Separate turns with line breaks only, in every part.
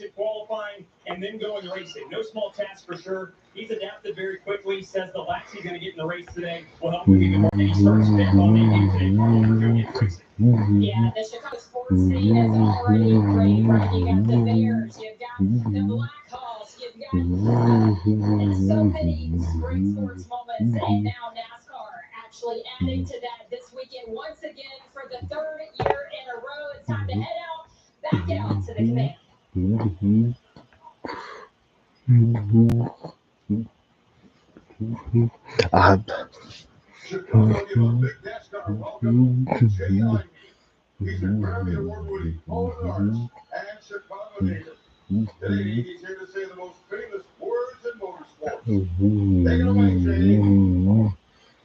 in qualifying and then going racing. No small task for sure. He's adapted very quickly. Says the laps he's going to get in the race today will help him even more. And he starts back on debut today for racing.
Yeah, the Chicago sports scene is already great, right? You got the Bears, you've got the Blackhawks, you've got and so many spring sports moments, and now NASCAR actually adding to that this weekend once again for the third year in a row. It's time to head out, back out to the command.
Chicago give a big NASCAR welcome to J.I. He's a Grammy Award-winning poet of arts and Chicago native. Today, he's here to say the most famous words in motorsports. Take it away, Jay.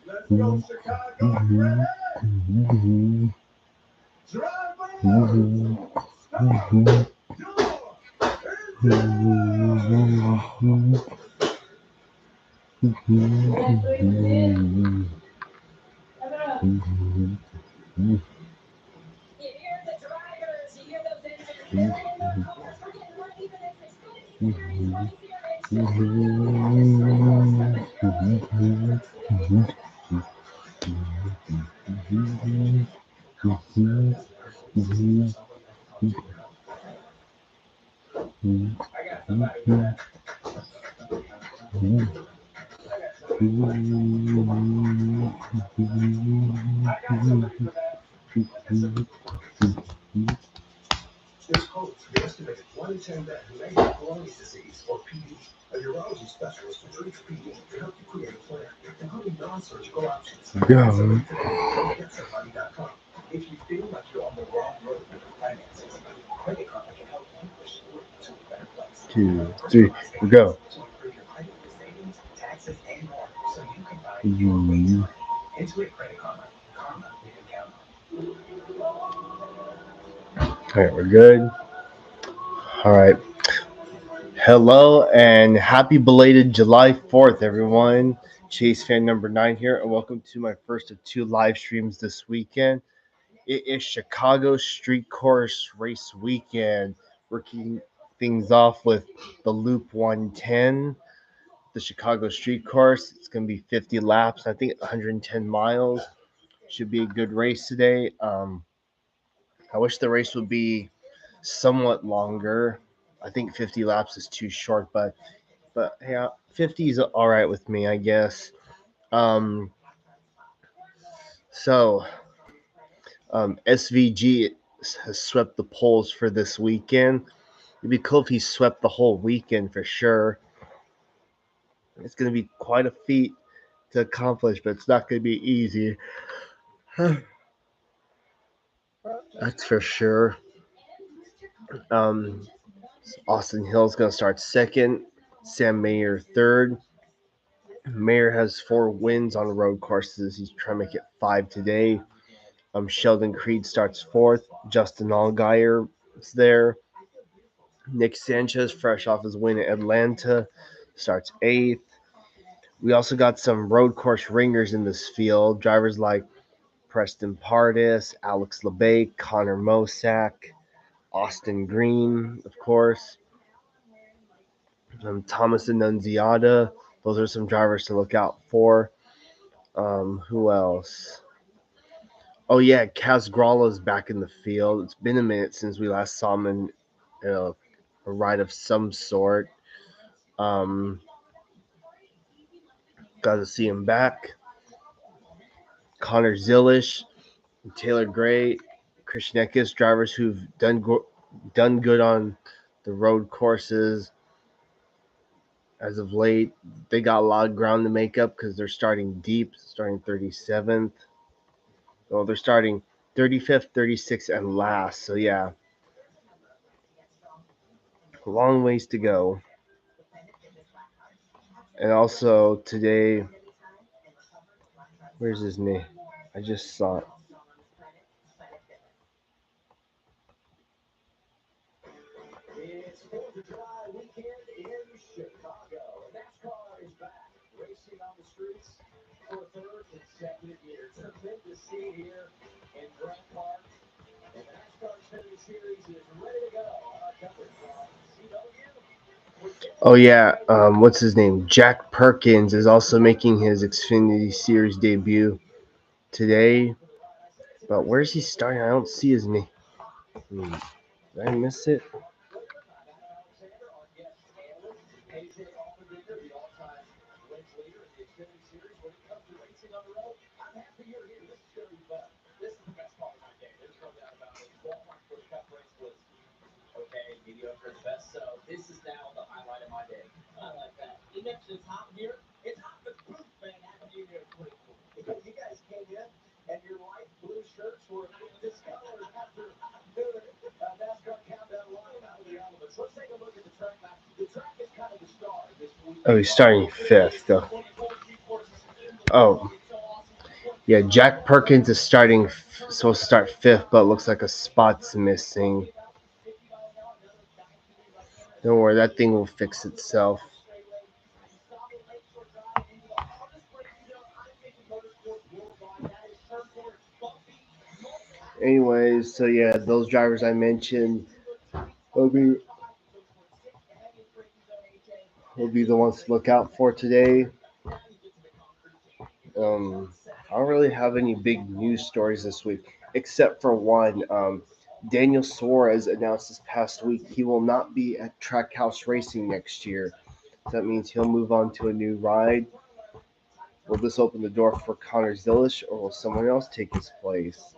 Let's go, Chicago. Ready? Driver, stop,
You hear the drivers, you hear those engines building their cars. We're getting ready for this Xfinity series right here in
I got somebody for that.
This host, the estimated 1 in 10 men who may have Peyronie's disease, or PD. A urology specialist who treats PD to help you create a plan, including non-surgical options.
Yeah.
GetSomebody.com. If you feel like you're on the wrong road with your finances, Credit Karma can help you restore it to a better place.
2, 3, go.
To improve your credit, savings, taxes, and more, so you can buy your way to money. Intuit Credit Karma. Karma you can count on.
All right, we're good. All right. Hello and happy belated July 4th, everyone. Chase fan number 9 here, and welcome to my first of 2 live streams this weekend. It is Chicago Street Course Race Weekend. We're kicking things off with the Loop 110, the Chicago Street Course. It's going to be 50 laps, I think 110 miles. Should be a good race today. I wish the race would be somewhat longer. I think 50 laps is too short, but yeah, 50 is all right with me, I guess. SVG has swept the polls for this weekend. It'd be cool if he swept the whole weekend for sure. It's going to be quite a feat to accomplish, but it's not going to be easy. That's for sure. Austin Hill's going to start second. Sam Mayer third. Mayer has 4 wins on road courses. He's trying to make it 5 today. Sheldon Creed starts 4th. Justin Allgaier is there. Nick Sanchez, fresh off his win at Atlanta, starts 8th. We also got some road course ringers in this field. Drivers like Preston Pardis, Alex LeBay, Connor Mosack, Austin Green, of course. Thomas Annunziata. Those are some drivers to look out for. Who else? Oh, yeah, Kaz Grala's back in the field. It's been a minute since we last saw him in a ride of some sort. Got to see him back. Connor Zilish, Taylor Gray, Christian Eckes, drivers who've done good on the road courses as of late. They got a lot of ground to make up because they're starting deep, starting 37th. Well, they're starting 35th, 36th, and last. So, yeah, a long ways to go. And also today, where's his name? I just saw it.
It's 4th of July weekend in Chicago. NASCAR is back, racing on the streets for a 3rd consecutive year. Tremendous scene here in Grant Park. And the NASCAR Xfinity Series is ready to go. Our coverage from
Oh yeah, what's his name? Jack Perkins is also making his Xfinity Series debut today. But where's he starting? I don't see his name. Did I miss it?
Okay, mediocre at best. So this is now the highlight of my day. I like that. You mentioned it's hot here. It's hot with proof, man. Happy New Year, 2020.
Because you guys came in and your light blue shirts were discolored after doing NASCAR countdown live out of the elements. Let's take a look at the track map. The track is kind of the star this week.
Oh, he's starting fifth though. Oh, yeah. Jack Perkins is supposed to start fifth, but it looks like a spot's missing. Don't worry, that thing will fix itself. Anyways, so yeah, those drivers I mentioned will be the ones to look out for today. I don't really have any big news stories this week, except for one. Daniel Suarez announced this past week he will not be at Trackhouse Racing next year. So that means he'll move on to a new ride. Will this open the door for Connor Zilish, or will someone else take his place?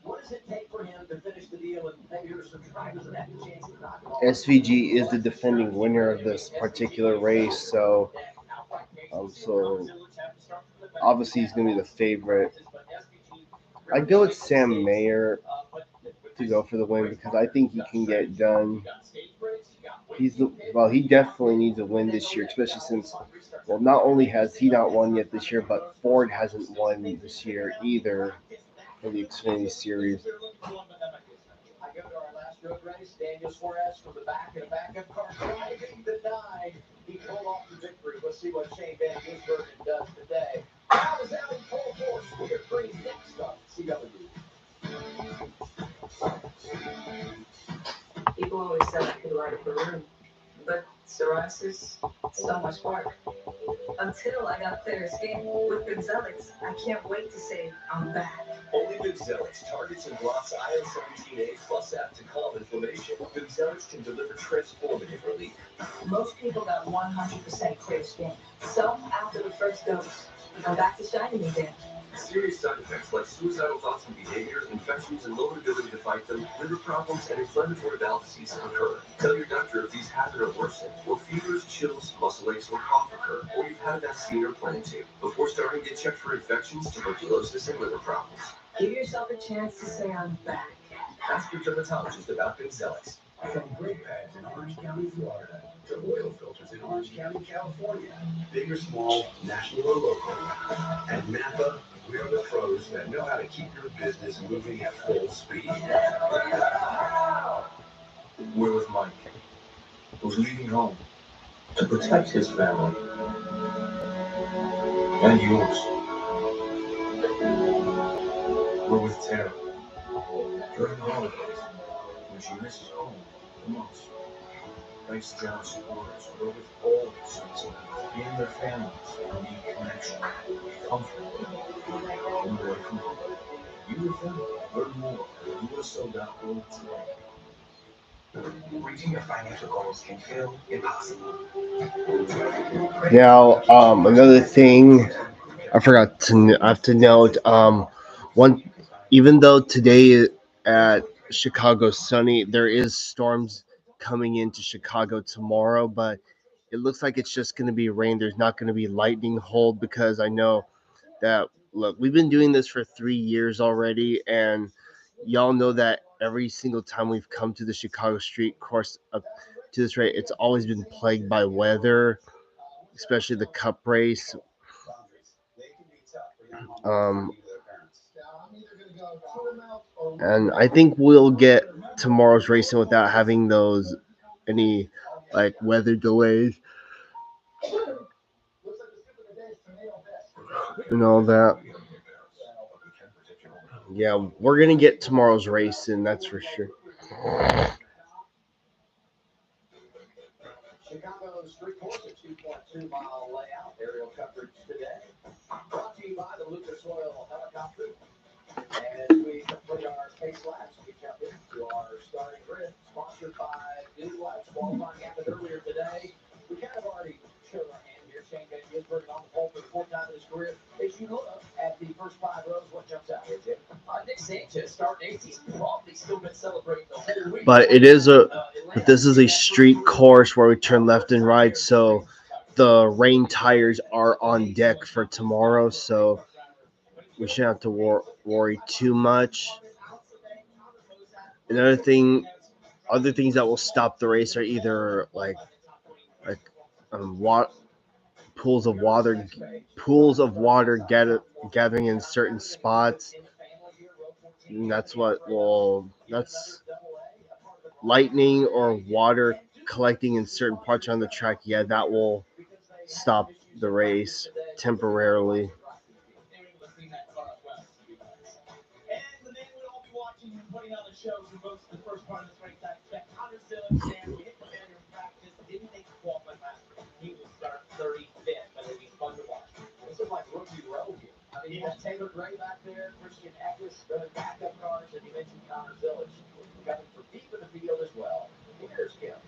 What does it take for him to finish the deal and maybe there's some drivers that have a chance to knock it off?
SVG is the defending winner of this particular race, so obviously he's going to be the favorite. I'd go with Sam Mayer to go for the win because I think he can get it done. He definitely needs a win this year, especially since, well, not only has he not won yet this year, but Ford hasn't won this year either for the Xfinity Series.
I go to our last road race. Daniel Suarez from the back in a backup car driving the 9. He pulled off the victory. Let's see what Shane Van Gisbergen does today. I was out in full force. We are pretty next up CW.
People always said I could write a balloon, but psoriasis, so much work. Until I got clear skin with Gonzalez, I can't wait to say I'm back.
Only Gonzalez targets and blocks IL-17A plus F to calm inflammation. Gonzalez can deliver transformative relief.
Most people got 100% clear skin. So after the first dose, I'm back to shining again.
Serious side effects like suicidal thoughts and behaviors, infections, and low ability to fight them, liver problems, and inflammatory bowel disease occur. Tell your doctor if these happen or worsen, or fevers, chills, muscle aches, or cough occur, or you've had a vaccine or plan to. Before starting, get checked for infections, tuberculosis, and liver problems.
Give yourself a chance to say I'm back.
Ask your dermatologist about Gonzalez.
From brake pads in Orange County, Florida, to oil filters in Orange County, California. Big or small, national or local. At Napa, we're the pros that know how to keep your business moving at full speed. We're with Mike, who's leaving home to protect his family and yours. We're with Tara during the holidays when she misses home the most. Thanks to John's supporters, we're with all the Cincinnati and their families who need connection, comfort, and away from home. You with them, learn more at USO.org today. Reaching your financial goals can feel impossible.
Now, another thing I have to note, one, even though today at Chicago sunny, there is storms coming into Chicago tomorrow, but it looks like it's just going to be rain. There's not going to be lightning hold because I know that, look, we've been doing this for 3 years already, and y'all know that every single time we've come to the Chicago street course up to this rate, it's always been plagued by weather, especially the Cup race. Um, and I think we'll get tomorrow's racing without having any like weather delays and all that. Yeah, we're gonna get tomorrow's race in, that's for sure.
Chicago Street Course, a 2.2-mile layout. Aerial coverage today. Brought to you by the Lucas Oil Helicopter. As we complete our pace laps, we jump into our starting grid, sponsored by New Lights. Qualifying happened earlier today. We kind of already showed our hand here. Shane Van Gisbergen on the pole for the fourth time in his career. As you look at the first 5 rows, what jumps out here, Jim? Nick Sanchez starting 8th. He's probably still been celebrating the whole week.
But this is a street course where we turn left and right, so the rain tires are on deck for tomorrow, so we shouldn't have to worry too much. Another thing, other things that will stop the race are either like what pools of water gathering in certain spots. And that's lightning or water collecting in certain parts on the track. Yeah, that will stop the race temporarily.
And the man we'll all be watching and putting on the show for most of the first part of this race, I expect Connor Simmons, and we hit the failure in practice, didn't make the qualifying lap. He will start 35th, but it'll be fun to watch.
This is like rookie row here. I mean, you got Taylor Gray back there, Christian Eckes, running backup cars, and you mentioned Connor Zillage coming from deep in the field as well. Here's Kim.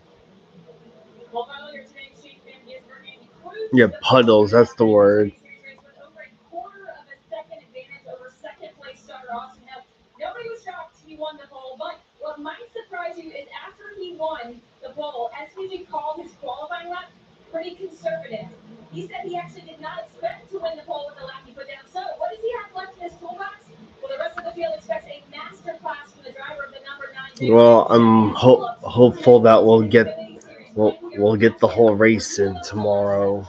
Well, earlier today, Shane Van Gisbergen cruised
Yeah, puddles, that's the word.
with over a quarter of a second advantage over second place starter Austin Hill. Nobody was shocked he won the pole, but what might surprise you is after he won the pole, SVG called his qualifying lap pretty conservative. He said he actually did not expect to win the pole with the lap he put down. So, what does he have left in his toolbox? Well, the rest of the field expects a master class from the driver of the number 9.
Well, I'm hopeful that we'll get the whole race in tomorrow.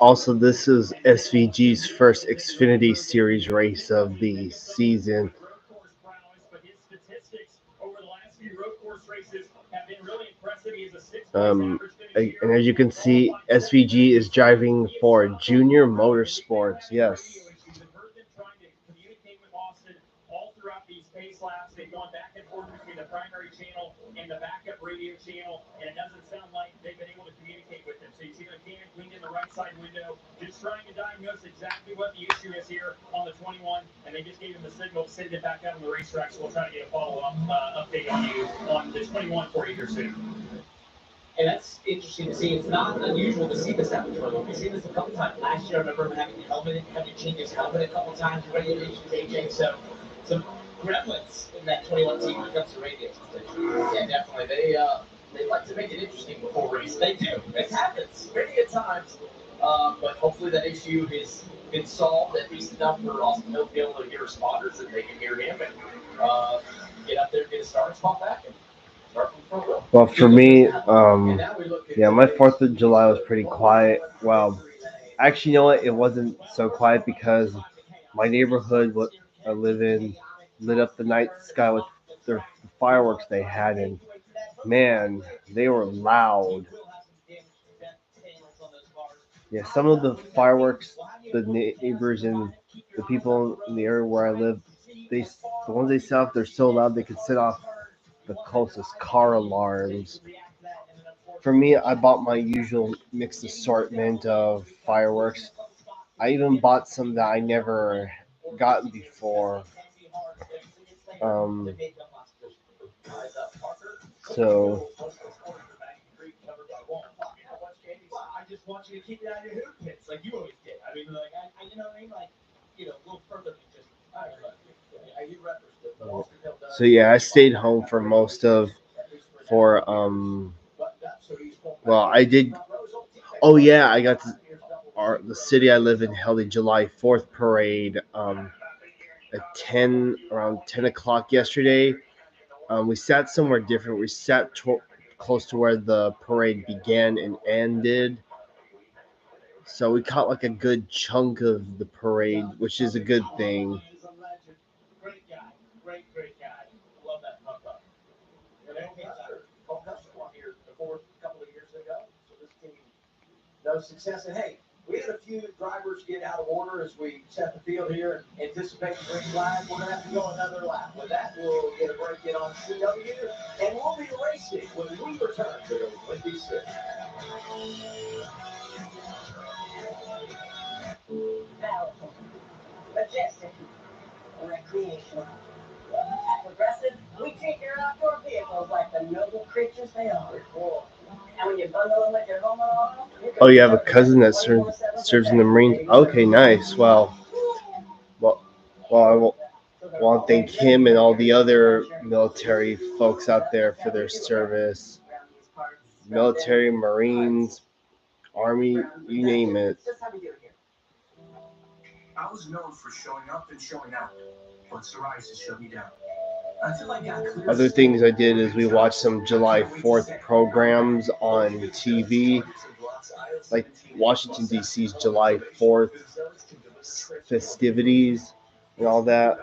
Also, this is SVG's first Xfinity Series race of the season.
Road course prowess, but his statistics over the last few road course races have been really impressive. He has a 6 average finish
And as you can see, SVG is driving for Junior Motorsports. Yes.
We've heard them trying to communicate with Austin all throughout these pace laps. They've gone back and forth between the primary channel and the backup radio channel, and it doesn't sound like they've been able to communicate with them. So you see the can cleaned in the right side window, just trying to diagnose exactly what the issue is here on the 21, and they just gave him the signal to send it back out on the racetrack. So we'll try to get a follow-up update on you on the 21 for you here soon.
And that's interesting to see. It's not unusual to see this happen. We've seen this a couple times. Last year, I remember him having the helmet, having to change his helmet a couple times, radio issues, AJ. So some gremlins in that 21 team when it comes to radio. Yeah, definitely. They like to make it interesting before race. They do. It happens many a times. But hopefully that issue has been solved at least enough for Austin Hill to be able to hear responders and they can hear him and get up there, get a starting spot back, and start from front row.
Well, for me, my 4th of July was pretty quiet. Well, actually, you know what? It wasn't so quiet because my neighborhood, what I live in, lit up the night sky with the fireworks they had, and man, they were loud. Yeah, some of the fireworks, the neighbors and the people in the area where I live, the ones they set off, they're so loud they could set off the closest car alarms. For me, I bought my usual mixed assortment of fireworks. I even bought some that I never gotten before. So
I just want you to keep it out of your hoop pits like you always did. I mean, like, you know what I mean? Like, a little further than just, you referenced it, but Austin Hill does.
So yeah, I stayed home for most of I did. Oh yeah, I got the city I live in held a July 4th parade at around 10 o'clock yesterday. We sat somewhere different. We sat close to where the parade began and ended. So we caught like a good chunk of the parade, which is a good thing.
He's a legend. Great guy. Great guy. Love that pump up.
And then Paul Custer won here before a couple of years ago. So this team knows success. And hey, we had a few drivers get out of order as we set the field here and anticipate the green flag. We're going to have to go another lap. With that, we'll get a break in on CW, and we'll be racing when we return to the Windy City.
Powerful, majestic, recreational. At Progressive, we treat your outdoor vehicles like the noble creatures they are. And when you bundle them with your home and auto,
Oh, you have a cousin that serves in the Marines? Okay, nice. Well, I want to thank him and all the other military folks out there for their service. Military, Marines, Army, you name it.
I was known for showing up and showing out, but psoriasis shut me down. Until I got clear.
Other things I did is we watched some July 4th programs on TV, like Washington, D.C.'s July 4th festivities and all that.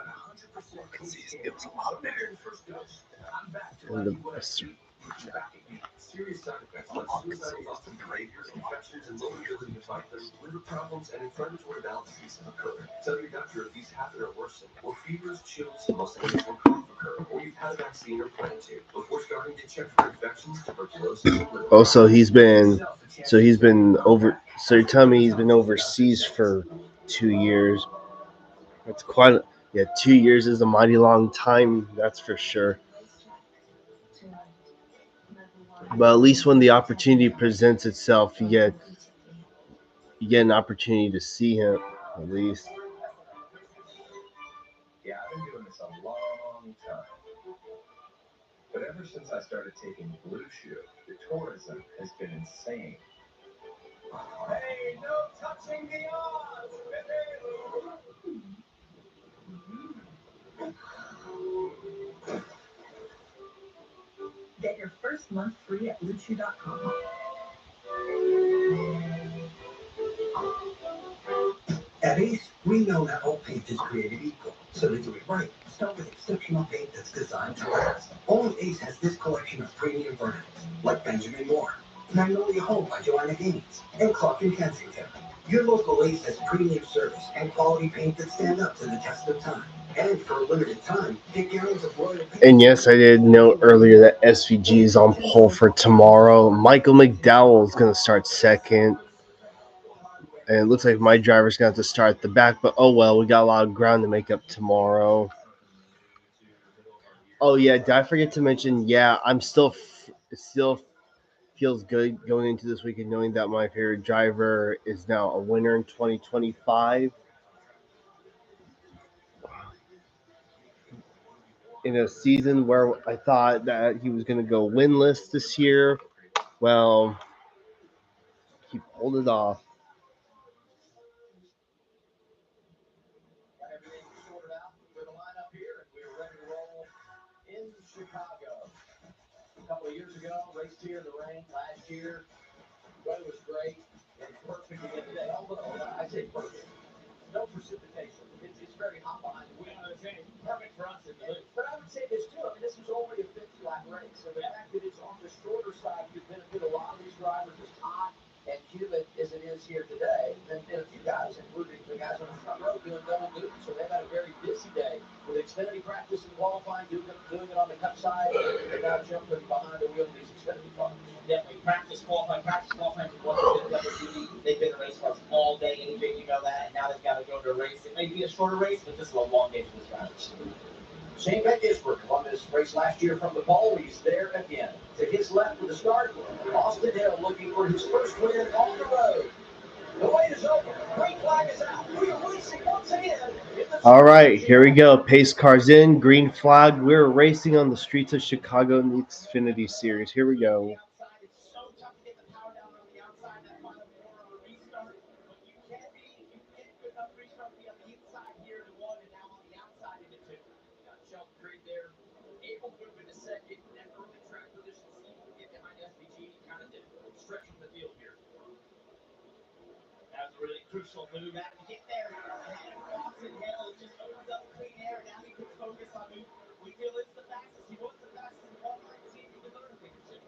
It was a lot better.
Serious side effects like suicidal thoughts and behaviors, infections, and low ability to fight them, liver problems, and inflammatory bowel disease occur. Tell your doctor if these happen or worsen, or fevers, chills, muscle aches, or cough occur, or you've had a vaccine or plan to, before starting to check for infections, tuberculosis, and liver.
Oh, so you're telling me he's been overseas for 2 years. That's quite, 2 years is a mighty long time, that's for sure. But at least when the opportunity presents itself, you get an opportunity to see him, at least.
Yeah, I've been doing this a long time. But ever since I started taking Blue Chew, the tourism has been insane.
Hey, no touching the odds,
Get your first month free at BlueChew.com.
At Ace, we know that all paint is created equal, so to do it right, start with exceptional paint that's designed to last. Only Ace has this collection of premium brands, like Benjamin Moore, Magnolia Home by Joanna Gaines, and Clark & Kensington. Your local Ace has premium service and quality paint that stand up to the test of time. And for a limited time, get gallons of Royal Paint.
And yes, I did note earlier that SVG is on pole for tomorrow. Michael McDowell is going to start second. And it looks like my driver's going to have to start at the back. But oh well, we got a lot of ground to make up tomorrow. Oh yeah, did I forget to mention? Yeah, I'm still feels good going into this weekend knowing that my favorite driver is now a winner in 2025. In a season where I thought that he was going to go winless this year, well, he pulled it off.
Got everything sorted out for the lineup here, and we're ready to roll in Chicago. A couple of years ago, raced here in the rain last year. Weather was great and perfect again today. Although I say perfect, no precipitation. It's very hot behind the wheel.
Perfect for us in the loop.
But I would say this too. I mean, this was only a 50-lap race, so the fact that it's on the shorter side could benefit a lot of these drivers. As hot and humid as it is here today, and a few guys, including the guys on the front row, doing double duty. So they've had a very busy day with Xfinity practice and qualifying, doing it on the cut side, and now jumping behind the wheel of these Xfinity cars.
Definitely practice qualifying is what they've been double duty. They've been in race cars all day, AJ, you know that, and now they've got to go to a race. It may be a shorter race, but this is a long day for these drivers.
Shane Beckisberg won this race last year from the pole. He's there again. To his left for the start, Austin Hill looking for his first win on the road. The wait is over. Green flag is out. We are racing once again.
All right, here we go. Pace cars in, green flag. We're racing on the streets of Chicago in the Xfinity Series. Here we go.
It's so tough to get the power down on the outside, that final corner on a restart. But you can get good enough restart to be on the inside here to one, and now on the outside into two. Got Shelton Creed there, able to move into second. That early track position seems to get behind Really crucial move out to get there. And Austin Hill just opens up clean air. Now he can focus on who we feel is the fastest. He was the fastest in qualifying. See if he can learn a thing or two.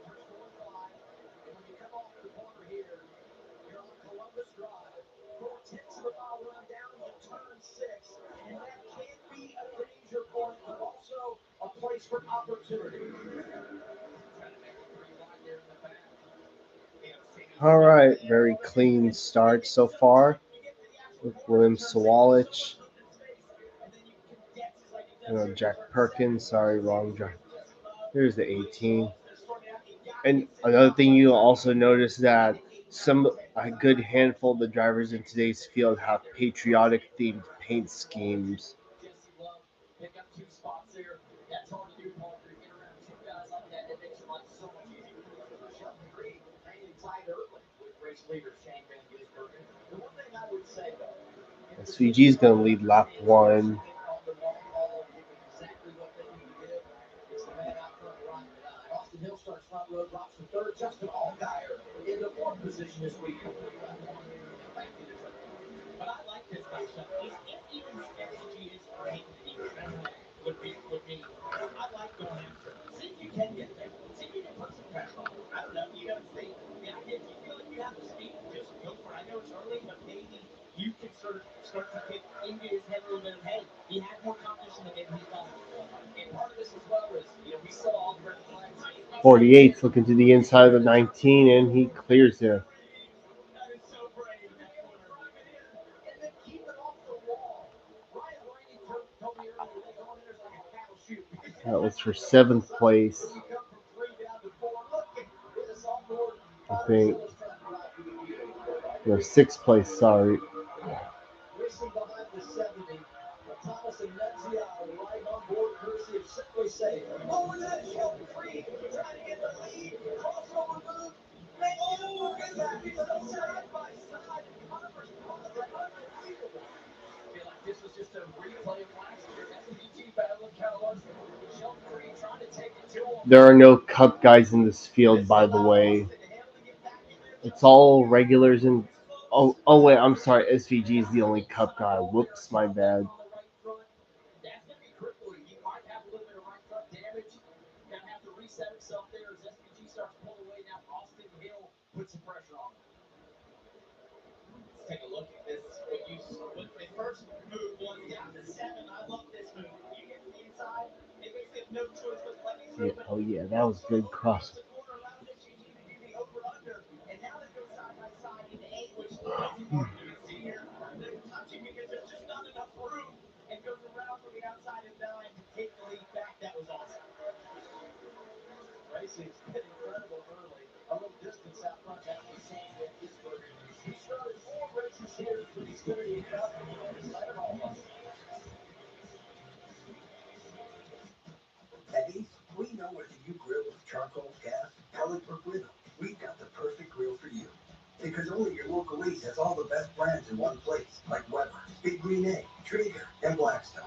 First 4-5. And when you come off the corner here, you're on Columbus Drive. 4/10 of a mile run down to turn 6. And that can be a danger point, but also a place for opportunity.
Trying to make it 3 wide there in the back.
All right, very clean start so far with William Sawalich. Jack Perkins, sorry, wrong Jack. Here's the 18. And another thing you also notice that a good handful of the drivers in today's field have patriotic themed paint schemes.
Pick up 2 spots there. That's hard to do, Parker, to get around 2 guys like that. It makes your life so much easier.
Shelton Creed mainly tied early with race leader Shane Van Gisbergen. The one thing I would say, though,
SVG is going to lead lap 1.
on the long haul, giving exactly what they need to give. It's the man out front, Ryan Benign. Austin Hill starts front row, drops to third. Justin Allgaier into fourth position this weekend.
Thank you, but I like this matchup. If even SG is great, would be. I like going after it. See if you can get there. See if you can put some pressure on it. I don't know. You got to see. The idea, if you feel like you have the speed, just go for it. I know it's early, but maybe you can sort of start to get into his head a little bit of, hey, he had more competition than maybe he thought. And part of this as well is, we saw all the red flags.
48's looking to the inside of the 19, and he clears it.
That is so brave in that corner.
And then keep it off the wall. Ryan Blaney told me earlier, they go in there like a cattle chute.
That was for 7th place.
You come from 3 down to 4. Look at this on board.
I think. No, 6th place, sorry.
Racing behind the 70. Thomas and Menzies right on board, courtesy of Simply Safe. Oh, and then Shelton Creed trying to get the lead. Crossover move. Oh, look at that. It's so side by side. Connor's crossing unbelievable.
I feel like this was just a replay of last year. SVG battle of Cal Larson. Shelton Creed trying to take it to him.
There are no Cup guys in this field, by the way. It's all regulars and oh wait, I'm sorry. SVG is the only Cup guy. Whoops, my bad.
That's going to be critical. He might have a little bit of right front damage. Going to have to reset himself there as SVG starts to pull away. Now Austin Hill puts some pressure on him. Let's take a look at this. When the first move was down to 7, I love this move. You get to the inside, they basically have no choice but to let you through.
Oh yeah, that was good cross.
The corner allowed SVG to do the over-under, and now they go side by side into 8, which is important to see here. They're touching because there's just not enough room, and goes around from the outside of 9 to take the lead back. That was awesome.
Racing's been incredible early. A little distance out front. That was Shane Van Gisbergen. He started 4 races here for the Xfinity Cup. Excited all of us. At Ace, we know whether you grill with charcoal, gas, pellet, or griddle. We've got the perfect grill for you. Because only your local Ace has all the best brands in one place, like Weber, Big Green Egg, Traeger, and Blackstone.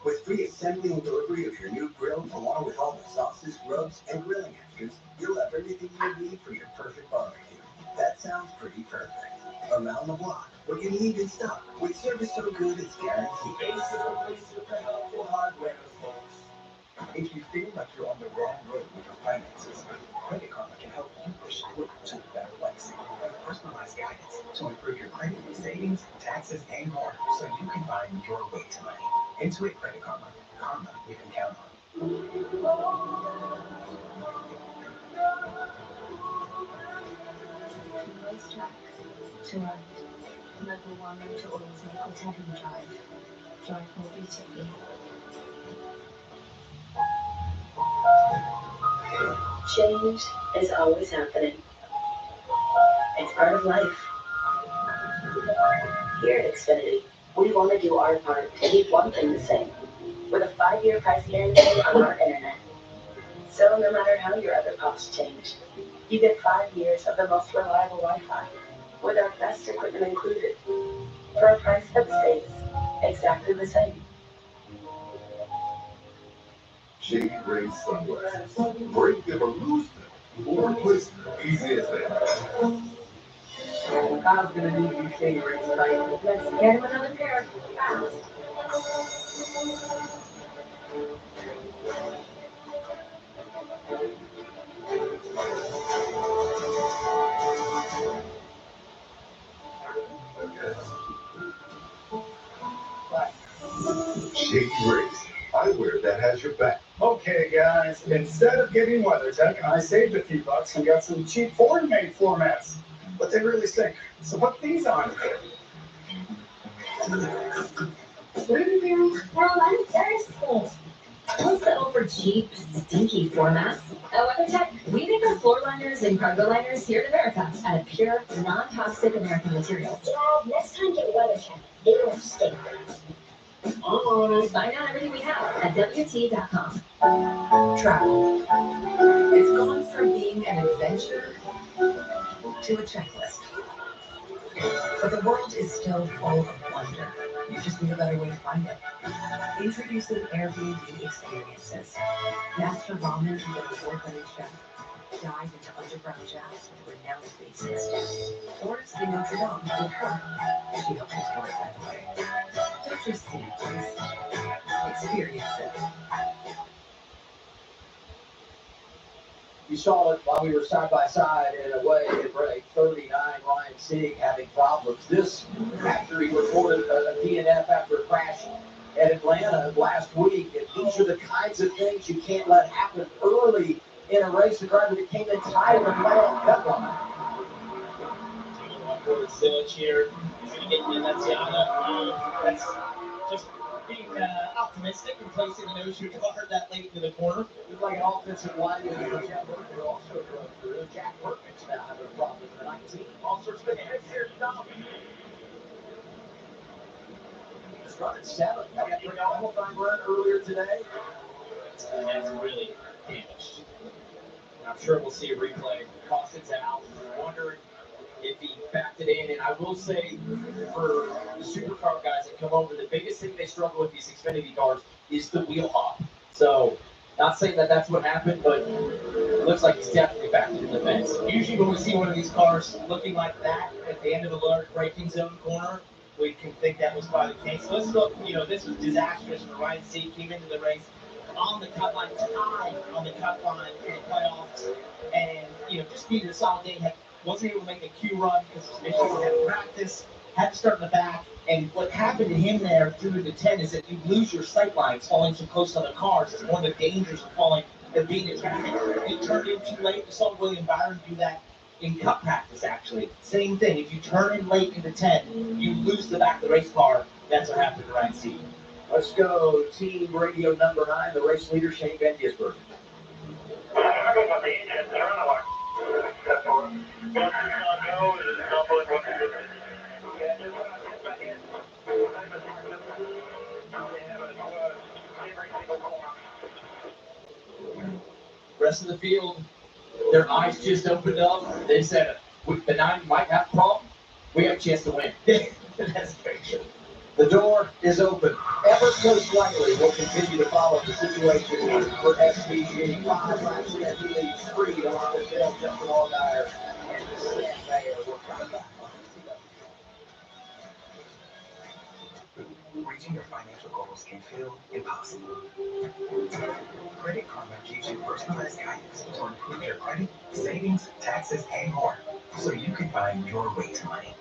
With free assembly and delivery of your new grill, along with all the sauces, rubs, and grilling extras, you'll have everything you need for your perfect barbecue. That sounds pretty perfect. Around the block, what you need in stock, with service so good it's guaranteed.
Ace is a place with the helpful hardware, folks.
If you feel like you're on the wrong road with your finances, Credit Karma can help you push through to a better place. With personalized guidance to improve your credit, savings, taxes, and more, so you can find your way to money. Intuit Credit Karma. Karma you can count on.
Racetrack to road, Level 1 to always make whatever you drive. Drive more beautifully. Change is always happening. It's part of life. Here at Xfinity, we want to do our part to keep one thing the same, with a 5-year price guarantee on our internet. So no matter how your other costs change, you get 5 years of the most reliable Wi-Fi, with our best equipment included, for a price that stays exactly the same.
Shade Rays sunglasses. Break them or lose them.
Or was easy as that.
Kyle's going to need to be shady right tonight.
Let's get him another pair. Fast.
Shady Race. Eyewear that has your back.
Okay, guys, instead of getting WeatherTech, I saved a few bucks and got some cheap foreign-made floor mats. But they really stink. So put these on.
Well, I'm thirsty. Don't settle for cheap, stinky floor mats. At WeatherTech, we make our floor liners and cargo liners here in America out of pure, non-toxic American materials.
Dad, next time get WeatherTech. They don't stink.
Find out everything we have at WT.com. Travel. It's gone from being an adventure to a checklist. But the world is still full of wonder. You just need a better way to find it. Introducing Airbnb experiences. Master ramen with an award-winning chef. Dive into underground jazz with renowned bassists. Or sing Notre Dame with her. She helps us work that way. Don't just see it, please. Experience it.
You saw it while we were side by side in a way at break 39, Ryan Sieg having problems. This after he reported a DNF after a crash at Atlanta last week. And these are the kinds of things you can't let happen early in a race. The driver that came in tied and led cut line.
Silich here. He's going to get the Lanciano. That's just being optimistic and placing the nose guard that late into the corner.
Looked like an offensive lineman for Jack Burton also drove through. Jack Burton's now having a problem with the 19. All sorts of heads here to come. He's running 7. Got a qualifying run earlier today.
That's really damaged. I'm sure we'll see a replay. Costin's out. Wondering if he backed it in. And I will say, for the supercar guys that come over, the biggest thing they struggle with these Xfinity cars is the wheel hop. So, not saying that that's what happened, but it looks like he's definitely backed into the fence. Usually when we see one of these cars looking like that at the end of the large braking zone corner, we can think that was by the case. So let's look, this was disastrous for Ryan Sieg. Came into the race on the cut line, tied on the cut line for the playoffs, and just being a solid day. Wasn't able to make a Q run because of issues at practice. Had to start in the back, and what happened to him there through the 10 is that you lose your sight lines falling so close to other cars. It's one of the dangers of being in traffic. You turned in too late. We saw William Byron do that in cup practice. Actually, same thing. If you turn in late into 10, you lose the back of the race car. That's what happened to Ryan Sieg.
Let's go, team radio number 9, the race leader, Shane Van Gisbergen.
Rest of the field, their eyes just opened up. They said, the 9 might have a problem. We have a chance to win. That's great.
The door is open. Ever so slightly, we'll continue to follow the situation for SVG. 5 laps in, he leads 3 along with Bill, Justin Allgaier, and the Stan Mayer. We're coming back.
Reaching your financial goals can feel impossible. Credit Karma gives you personalized guidance to improve your credit, savings, taxes, and more, so you can find your way to money.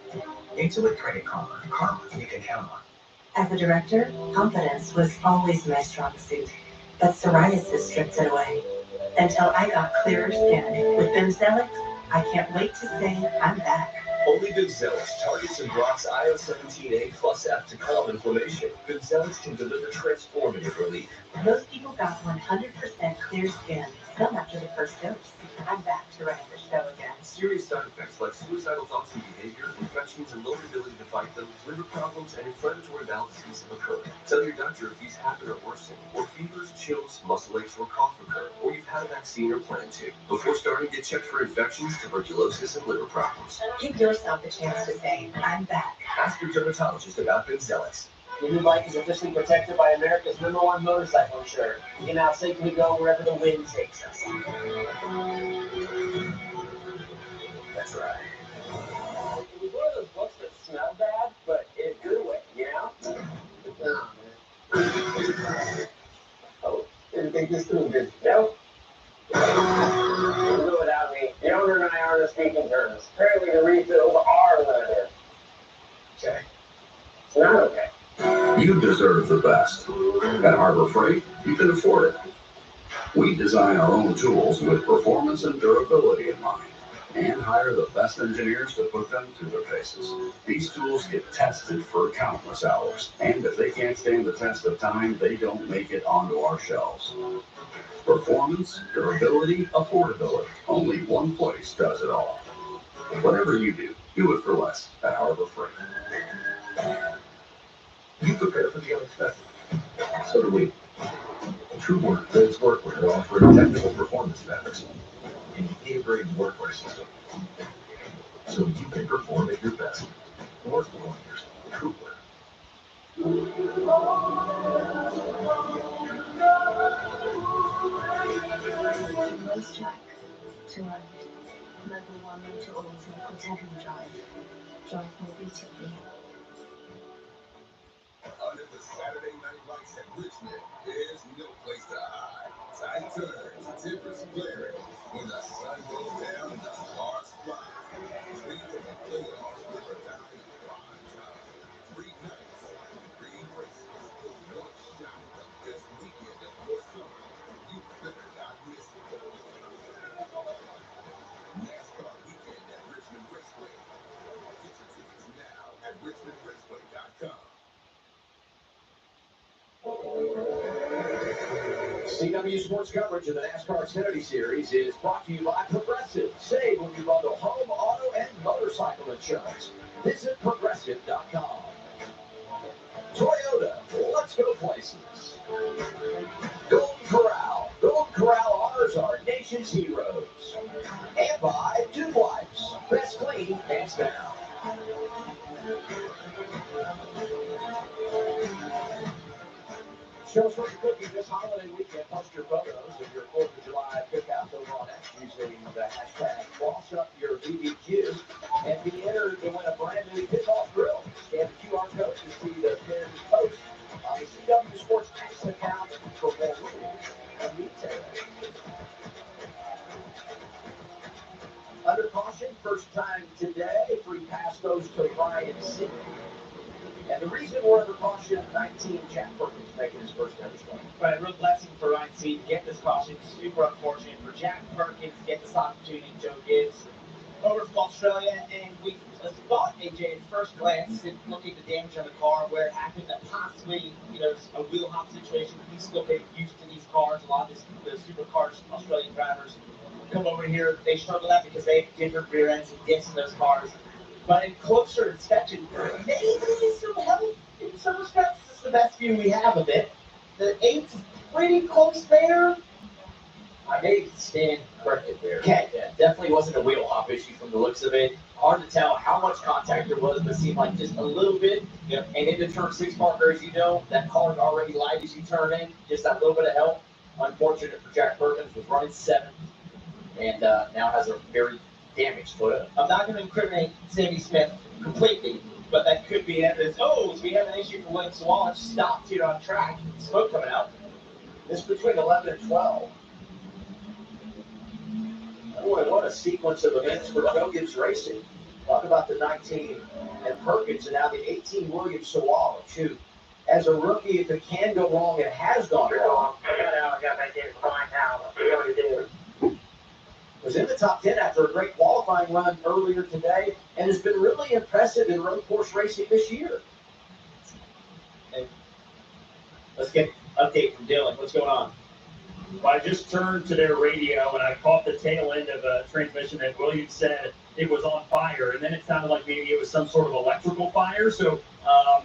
Intuit Credit Karma, karma you can count on.
As a director, confidence was always my strong suit, but psoriasis stripped it away. Until I got clearer skin with Bimzelx, I can't wait to say I'm back.
Only Bimzelx targets and blocks IL-17A plus F to calm inflammation. Bimzelx can deliver transformative relief.
Most people got 100% clear skin some after the first dose. I'm back to running the show again.
Serious side effects like suicidal thoughts and behavior, infections and low ability to fight them, liver problems, and inflammatory bowel disease have occurred. Tell your doctor if these happen or worsen, or fevers, chills, muscle aches, or cough occur, or you've had a vaccine or plan to. Before starting, get checked for infections, tuberculosis, and liver problems.
Give yourself a chance to say, I'm back.
Ask your dermatologist about Bimzelx.
Your new bike is officially protected by America's #1 motorcycle insurer. You can now safely go wherever the wind takes us. this too busy. Nope. You can do without me. The owner and I are on the speaking terms. Apparently the refills are limited. Okay. It's not okay.
You deserve the best. At Harbor Freight, you can afford it. We design our own tools with performance and durability in mind, and hire the best engineers to put them through their paces. These tools get tested for countless hours, and if they can't stand the test of time, they don't make it onto our shelves. Performance, durability, affordability. Only one place does it all. Whatever you do it for less at Harbor Freight. You prepare for the unexpected. So do we. True Work builds workwear offering technical performance matters and an integrated workwear system. So you can perform at your best. North Warriors, True Work.
Most track to ride. Level 1 motor oils and Cortego drive. Drive more beautifully.
Under the Saturday night lights at Richmond, there's no place to hide. Tight turns, timbers flaring. When the sun goes down, the cars fly. Dream of the playoffs with a die in prime time. 3 nights, 3 races, 1 shot at the best weekend of your summer. You better not miss it. NASCAR weekend at Richmond Raceway. Get your tickets now at richmondraceway.com.
CW Sports coverage of the NASCAR Xfinity Series is brought to you by Progressive. Save when you bundle home, auto, and motorcycle insurance. Visit Progressive.com. Toyota, let's go places. Golden Corral. Golden Corral honors our nation's heroes. And by Tube Wipes. Best clean, hands down. Show us what you're cooking this holiday weekend. Post your photos of your 4th of July cookout over on X using the hashtag BossUpYourBBQ and be entered to win a brand new Pit-Off Grill. Scan the QR code to see the pinned post on the CW Sports X account for more rules and details. Under caution, first time today, free pass goes to Ryan Sieg. And the reason we're under caution, 19, Jack Perkins making his first ever swing.
Right, a real blessing for Ryan Sieg to get this caution. Super unfortunate for Jack Perkins to get this opportunity. Joe Gibbs over from Australia, and we thought, AJ, at first glance, at looking at the damage on the car, where it happened, that possibly, a wheel hop situation. We still get used to these cars. A lot of the supercars, Australian drivers come over here, they struggle that because they have different rear ends and discs in those cars. But in closer inspection, maybe some help in some respects. This is the best view we have of it. The 8's pretty close there. I may stand corrected there. Okay, yeah, definitely wasn't a wheel hop issue from the looks of it. Hard to tell how much contact there was, but it seemed like just a little bit. And into turn 6 marker, as you know, that car's already light as you turn in. Just that little bit of help. Unfortunate for Jack Perkins, was running 7th, and now has a very damaged foot. I'm not going to incriminate Sammy Smith completely, but that could be evidence. Oh, so we have an issue for William Sawalich stopped here on track. Smoke coming out. This is between 11 and 12. Boy, what a sequence of events for Joe Gibbs Racing. Talk about the 19 and Perkins, and now the 18 William Sawalich, who, as a rookie, if it can go wrong, it has gone wrong. I got back in fine now. What do you do? Was in the top 10 after a great qualifying run earlier today, and has been really impressive in road course racing this year. And let's get an update from Dylan. What's going on?
Well, I just turned to their radio and I caught the tail end of a transmission that Williams said it was on fire, and then it sounded like maybe it was some sort of electrical fire. So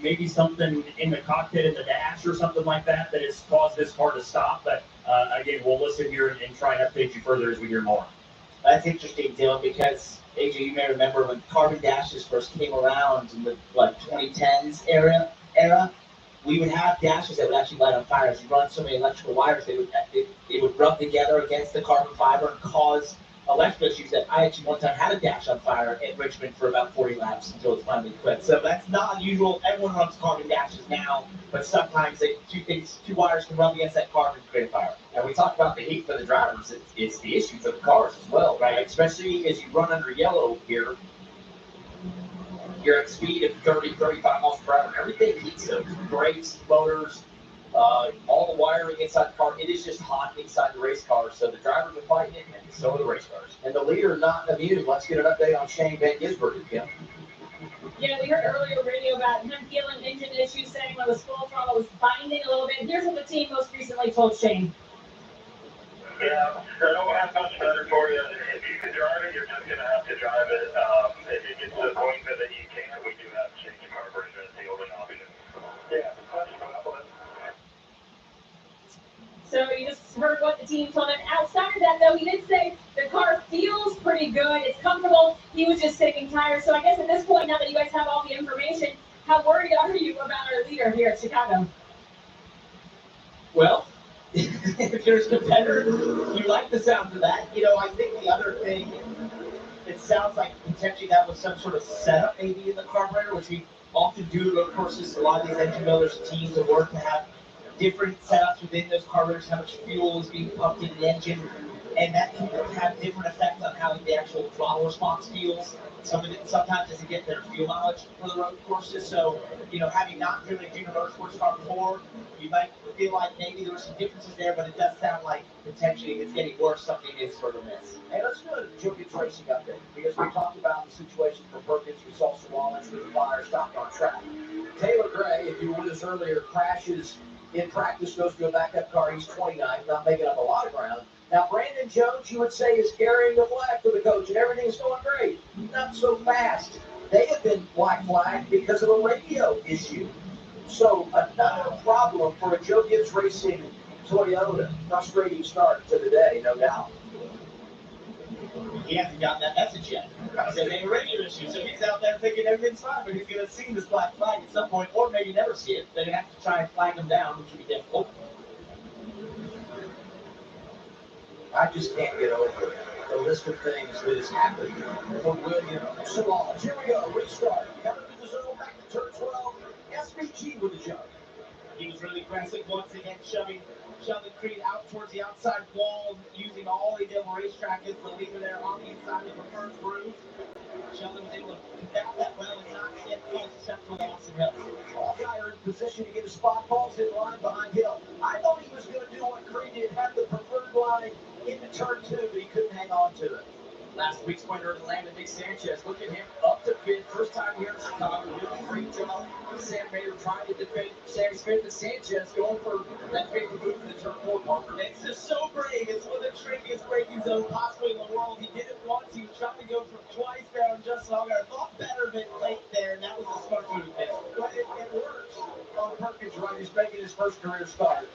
maybe something in the cockpit in the dash or something like that has caused this car to stop. But again, we'll listen here and try and update you further as we hear more.
That's interesting, Dylan, because AJ, you may remember when carbon dashes first came around in the 2010s era, we would have dashes that would actually light on fire. As you run so many electrical wires, they would rub together against the carbon fiber and cause electrical issues that I actually one time had a dash on fire at Richmond for about 40 laps until it finally quit. So that's not unusual. Everyone runs carbon dashes now, but sometimes two wires can run against that carbon and create a fire.
And we talked about the heat for the drivers. It's the issue for the cars as well, right? Especially as you run under yellow here. You're at speed of 30, 35 miles per hour. Everything heats up. Brakes, motors, all the wiring inside the car. It is just hot inside the race car. So the drivers are fighting it, and so are the race cars. And the leader not immune. Let's get an update on Shane Van Gisbergen, Kim.
Yeah, we heard earlier radio about him feeling engine issues, saying when the full throttle was binding a little bit. Here's what the team most recently told Shane.
Yeah, I don't have much better for you. If you can drive it, you're just going to have to drive it. If it gets to the point that you can't, we do have to change the carburetor as the only option. Yeah, that's what.
So you just heard what the team told him. Outside of that, though, he did say the car feels pretty good. It's comfortable. He was just saving tires. So I guess at this point, now that you guys have all the information, how worried are you about our leader here at Chicago?
Well, if you're a competitor, you like the sound of that. I think the other thing, it sounds like potentially that was some sort of setup maybe in the carburetor, which we often do at road courses. A lot of these engine builders and teams that work to have different setups within those carburetors, how much fuel is being pumped in the engine, and that can have different effects on how the actual throttle response feels. Sometimes doesn't get their fuel mileage for the road courses. So, having not driven a junior motorsports car before, you might feel like maybe there were some differences there, but it does sound like potentially it's getting worse. Something is sort of amiss.
Hey, let's do a Joe Gibbs racing update because we talked about the situation for Perkins. We saw some Rollins with the fire stopped on track. Taylor Gray, if you were with us earlier, crashes in practice, goes to a backup car. He's 29, not making up a lot of ground. Now, Brandon Jones, you would say, is carrying the flag for the coach, and everything's going great. Not so fast. They have been black flagged because of a radio issue. So, another problem for a Joe Gibbs Racing Toyota. Frustrating start to the day, no doubt.
He hasn't gotten that message yet. So they have a radio issue. So he's out there thinking everything's fine, but he's going to see this black flag at some point, or maybe never see it. They're going to have to try and flag him down, which would be difficult.
I just can't get over the list of things that has happened for William Solanas. Here we go, restart. Coming to the zone, back to turn 12. SVG with the jump.
He was really aggressive once again, shoving Creed out towards the outside wall, using all the available racetrack as the leader there on the inside of the preferred groove. Sheldon was able to combat that well and not get close except for Austin Hill.
Allgaier in position to get a spot. Paul's in line behind Hill. I thought he was going to do what Creed did, have the preferred line into turn 2, but he couldn't hang on to it.
Last week's winner of the land of Nick Sanchez. Look at him up to fifth. First time here in Chicago. Doing a great job. Sam Mayer trying to defend Sammy Smith and Sanchez going for that big move for the turn 4 bumper. It's just so brave. It's one of the trickiest braking zones possibly in the world. He did it once. He was trying to go for twice there on Justin Allgaier. Thought better of it late there, and that was a smart move.
But it works on Perkins, right? He's making his first career start.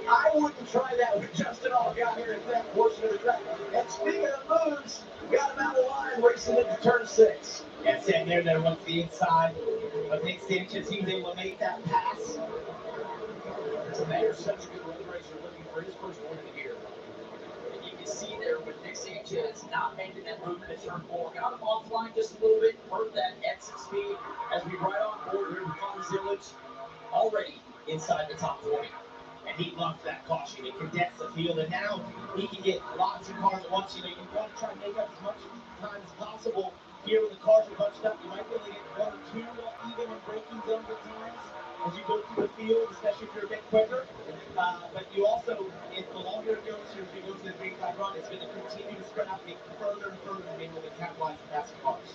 I wouldn't try that with Justin Allgaier at that portion of the track. And speaking of moves, got him out of line racing into turn 6.
And Sam there went to the inside. But Nick Sanchez, he was able to make that pass.
Mayer's such a good road racer, looking for his first win of the year.
And you can see there with Nick Sanchez not making that move into turn 4. Got him offline just a little bit, hurt that exit speed as we ride on board here with Connor Zillage already inside the top 40. And he loved that caution. It condensed the field, and now he can get lots of cars at once. You want to try and make up as much time as possible. Here when the cars are bunched up, you might be able to get 1 or 2 even in braking zones at times as you go through the field, especially if you're a bit quicker. But you also, if the longer it goes, as you go to the big time run, it's going to continue to spread out, get further and further and be able to capitalize the passing cars.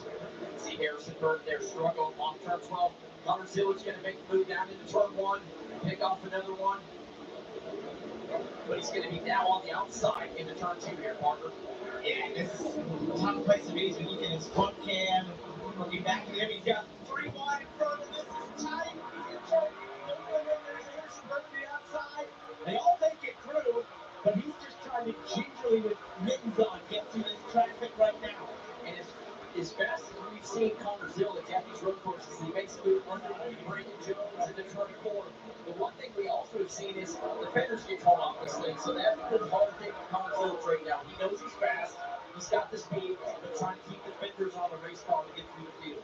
See Harrison Burton there struggle on turn 12. Connor Zillage going to make the move down into turn 1, pick off another one. But he's going to be now on the outside into turn 2 here, Parker. Yeah, this is a tough place to be. He's looking at his front cam, looking back at him. He's got 3 wide in front of him. This is tight. He's in choke. There's Harrison Burton to the outside. They all make it through, but he's just trying to gingerly, with mittens on, get through this traffic right now. And as fast as we've seen Connor Zillage at these road courses, he makes a move under Brandon Jones into turn 4. The one thing we also have seen is defenders get caught off this thing, so that's the hard thing for Connor Zillage right now. He knows he's fast. He's got
the speed, but trying to keep the fenders on the race car to get through the field.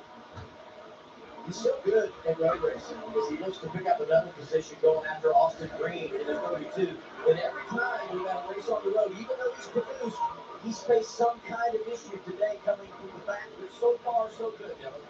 He's so good at road racing because he looks to pick up another position going after Austin Green in the 32. And every time we got a race on the road, even though he's produced, he's faced some kind of issue today coming from the back. But so far, so good, Dylan.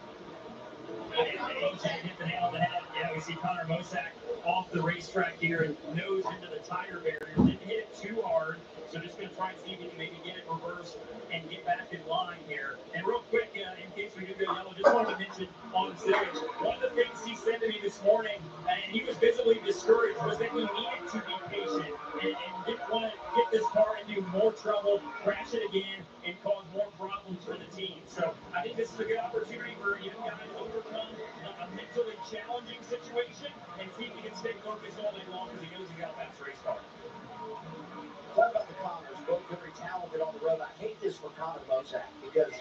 Hit the nail on the head. Yeah, we see Connor Mosack off the racetrack here and nose into the tire barrier. Didn't hit it too hard, so just going to try and see if he can maybe get it reversed and get back in line here. And real quick, in case we do go yellow, just wanted to mention on Zillage, one of the things he said to me this morning, and he was visibly discouraged, was that he needed to be patient and didn't want to get this car into more trouble, crash it again, and cause more problems for the team. So I think this is a good opportunity for young guys to overcome a mentally challenging situation and see if he can stay focused all day long because he knows he's got a fast race car.
Talk about the Connors, both very talented on the road. I hate this for Connor Mosack because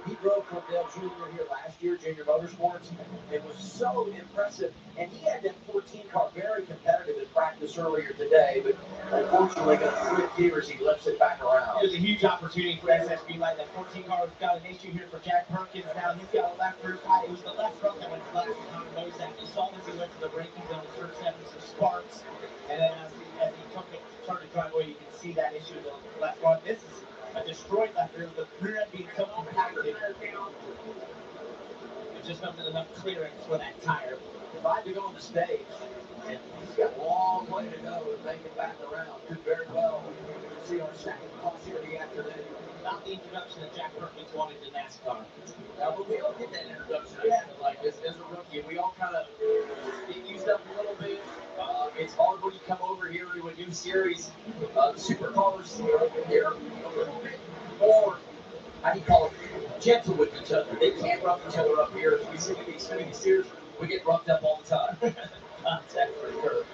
he drove for Dale Jr. here last year, Junior Motorsports. It was so impressive. And he had that 14 car very competitive in practice earlier today, but unfortunately got split gears. He lifts it back around.
It was a huge opportunity for SSB. Like that 14 car has got an issue here for Jack Perkins. Now he's got a left rear tire. It was the left front that went flat for Connor Mosack. You saw as he went to the braking zone, he started having some sparks. And then as he took it, started to drive away, you can see that issue in the left front. This is a destroyed left rear. The rear end being so compacted. There's just not enough clearance for that tire.
Tried to go on the stage, and he's got a long way to go to make it back around. Did very well. We'll see our second caution of the afternoon.
Not the introduction that Jack Perkins wanted to NASCAR.
But we all get that introduction. Like as a rookie, we all kind of get used up a little bit. It's hard when you come over here to a new series. Supercars they're a little bit more, how do you call it, gentle with each other. They can't rough each other up here. As we see in the Xfinity series, we get roughed up all the time. Contact for the curve.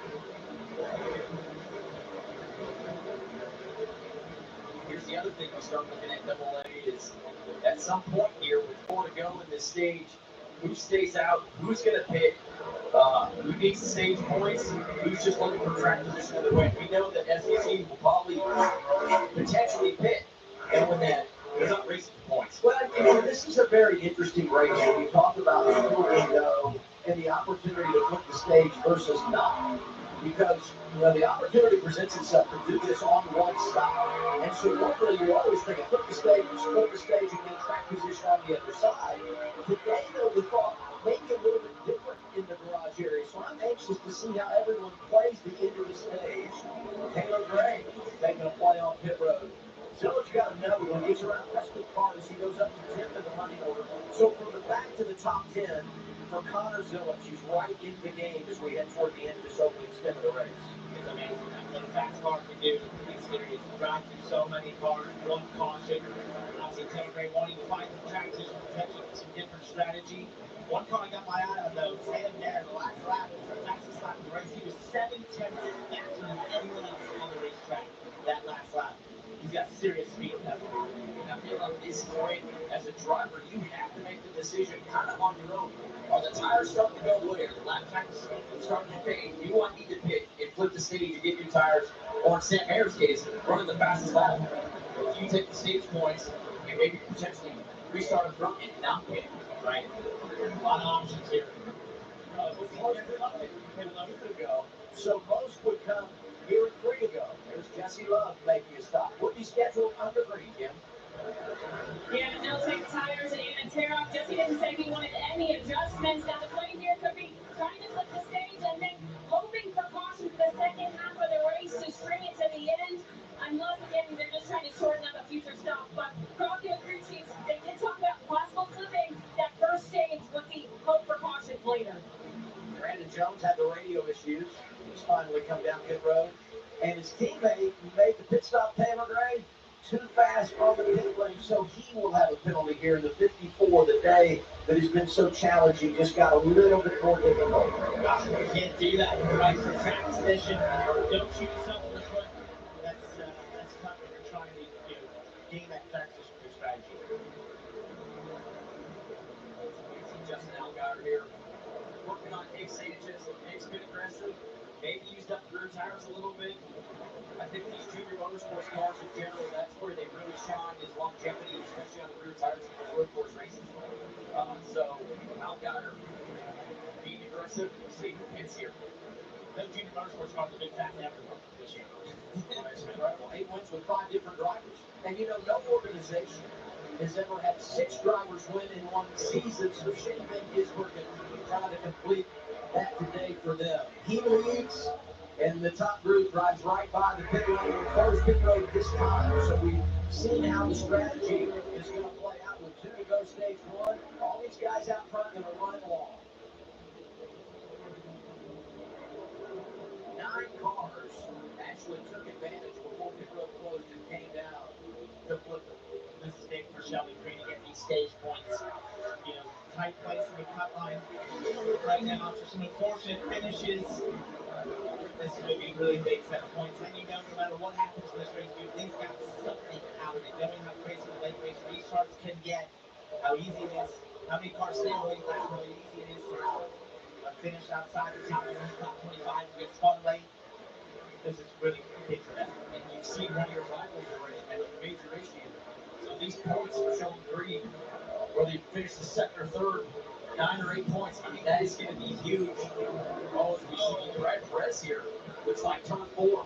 Here's the other thing we start looking at Double A is at some point here with 4 to go in this stage, who stays out, who's going to pit, who needs the stage points, who's just looking for track position of the win. We know that SEC will probably potentially pit, and when that they're not racing for points. Well, this is a very interesting race. We talked about the window and the opportunity to put the stage versus not. Because the opportunity presents itself to do this on one stop. And so normally you're always thinking, put the stage, and get track position on the other side. Today, though, we thought maybe a little bit different in the garage area. So I'm anxious to see how everyone plays the end of the stage. Taylor Gray making a play on pit road. Zillage got another one. He's around Preston Park as he goes up to 10th in the running order. So from the back to the top 10, for Connor Zillage, he's right in the game as we head toward the end of this opening stint of the race.
It's amazing. That's what a fast car can do in these series. Drive through so many cars, one caution. Obviously, Taylor Gray wanting to find the track position, potentially some different strategy. One car I got my eye on, though, Sam Dare, the last lap, the fastest lap of the race. He was 7 tenths faster than anyone else on the racetrack that last lap. He's got serious speed in that one.
Now, at this point, as a driver, you have to make the decision kind of on your own. Are the tires starting to go away? Are the lap times starting to fade? Do you need to pit and flip the stage and get new tires? Or in Sam Hare's case, running the fastest lap? Do you take the stage points and maybe potentially restart a front and not pit? Right?
A lot of options here.
Most would love it. They would love it to go. So most would come here at 3 to go. There's Jesse Love making a stop. Would be scheduled under green, Kim.
Yeah, and they'll take tires and tear off. Jesse didn't say he wanted any adjustments. Now the play here could be trying to flip the stage and then hoping for caution for the second half of the race to string it to the end. Unless, again, they're just trying to shorten up a future stop. But Crockett and crew chiefs, they did talk about possible flipping that first stage with the hope for caution later.
Brandon Jones had the radio issues. He's finally come down pit road. And his teammate made the pit stop, Taylor Gray, too fast on the pit lane, so he will have a penalty here in the 54. The day that has been so challenging just got a little bit more difficult.
Gosh, you can't do that. You're right for track position. Don't shoot yourself in the foot. That's tough when you're trying to gain that track position through strategy.
You see Justin Allgaier here working on Nick Sanchez. Nick's been aggressive.
maybe used up the rear tires a little bit. I think these junior motorsports cars in general, that's where they really shine is longevity, especially on the rear tires in the road course races. So Allgaier being aggressive, see hits here. Those junior motorsports cars have been fast everywhere this year. It's incredible. 8 wins with 5 different drivers.
And you know, no organization has ever had 6 drivers win in one season, so Shane Van Gisbergen trying to complete that today for them. He leads, and the top group drives right by the pit road, or closed pit road this time. So we've seen how the strategy is going to play out with 2 to go stage 1. All these guys out front going to run along. 9 cars actually took advantage before pit road closed and came down to flip it.
This is big for Shelby Green to get these stage points. You know, tight place in the cut line. Right now, just some unfortunate finishes. This is going to be really big 7 points. And you know, no matter what happens in this race, dude, they've got something out of it. Knowing how crazy the late race restarts can get, how easy it is, how many cars stay away last, how easy it is to finish outside the top 20, top 25 and get spun late. This is really big for them. And you've seen one of your rivals already have a major issue. So these points for Sheldon Green, whether you finish the second or third, 9 or 8 points, I mean, that is going to be huge. Oh, as we see the red press here, looks like turn 4.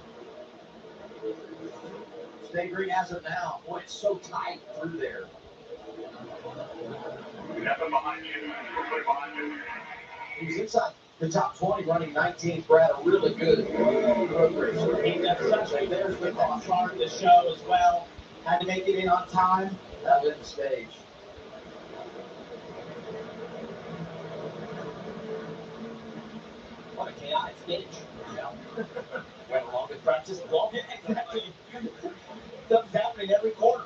State Green has it now. Boy, it's so tight through there.
Nothing behind you. Quickly behind you.
He's inside the top 20, running 19th. Brad, a really good road race.
He does such a there's with on chart of the show as well. Had to make it in on time.
That was the stage.
What a chaotic stage. Yeah. Went along with practice. Well, yeah, exactly. Stuff's happening every corner.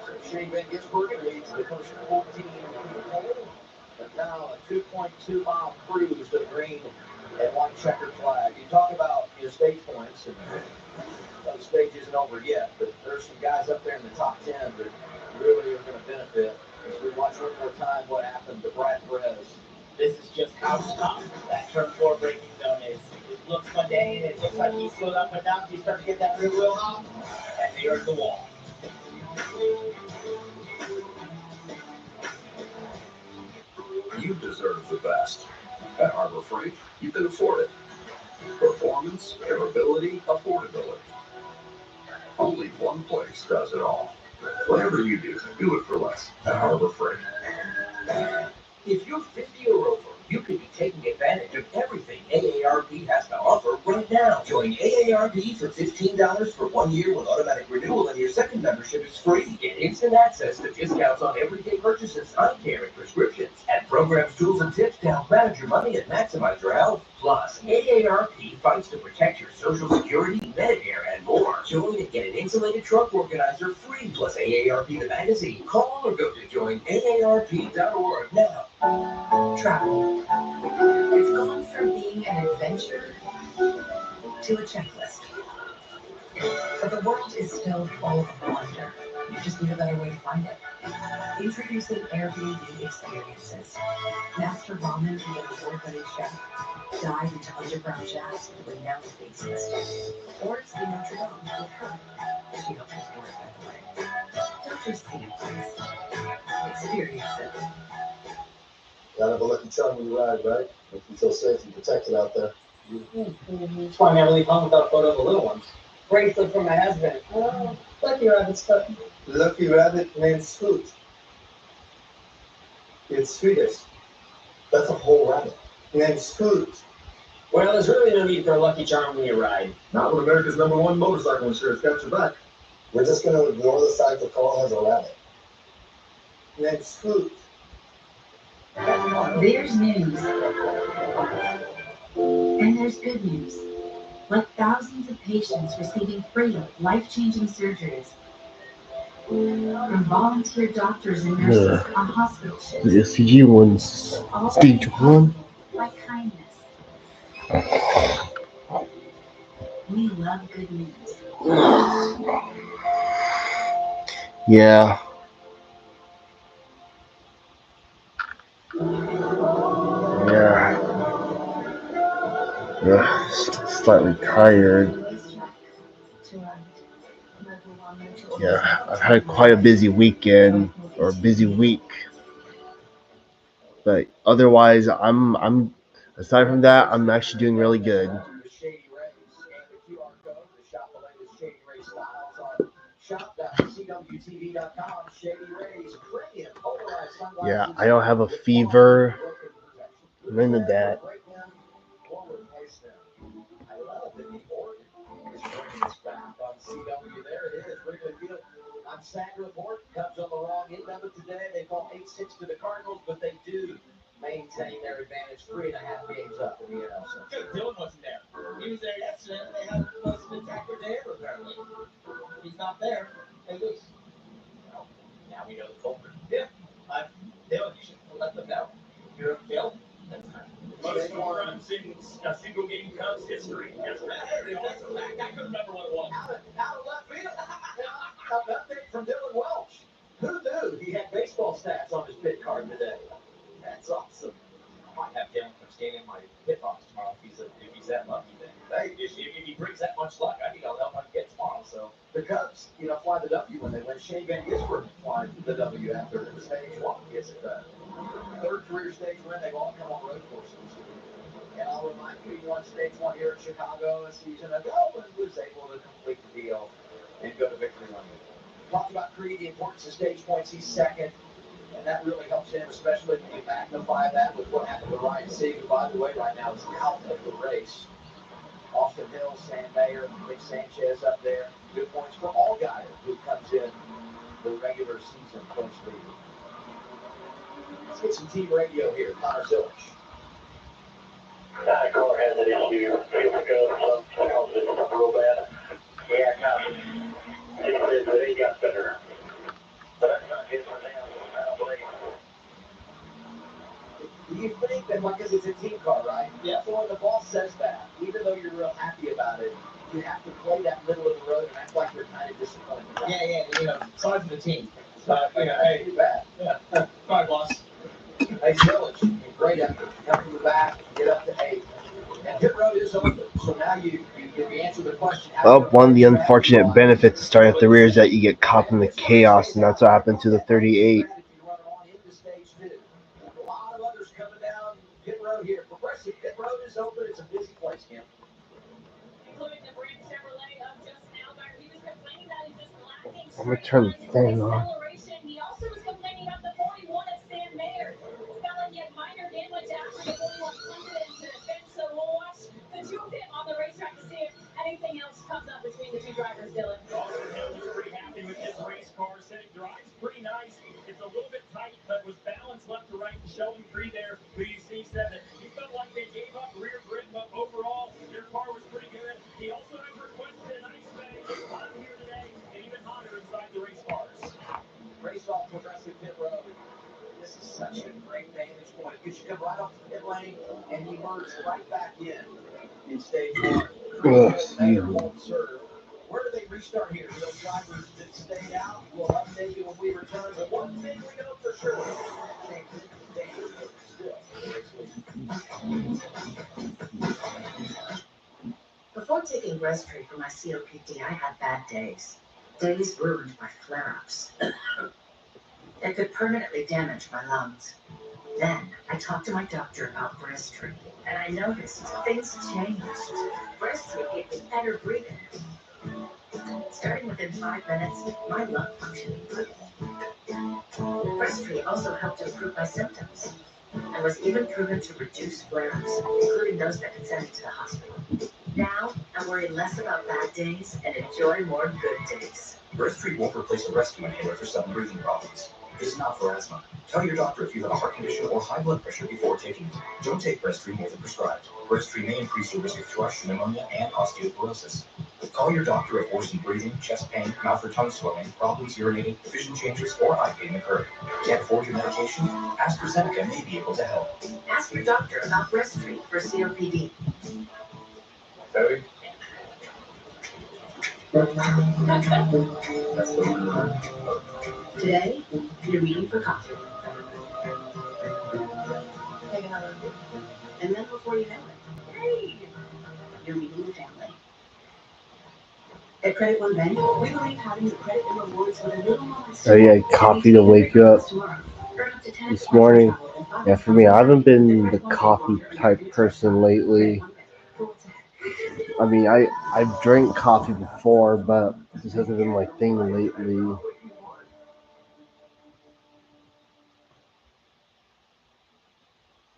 So Shane Van Gisbergen leads the first 14 pole. But now a 2.2 mile cruise to the green and white checkered flag. You talk about your stage points, and the stage isn't over yet, but there's some guys up there in the top 10 that really are going to benefit. As we watch one more time what happened to Brad Perez.
This is just how tough that turn 4 braking zone is. It looks mundane. It looks like he's slowed up enough. You start to get that rear wheel hop, and there's the wall.
You deserve the best. At Harbor Freight, you can afford it. Performance, durability, affordability. Only one place does it all. Whatever you do it for less at Harbor Freight.
If you're 50 or over, you could be taking advantage of everything AARP has to offer right now. Join AARP for $15 for 1 year with automatic renewal, and your second membership is free. Get instant access to discounts on everyday purchases, eye care, and prescriptions, and programs, tools, and tips to help manage your money and maximize your health. Plus, AARP fights to protect your Social Security, Medicare, and more. Join and get an insulated truck organizer free, plus AARP the magazine. Call or go to joinaarp.org now.
Travel. It's gone from being an adventure to a checklist. But the world is still full of wonder. You just need a better way to find it. Introducing Airbnb experiences. Master ramen from an award-winning chef. Dive into underground jazz with renowned bassist. Or see Notre Dame with her. She helps us do it, by the way. Don't just see it, please. Experience it.
Gotta have a lucky charm when you ride, right? Make you feel safe and protected out there.
That's why I never leave home without a photo of the little ones. Bracelet from my husband. Oh, lucky rabbit's stuff.
Lucky rabbit named Scoot. It's Swedish. That's a whole rabbit. Named Scoot.
Well, there's really no need for a lucky charm when you ride.
Not when America's #1 motorcycle insurance got your back. We're just gonna ignore the fact that Carl has a rabbit. Named Scoot.
There's news. And there's good news. Like thousands of patients receiving free, life-changing surgeries. From volunteer doctors and nurses on hospital shifts.
The SCG one's stage 1.
By kindness. We love good news.
Yeah. Yeah. slightly tired. Yeah, I've had quite a busy weekend or busy week, but otherwise, I'm. Aside from that, I'm actually doing really good. Yeah, I don't have a fever. None of that.
I love that the Oregon is bringing us back on CW. There it is, Wrigley Field. I'm sad to report, Cubs on the wrong end of it today. They fall 8-6 to the Cardinals, but they do maintain their advantage 3.5 games up in the NL Central.
Good, Dylan wasn't there. He was there yesterday. They had the most spectacular day ever, apparently. He's not there. They lose. Well, now we know the culprit. Yeah. Dylan, you should let them know. You're a kill. Most home runs in a single game Cubs history. Yes, I couldn't remember what it was.
Out of left field. An update from Dylan Welch. Who knew he had baseball stats on his pit card today? That's awesome.
I might have Dylan come stand in my pit box tomorrow if he's that lucky. Then hey, if he brings that much luck, I think I'll help him get tomorrow. So
the Cubs, fly the W when they win. Shane Van Gisbergen flying the W after stage one. Gets it done. Third career stage win. They've all come on road courses. And I'll remind you, he won stage one here in Chicago a season ago and was able to complete the deal and go to victory lane. Talked about Creed, the importance of stage points. He's second. And that really helps him, especially when you magnify that with what happened to Ryan Sieg, who, by the way, right now is out of the race. Austin Hill, Sam Mayer, Nick Sanchez up there. Good points for all guys who comes in the regular season points leader. Let's get some team radio here. Connor Zilch.
Caller has an issue. Field to go. Some calls it real bad. Yeah, copy. He says that he got better. But that's not good for them. I don't believe.
Do you think that, because it's a team car, right?
Yeah.
So when the boss says that, even though you're real happy about it, you have to play that middle of the road and act like you're kind of disappointed. Right?
Yeah. Sorry for the team. Hey,
too bad.
Yeah. Sorry, boss.
Hey, Village, great effort. Coming back, get up to 8. And pit road is open. So now you answer the question.
Well, one of the unfortunate benefits of starting at the rear is that you get caught in the chaos, and that's what happened to the 38.
A lot of others coming down pit road here. Progressive pit road is open. It's a busy place, Kim.
Including the brand Chevrolet of Justin Allgaier. He was complaining that he's just lacking
I'm gonna turn the thing on.
acceleration. He also was complaining about the 41 of Sam Mayer. It felt like he had minor damage after the 41 plummeted into the fence. So we'll watch the two of them on the racetrack to see if anything else comes up between the two drivers, Dylan.
Austin Hill was pretty happy with his race car. Said it drives pretty nice. It's a little bit tight, but was balanced left to right. And Sheldon Creed there, who you see, said that he felt like they gave up rear grip, but overall, their car was pretty good. He also has requested an ice bag. It's hot here today, and even hotter inside the race cars.
Race off Progressive Pit Road. This is such a great vantage point. You should come right off the pit lane and you merge right back in stage one. Won't serve. Where do they restart here? For those drivers that stayed out, we'll update you when we return. But one thing we know for sure,
Before taking Breztri for my COPD, I had bad days. Days ruined by flare-ups. That could permanently damage my lungs. Then I talked to my doctor about Breztri, and I noticed things changed. Breztri gave me better breathing. Starting within 5 minutes, my lung function improved. Breztri also helped improve my symptoms, and was even proven to reduce flare-ups, including those that could send me to the hospital. Now, I worry less about bad days and enjoy more good days.
Breztri won't replace a rescue inhaler for sudden breathing problems. This is not for asthma. Tell your doctor if you have a heart condition or high blood pressure before taking it. Don't take Breztri more than prescribed. Breztri may increase your risk of thrush, pneumonia, and osteoporosis. Call your doctor if worsening breathing, chest pain, mouth or tongue swelling, problems urinating, vision changes, or eye pain occur. Can't afford your medication? AstraZeneca may be able to help.
Ask your doctor about Breztri for COPD.
Very.
Today, you're meeting for coffee. Take another. And then before you know it, hey, your meeting with family. At Credit One Bank, we believe having the credit and rewards with a little moment.
Oh yeah, coffee to wake you up this morning. Yeah, for me, I haven't been the coffee type person lately. I mean, I've drank coffee before, but this hasn't been my thing lately.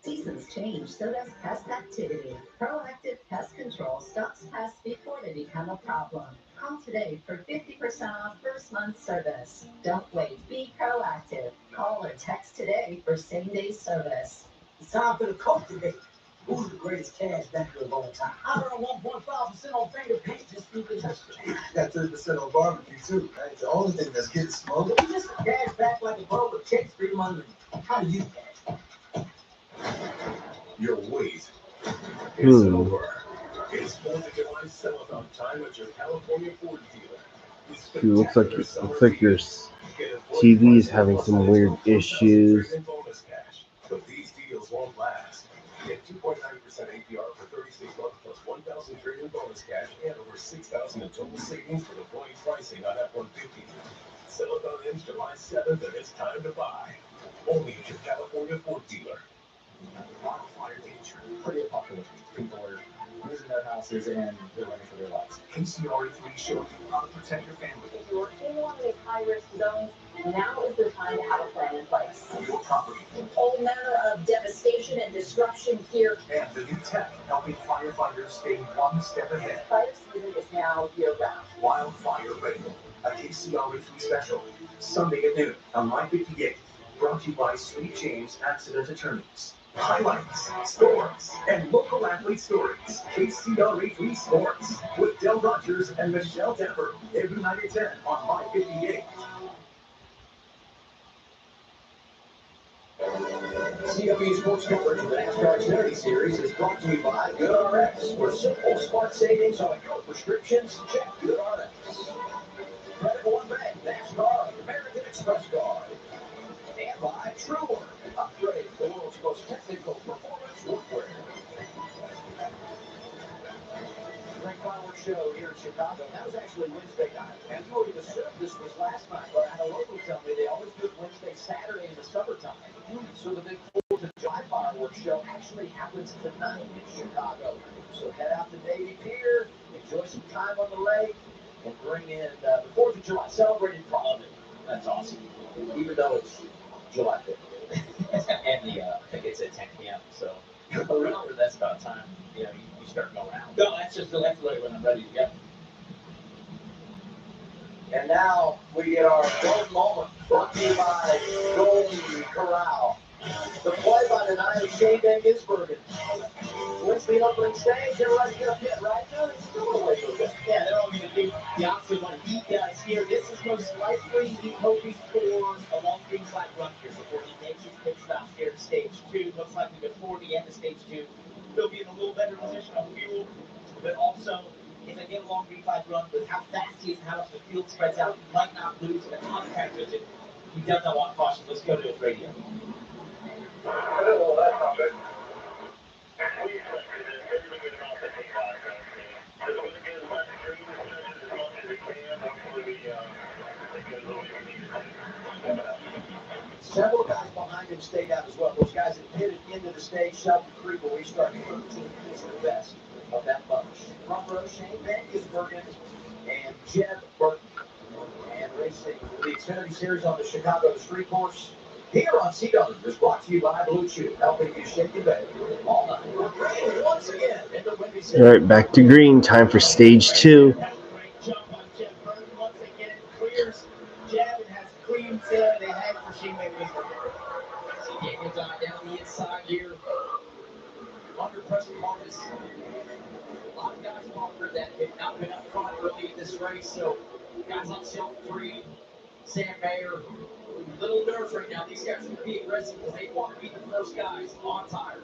Seasons change, so does pest activity. Proactive Pest Control stops pests before they become a problem. Call today for 50% off first month service. Don't wait, be proactive. Call or text today for same-day service.
It's time for the cultivate. Who's the greatest cash backer of all time?
I earn 1.5% on finger paint just because that's
Got 30% on barbecue too. That's the only thing that's getting smoked.
you just cash back like a boat with chicks for your money. How do you cash?
Your wait is over. It's 4th of July sell-a-thon time at your California Ford dealer.
Dude, looks like your TV is having some weird issues.
But these deals won't last. Get 2.9% APR for 36 months plus 1,000 trade-in bonus cash and over 6,000 in total savings for deploying pricing on F-150. Sell-a-thon ends July 7th, and it's time to buy. Only at your California Ford dealer. Wildfire danger.
Pretty apocalyptic. People are losing their houses and they're running for their lives.
KCRA3 shows you how to protect your family.
If you're in one of these high-risk zones, now is the time to have a plan in place.
Your property.
All manner of devastation and disruption here.
And the new tech helping firefighters stay one step ahead.
Fire season is now year-round.
Wildfire Ready, a KCRA3 special. Sunday at noon on My 58. Brought to you by Sweet James Accident Attorneys. Highlights, scores, and local athlete stories. KCRA3 Sports with Del Rogers and Michelle Dapper every night at 10 on My 58.
CW Sports coverage of the NASCAR Xfinity Series is brought to you by GoodRx. For simple, smart savings on your prescriptions, check GoodRx. Credit One Bank, NASCAR, American Express card. And by Truer, upgrade the world's most technical performance workwear. Great fireworks show here in Chicago. That was actually Wednesday night. And you would have assumed this was last night, but I had a local tell me they always do it Wednesday, Saturday in the summertime. So the big 4th of July fireworks show actually happens tonight in Chicago. So head out to Navy Pier, enjoy some time on the lake, and bring in the 4th of July celebrated properly. That's awesome. Even though it's July 5th. And I think it's at 10 p.m. So remember, that's about time, you start going out. No, that's literally when I'm ready to go. And now we get our golden moment brought to you by Golden Corral. The play by the night of Shane Van Gisbergen. Wednesday opening stage, they're ready to get a hit, right? No, it's still a way to get. Yeah, they're all going to do the opposite one. He guys here. This is most likely he hoping for a long greenside run here before he makes his pit stop here at stage 2. Looks like before the end of stage 2, he'll be in a little better position on fuel, but also if they get a long greenside run with how fast he is and how much the field spreads out, he might not lose a ton of transmission. He does not want caution. Let's go to his radio.
Hello, that's not good. We expected everything with about the T5. Just want to get as much green as much as we can. Hopefully we get a little bit of
Several guys behind him stayed out as well. Those guys that pitted into the stage, Shelby Creek will restart 13 is the best of that bunch. Front row, Shane Van Gisbergen and Jeb Burton. And racing the Xfinity Series on the Chicago Street Course. Here on CW is brought to you by Blue Chew, helping you shake your bed all night. We're green once again in the Windy City.
All right, back to green. Time for stage 2.
Great jump on Jeb Burton. Once again, it clears Jeb and has clean they had for Shane Van Gisbergen. See Daniel Dye down the inside here. Under pressure Marcus. A lot of guys offered that have not been up front early in this race, so guys like Shelby Creed, Sam Mayer, a little nerves right now. These guys are going to be aggressive because they want to be the first guys on tires.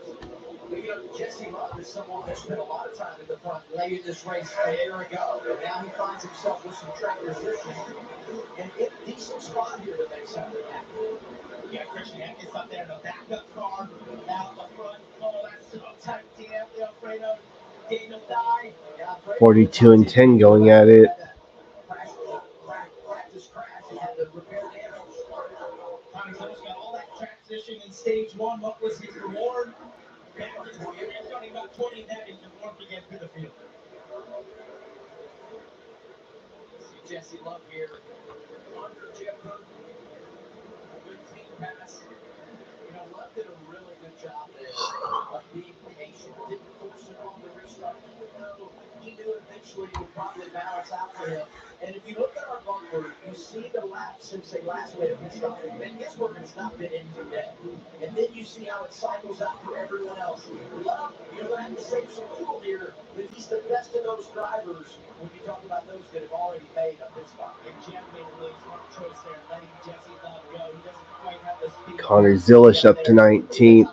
But Jesse Love is someone that spent a lot of time in the front late in this race a year ago. And now he finds himself with some track resistance and in a decent spot here to make something happen. You got Christian Atkins up there in the backup car, out in the front. Oh, that's so tight, damn, Alfredo. Daniel Dye.
42-10 going at it.
Practice crash and had to repair damage. Tommy Phillips got all that transition in stage one. What was his reward? It's only about 20 of that is reward to get to the field. See Jesse Love here under Jeff Burton. Good team pass. You know, Love did a really good job there of being patient. Didn't force it on the restart, even though he knew eventually it would probably balance out for him. And if you look at our bumper, you see the laps since they last made a pit stop. And guess where it's not been in today? And then you see how it cycles out for everyone else. Love, you're going to have to save some fuel here, but he's the best of those drivers when you talk about those that have already made a pit stop. And Jeff made a really smart choice there, letting Jesse Love go. He doesn't quite have the speed.
Connor Zilish up to 19th.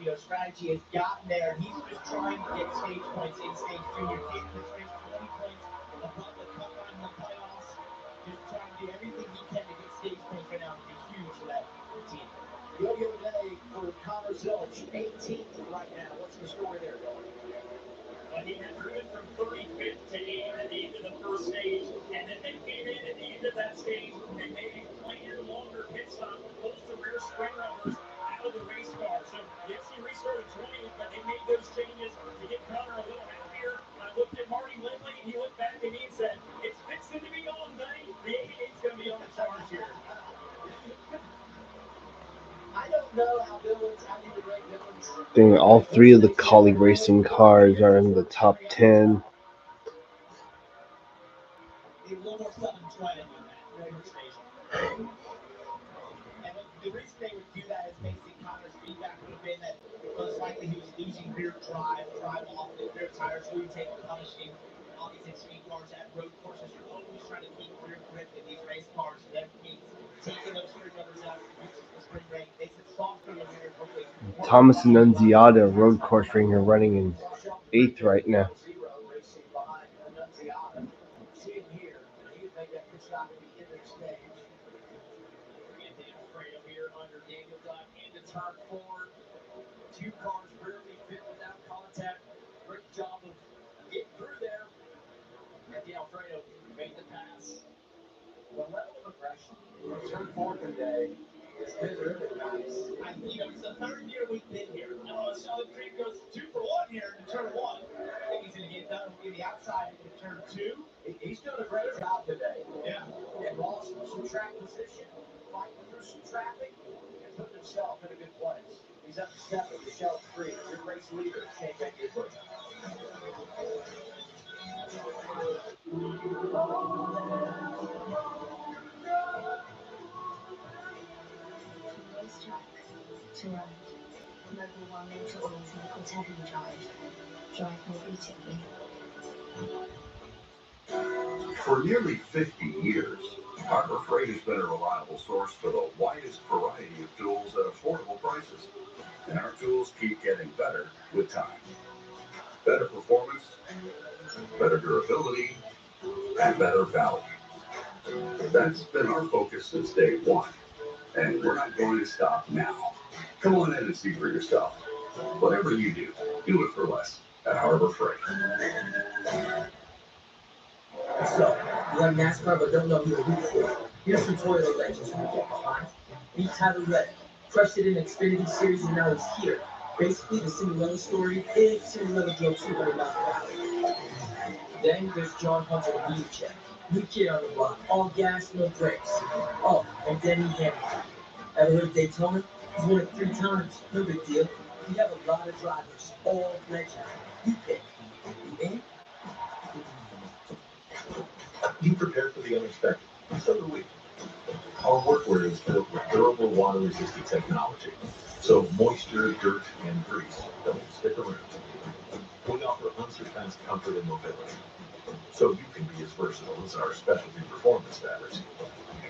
You know, strategy has gotten there. He's just trying to get stage points in stage two. You can't just make 20 points above the cut line in the playoffs. Just trying to do everything he can to get stage points right now. It'd be huge for that team. Yo-yo day for Connor Zilish, 18th right now. What's the story there, Bill?
He had driven from 35th to 8th at the end of the first stage, and then they came in at the end of that stage and made a planned longer pit stop to pull the rear spring runners out of the race car. So, yes, he restarted 20th, but they made those changes to get Connor a little happier. I looked at Marty Lindley, and he looked back at me and said, "It's fixing to be on, buddy. The 88's going to be on the charge here."
I don't know how Dylan's, how you would rate Dylan's.
I think all three of the Collie Racing cars are in the top 10.
A little more self-employment on that motor station. And the reason they would do that is basically Connor's feedback would have been that most likely he was losing rear drive off the rear tires, so he'd take a punishing. Obviously, speed cars at road courses, you're always trying to keep rear grip in these race cars. So that means taking those spring runners out reduces the spring rate, makes it softer in the rear.
Thomas Annunziata, road course ringer, running in 8th right now.
Racing behind Annunziata. See him here. He would make that pit stop at the end of the stage. Anthony Alfredo here under Daniel Dunn into turn 4. Two cars rarely fit without contact. Great job of getting through there. Anthony Alfredo made the pass. The level of aggression from turn 4 today has been really nice. You know, it's the third year we've been here. Solid Creek goes 2 for 1 here in turn 1. I think he's going to get done with the outside in turn 2. He's doing a great job today. Yeah. And lost some track position, fighting through some traffic, and putting himself in a good place. He's up to 7 to Shell 3. Good race leader, Shane Van Gisbergen.
To ride. Level 1 motor oils and Cortevin drive. Drive more beautifully.
For nearly 50 years, Harbor Freight has been a reliable source for the widest variety of tools at affordable prices. And our tools keep getting better with time. Better performance, better durability, and better value. That's been our focus since day one. And we're not going to stop now. Come on in and see for yourself. Whatever you do it for less at Harbor Freight.
So, you like NASCAR but don't know who to root for? Here's some Toyota legends who we get behind. Meet Tyler Reddick. Crushed it in Xfinity Series and now he's here. Basically, the Cinderella story is Cinderella drove 200 miles per hour. Then there's John Hunter Nemechek. New kid on the block. All gas, no brakes. Oh, and Denny Hamilton. Ever heard of Daytona? He's won it 3 times. No big deal. We have a lot of drivers, all legends. You pick. You in?
You prepare for the unexpected. So do we. Our workwear is built with durable water-resistant technology, so moisture, dirt, and grease don't stick around. We offer unsurpassed comfort and mobility, so you can be as versatile as our specialty performance batters.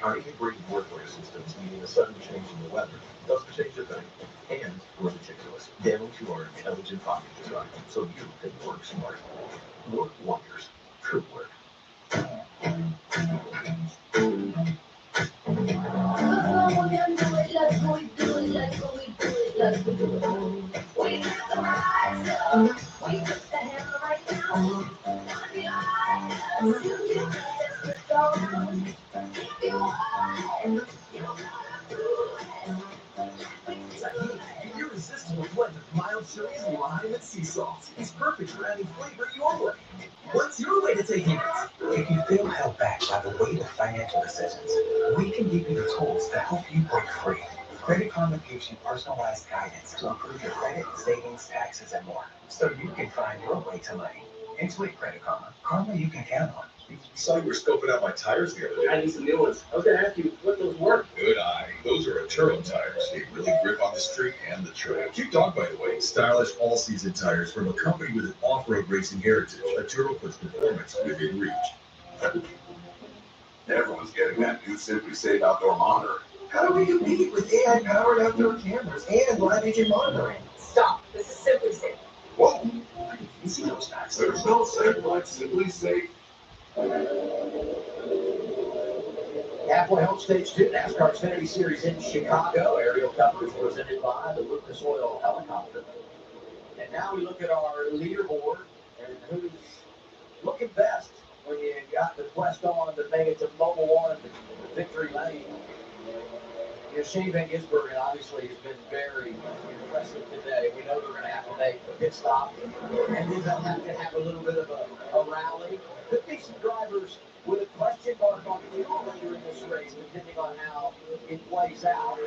Our integrated workwear systems, meaning a sudden change in the weather, doesn't change a thing. And we're meticulous, down to our intelligent pocket design, so you can work smart. Work wonders. True work. Tahini, an irresistible blend of mild chilies, lime, and sea salt. It's perfect for adding flavor your way. What's your way to Tahini? If you feel held back by the weight of financial decisions, we can give you the tools to help you break free. Credit Karma gives you personalized guidance to improve your credit, savings, taxes, and more, so you can find your way to money. Intuit Credit Karma. Karma you can count on.
Saw you were scoping out my tires the other day.
I need some new ones. I was going to ask you what those were.
Good eye. Those are Aturo tires. They really grip on the street and the trail. Cute dog, by the way. Stylish all-season tires from a company with an off-road racing heritage. Aturo puts performance within reach.
Everyone's getting that new Simply Safe outdoor monitor.
How do we compete with AI-powered outdoor cameras and live agent monitoring?
Stop. This is Simply Safe.
Whoa! I can see those guys. There's no safe like Simply Safe.
Halfway home, stage 2, NASCAR Xfinity Series in Chicago. Aerial coverage presented by the Lucas Oil Helicopter. And now we look at our leaderboard and who's looking best when you got the quest on to make it to Mobile One victory lane. You know, Shane Van Gisbergen obviously has been very impressive today. We know they're going to have to make a pit stop, and then they'll have to have a little bit of a rally. Could be some drivers with a question mark on fuel later in this race, depending on how it plays out.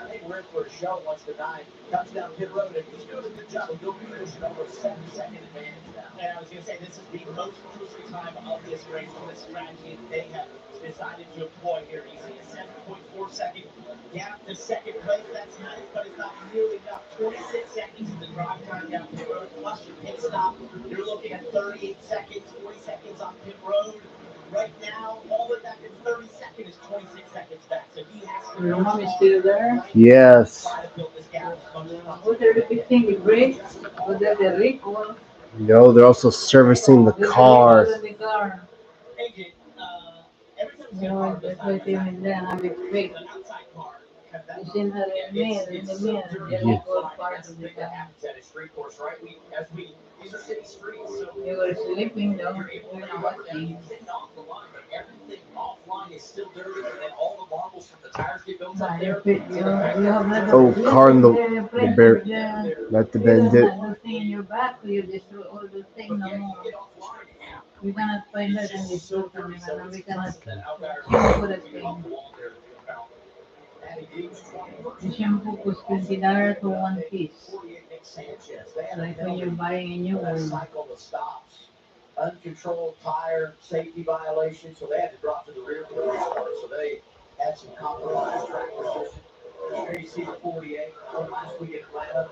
I think we're in for a show once the 9 comes down pit road, and he's doing a good job of building position over 7-second advantage now.
And I was going to say, this is the most crucial time of this race for the strategy they have decided to employ here. You see a 7.4 second gap to second place. That's nice, but it's not nearly enough. 26 seconds is the drive time down pit road, plus your pit stop. You're looking at 38 seconds, 40 seconds on pit road. Right now, all the way back in 30 seconds is 26 seconds back. So he has to.
Your mom is still there?
Yes.
What are you fixing the brakes? Was that the recall?
No, they're also servicing the cars.
Agent, every time you
No, that's why they went down. I'm afraid.
an outside car,
It's in the mirror, the recall part of the car.
Happens at a street course, right? These are city streets, so
You were sleeping though.
you're able
You're
to
not
go down.
watching.
You get off the line, but everything offline is still dirty, and then all the marbles from the tires get built up there.
You have never
Oh, car in the bear. Not the
you
bend
don't
it.
have nothing in your back, so you destroy all the things no more. We cannot find that in this program, and we cannot shampoo the thing. The shampoo costs $20 for one piece. Like when you're buying a new one.
Cycle the stops, uncontrolled tire safety violation, so they had to drop to the rear for the race car. So they had some compromised track position. Here you see the 48 from last week in Atlanta.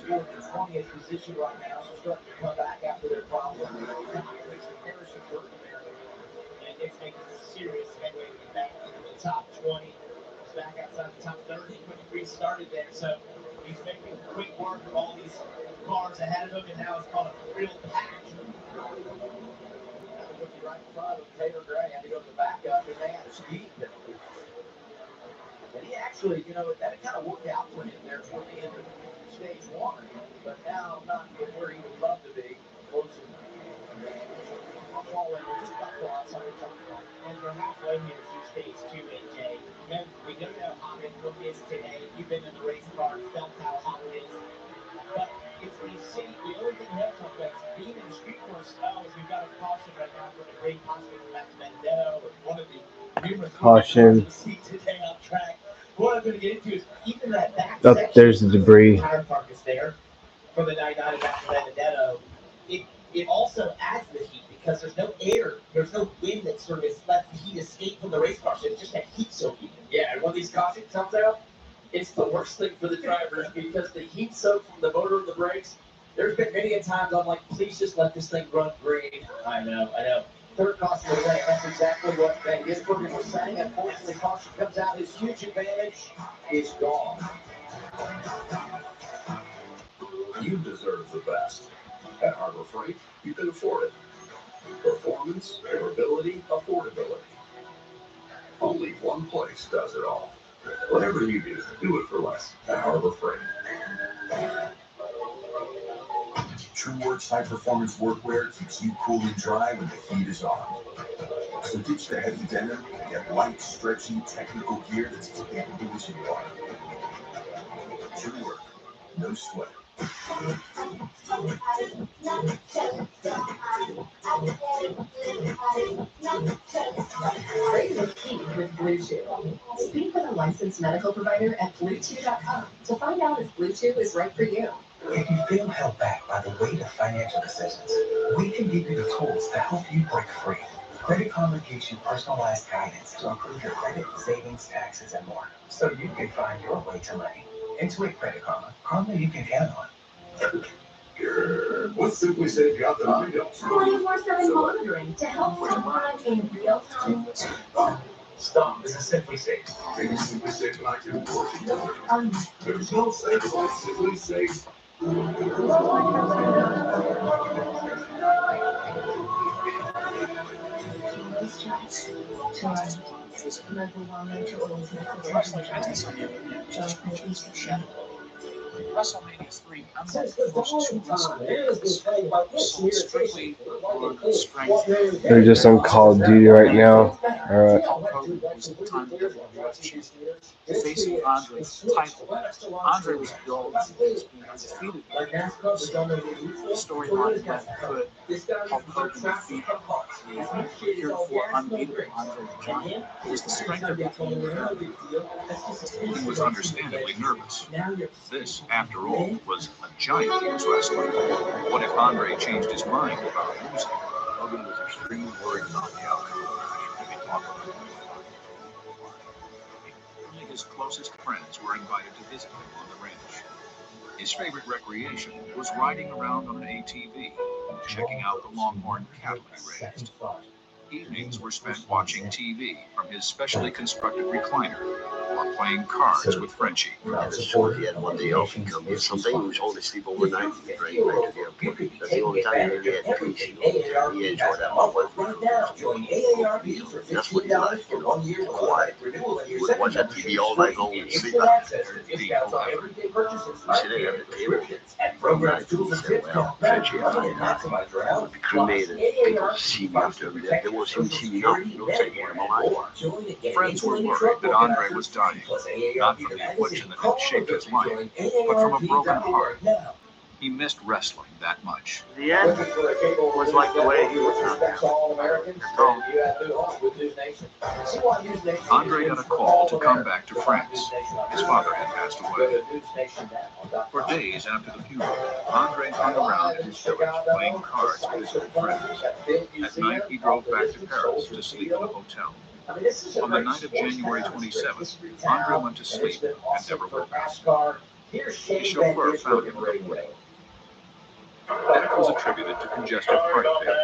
Scored the 20th position right now, so starting to come back after their problem. Harrison Burton there.
and it's making serious headway to get back into the top 20. He's back outside the top 30 when he restarted there. So he's making quick work of all these cars ahead of him, and now it's called a real pack.
Looking right in front of Taylor Gray, had to go to the backup, and they had a speed penalty. And he actually, that kind of worked out for him there toward the end of stage 1. But now, not where he would love to be, closing.
And we're halfway here through stage 2, AJ. We don't know how it is today. You've been in the race car, felt how hot it is. But if we see, the only thing we have to talk about is being in the street course style is we've got a caution right now for the great possibly from Max Vendetto, or one of the numerous
Caution.
we see today on track. What I'm going to get into is even that back
Oh,
section.
there's the debris.
Tire park is there for the 99 of Max Vendetto. It also adds the heat because there's no air, there's no wind that sort of lets the heat escape from the race car. So it's just that heat soaking.
Yeah, and when these cautions comes out, it's the worst thing for the drivers because the heat soak from the motor and the brakes. There's been many a times I'm like, please just let this thing run green.
I know.
Third caution of the day, that's exactly what Van Gisbergen was saying. Unfortunately, caution comes out, his huge advantage is gone.
You deserve the best. At Harbor Freight, you can afford it. Performance, durability, affordability. Only one place does it all. Whatever you do it for less at Harbor Freight. TrueWorks high-performance workwear keeps you cool and dry when the heat is on.
So ditch the heavy denim and get light, stretchy, technical gear that's capable as you are. Pure work, no sweat.
Raise your key with Bluetooth. Speak with a licensed medical provider at Bluetooth.com to find out if Bluetooth is right for you.
If you feel held back by the weight of financial decisions, we can give you the tools to help you break free. Credit Karma gives you personalized guidance to improve your credit, savings, taxes, and more, so you can find your way to money. Intuit Credit Karma. Karma you can count on.
What's Simply Safe got that I don't?
24/7 monitoring to help survive in real time.
Stop. This is Simply Safe.
Maybe Simply Safe and I can work together. There's no safe like Simply Safe.
Most tracks to run. Level 1 to all to
WrestleMania 3,
Since
unlike
the
most
dawn
two
of
wrestling
time, man has been
games,
playing by this
sold strictly on strength.
They're just on Call of Duty right now. Alright.
Hogan was the time to be UFC. Facing Andre was the title. Andre was billed as being undefeated. The storyline that could Hulk Hogan defeat the heretofore unbeatable Andre the Giant. It was the strength of the team that
He was understandably nervous. This, after all, was a giant he was wrestling. What if Andre changed his mind about losing? Hogan was extremely worried about the outcome. Only his closest friends were invited to visit him on the ranch. His favorite recreation was riding around on an ATV, checking out the Longhorn cattle he raised. Evenings were spent watching TV from his specially constructed recliner or playing cards with Frenchie.
As soon as he had one day off, he'd come here. Someday he was only sleep overnight and get ready back to the airport. That's the only time he really had peace. He enjoyed that one. That's what he liked, you know, quiet. He would watch that TV all night long and sleep out. He said they had the table. From that, he said, well, Frenchie, I would be cremated. People see me up there. They won't see me now. You don't take one of my life.
Friends were worried that Andre was dying, not from the affliction that had shaped his life, but from a broken heart. He missed wrestling that much.
The end was like the way he was
Andre got a call to come back to France. His father had passed away. For days after the funeral, Andre hung around in his village playing cards with his old friends. At night, he drove back to Paris to sleep in a hotel. On the night of January 27th, Andre went to sleep and never woke up. His chauffeur found him in the morning. Death was attributed to congestive heart failure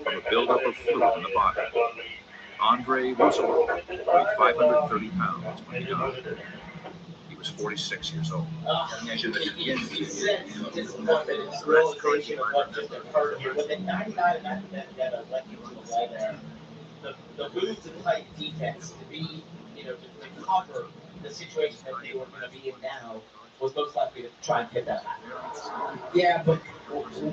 from a buildup of fluid in the body. Andre was old, weighed 530 pounds when he died. He was 46 years old.
He said disappointment and realization of what just occurred here. With the 99 and that led you to the wall there, the move to tight defense to be, to cover the situation that they were going to be in now was most likely to try and hit that back. Yeah, but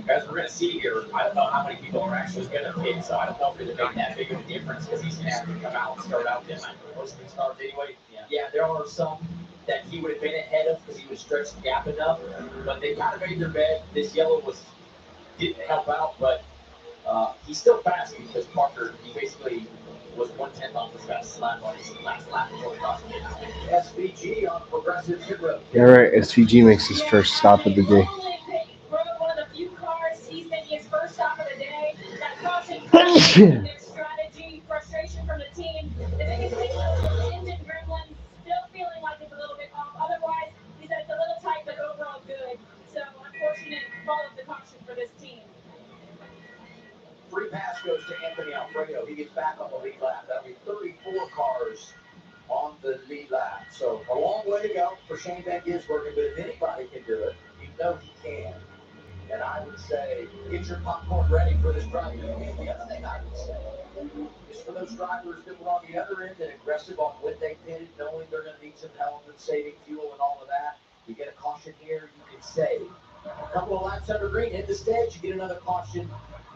as we're going to see here, I don't know how many people are actually going to hit, so I don't know if it's make that big of a difference because he's going to have to come out and start out this most of the starts anyway. Yeah, there are some that he would have been ahead of because he would stretch the gap enough, but they kind of made their bed. This yellow didn't help out, but he's still fast because Parker, he basically was 1/10 off his fastest lap on his last lap before crossing it. SVG on Progressive Hit Road.
All right, SVG makes his first stop of the day.
One of the few cars, he's making his first stop of the day. That caution, their strategy, frustration from the team. The biggest thing was the engine gremlin, still feeling like it's a little bit off. Otherwise, he said it's a little tight, but overall good. So, unfortunate fall of the caution for this team.
Free pass goes to Anthony Alfredo. He gets back on the lead lap. That'll be 34 cars on the lead lap. So a long way to go for Shane Van Gisbergen, but if anybody can do it, you know he can. And I would say, get your popcorn ready for this drive. The other thing I would say is for those drivers that were on the other end and aggressive on when they pitted, knowing they're going to need some help and saving fuel and all of that, you get a caution here, you can save. A couple of laps under green, hit the stage, you get another caution,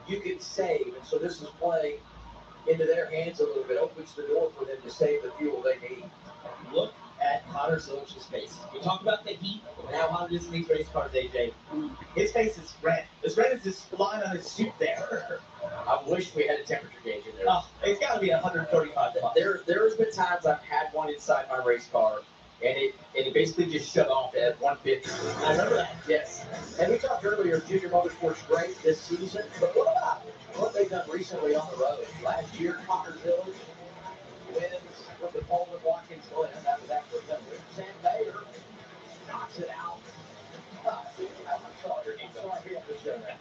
you can save. And so this is play into their hands a little bit, opens the door for them to save the fuel they need.
Look at Connor Zilich's face. We talked about the heat and how hot it is in these race cars, AJ. His face is red. As red as this line on his suit there.
I wish we had a temperature gauge in there.
Oh, it's got to be 135 bucks.
There's been times I've had one inside my race car, and it basically just shut off at 150.
I remember that.
Yes. And we talked earlier, Junior Motorsports great this season, but what about what they've done recently on the road? Last year, Connor Zilich wins with the Coleman Watkins Glen. That was after the win. Sam Bayer knocks it out. I'm sorry. Sorry, I'm just showing that.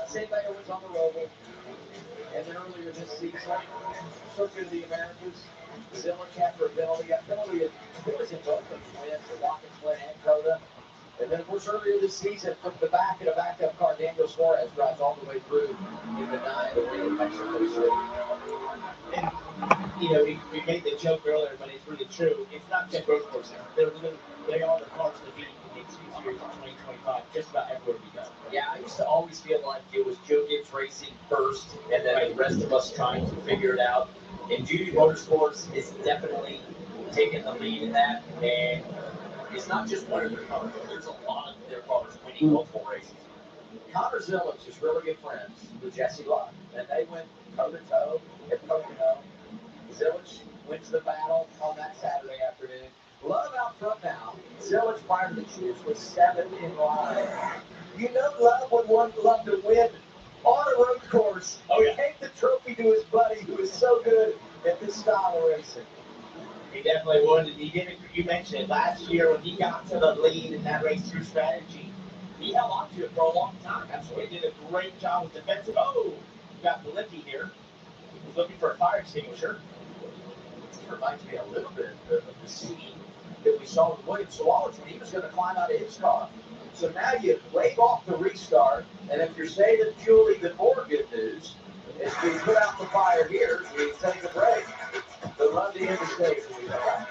Sam Bayer was on the road. And then earlier this season, Circuit of the Americas, Zilich after a penalty. A penalty it was in both of them wins, the Watkins Glen and Coda. And then, of course, earlier this season, from the back of a backup car, Daniel Suarez drives all the way through in the 9 to win in Mexico City.
And, you know, we made the joke earlier, but it's really true. It's not just road courses. They are the cars to beat in the Xfinity Series in 2025, just about everywhere we go.
Yeah, I used to always feel like it was Joe Gibbs Racing first, and then the rest of us trying to figure it out. And Judy Motorsports is definitely taking the lead in that, and it's not just one of their cars. There's a lot of their cars winning multiple races. Connor Zilich is really good friends with Jesse Love, and they went toe-to-toe at Pocono. Zilich wins the battle on that Saturday afternoon. Love out front now. Zilich prior to the choose was 7 in line. You know Love would love to win on a road course.
Oh, yeah.
Take the trophy to his buddy who is so good at this style of racing.
He definitely would, and he did it. You mentioned it last year when he got to the lead in that race through strategy. He held on to it for a long time. Absolutely, he did a great job with defensive. Oh, we got Valenti here. He's looking for a fire extinguisher.
It reminds me a little bit of the scene that we saw with Williams Wallace when he was going to climb out of his car. So now you wave off the restart, and if you're saving fuel, even more good news is we put out the fire here. We take a break. The run to interstate will be back.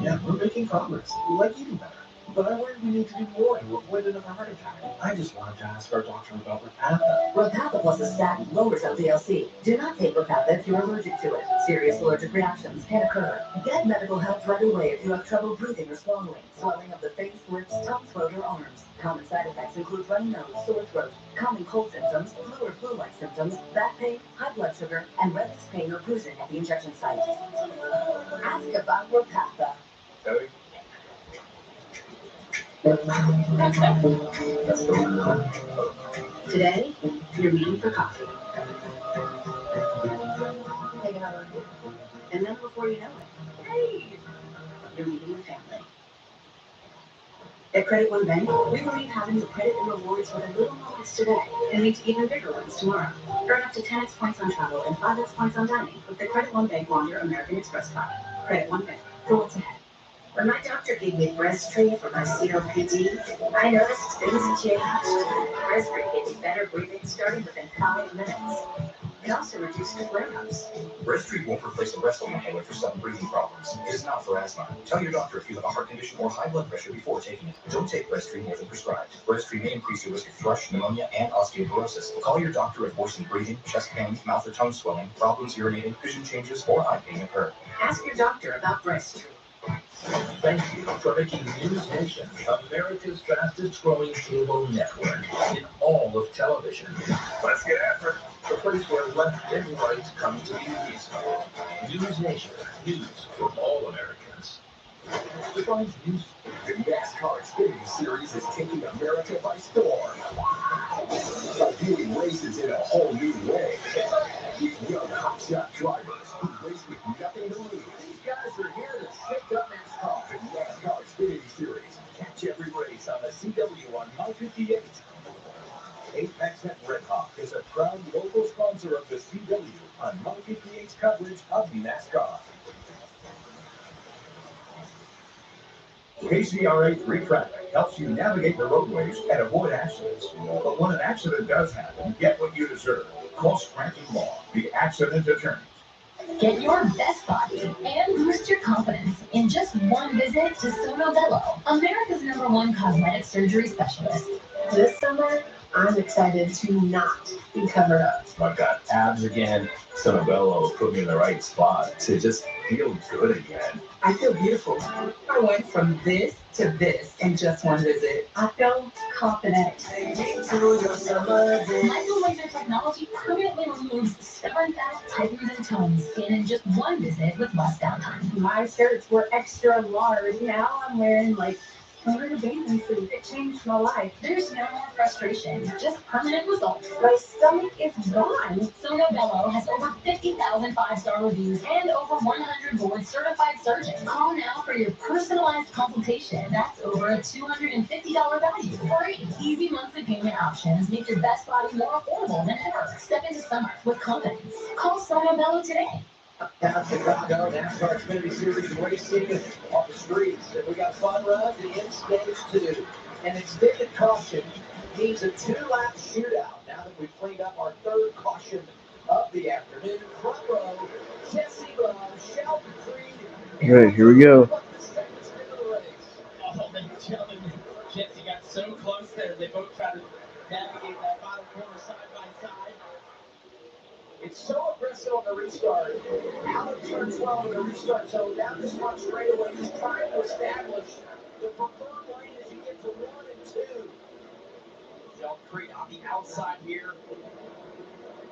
Yeah, we're making progress. We like eating better. But I worry we need to do more to avoid another heart attack. I just wanted to ask our doctor about Repatha.
Repatha plus a statin lowers LDL-C. Do not take Repatha if you're allergic to it. Serious allergic reactions can occur. Get medical help right away if you have trouble breathing or swallowing, swelling of the face, lips, tongue, throat, or arms. Common side effects include runny nose, sore throat, common cold symptoms, flu or flu-like symptoms, back pain, high blood sugar, and restless pain or bruising at the injection site. Ask about Repatha.
Okay.
Today, you're meeting for coffee. Take another one. And then before you know it, hey, you're meeting your family. At Credit One Bank, we believe having your credit and rewards for the little moments today can lead to even bigger ones tomorrow. Earn up to 10x points on travel and 5x points on dining with the Credit One Bank Wonder American Express card. Credit One Bank. For what's ahead.
When my doctor gave me Breasttree for my COPD, I noticed things changed. Breasttree gave me better breathing starting within 5 minutes. It also reduced flare-ups.
Breasttree won't replace a breast inhaler for sudden breathing problems. It is not for asthma. Tell your doctor if you have a heart condition or high blood pressure before taking it. Don't take Breasttree more than prescribed. Breasttree may increase your risk of thrush, pneumonia, and osteoporosis. Call your doctor if worsening breathing, chest pain, mouth or tongue swelling, problems urinating, vision changes, or eye pain occur.
Ask your doctor about Breasttree.
Thank you for making News Nation America's fastest growing cable network in all of television. Let's get after it. The place where left and right come to be News Nation, news for all Americans. Defines news.
The NASCAR Xfinity Series is taking America by storm. Viewing races in a whole new way. With young hotshot drivers who race with nothing to lose.
These guys are here to shake up NASCAR.
The NASCAR Xfinity Series. Catch every race on the CW on My 58. Apex at Red Hawk is a proud local sponsor of the CW on My 58's coverage of NASCAR. KCRA 3 Traffic helps you navigate the roadways and avoid accidents. But when an accident does happen, get what you deserve. Call Scranton Law, the accident attorney.
Get your best body and boost your confidence in just one visit to Sono Bello, America's #1 cosmetic surgery specialist. This summer,
I'm excited to not be covered up.
I've got abs again. Sonobello put me in the right spot to just feel good again.
I feel beautiful. I went from this to this in just one visit. I felt confident.
Micro laser technology permanently removes stubborn fat, tightens, and tones in just one visit with less downtime.
My shirts were extra large. Now I'm wearing like a bathing suit. It changed my life.
There's no more frustration, just permanent results.
My stomach is gone.
Sono Bello has over 50,000 five-star reviews and over 100 board-certified surgeons. Call now for your personalized consultation. That's over a $250 value. Free. Easy monthly payment options make your best body more affordable than ever. Step into summer with confidence. Call Sono Bello today.
Down Chicago, NASCAR Xfinity Series racing on the streets. And we got fun runs in stage 2. An extended caution means a 2-lap shootout. Now that we've cleaned up our third caution of the afternoon, front row, Jesse Love, Shelby Creed.
All right, here we go.
Oh, ladies and gentlemen, Jesse got so close there. They both tried to navigate that bottom corner side by side.
It's so aggressive on the restart. Out of turn 12 in the restart zone, down this front straightaway, just trying to establish the preferred lane as you get to 1 and 2.
Shelby Creed on the outside here.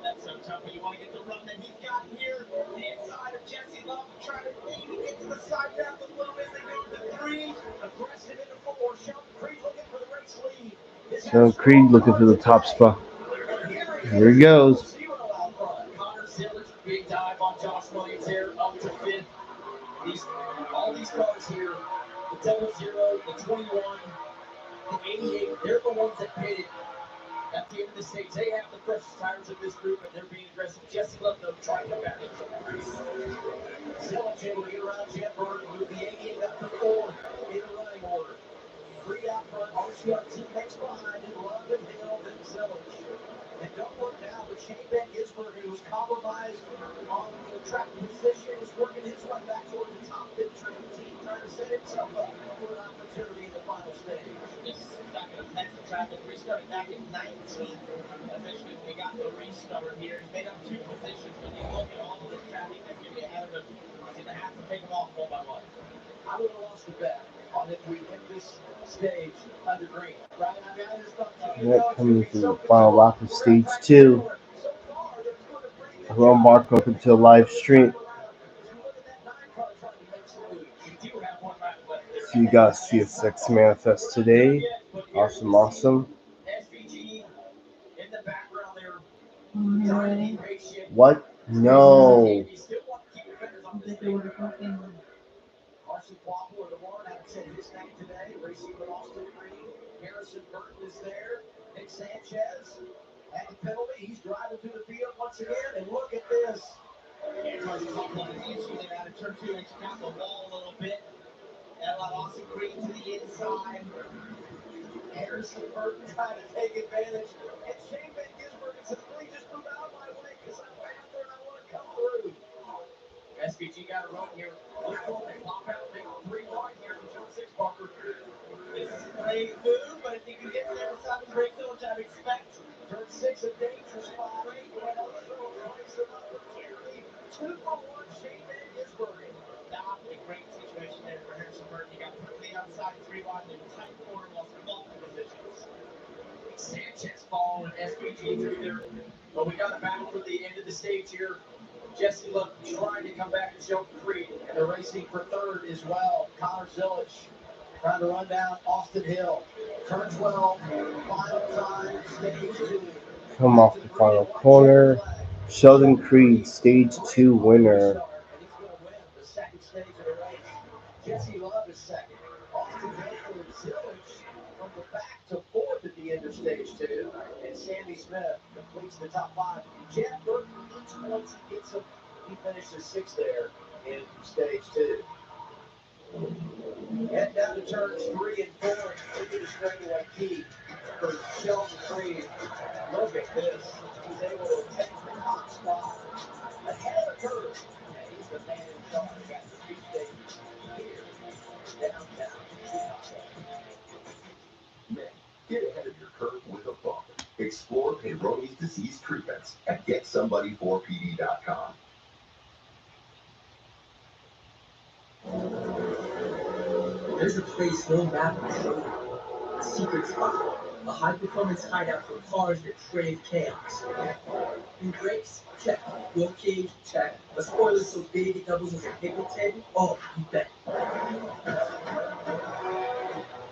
That's so tough, but you want to get the run that he's got here. The inside of Jesse Love trying to maybe get to the side grab a little as they go to 3. Aggressive into 4. Shelby Creed looking for the race lead.
So Creed looking for the top spot. Here he goes.
Connor Zillage, big dive on Josh Williams here, up to 5th. All these cars here, the 00, the 21, the 88, they're the ones that pitted at the end of the stage. They have the freshest tires of this group, and they're being aggressive. Jesse Love, though, trying to come back into the race.
Zillage able to get around Jet Burton, move the 88 up to 4 in the running order. Creed out front, RCR teammates behind, and Love and Hill and Zillage. And don't look now, but Shane Van Gisbergen, who was compromised on the track position, is working his way back toward the top 15 team, trying to set himself up for an opportunity in the final stage.
This is not going to pass the traffic. Restarted back in 19th. Eventually, they got the restart here. He made up 2 positions. When you look at all of the traffic that's going to be ahead of him, he's going to have to pick them off one by one.
I would have lost the bet on if we win this stage under green. Right? I mean, I just thought
Coming to the final lap of stage 2. Hello, Mark. Welcome to the live stream. So you got CSX Manifest today. Awesome, awesome. What? No.
Carson Quapple are the one that said his name today. Racing with Austin Green. Harrison Burton is there. Nick Sanchez had the penalty. He's driving through the field once again. And look at this.
Yeah, Carson Quapple had an issue there out of turn 2 and took out the wall a little bit. And allowed Austin Green to the inside.
Harrison Burton trying to take advantage. And Shane Van Gisbergen says, please just move out of my way because I'm faster and I want to come through.
SVG got a run here. Look for him to pop out, make 3 wide here from turn 6, Parker. This is a great move, but if he can get there inside the break village, I'd expect.
Turn 6, a dangerous spot. Well, so place of opportunity. 2 for 1, Shane Van Gisbergen.
Not a great situation there for Harrison Burton. He got put to the outside, 3 wide, in the tight corner, lost multiple positions. Sanchez following SVG through there. But we got a battle for the end of the stage here. Jesse Love trying to come back to Shelby Creed.
And they're racing for 3rd as well. Connor Zillage trying to run down Austin Hill. Turn 12, final time, stage 2.
Come off the final corner. Sheldon Creed, stage 2 winner.
And he's going to win the 2nd stage of the race. Jesse Love is 2nd. Austin Hill and Zillage from the back to 4th at the end of stage 2. And Sammy Smith completes the top 5. Jeff Burton each once he gets him. He finishes 6th there in stage 2. Head down to turns 3 and 4. Look at the straightaway key for Sheldon Creed. Look at this. He's able to take the top spot ahead of the curve. And he's the man in charge after 2 stages here downtown Chicago.
Man, get ahead of your curve with a bump.
Explore Peyronie's disease treatments at GetSomebody4PD.com.
There's a place no map will show you. A secret spot. A high-performance hideout for cars that crave chaos. New brakes? Check. Roll cage? Check. A spoiler so big it doubles as a picnic table? Oh, you bet.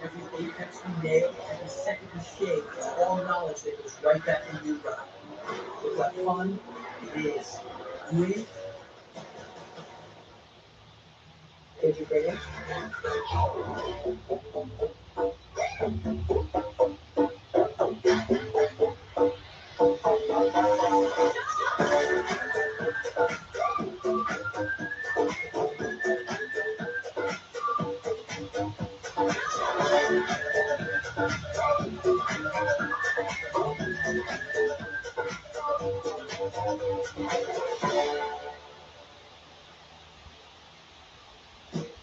Every apex we nail, every second we shave, it's all knowledge that goes right back into your ride. Look like fun? It is. Great. Did you bring it?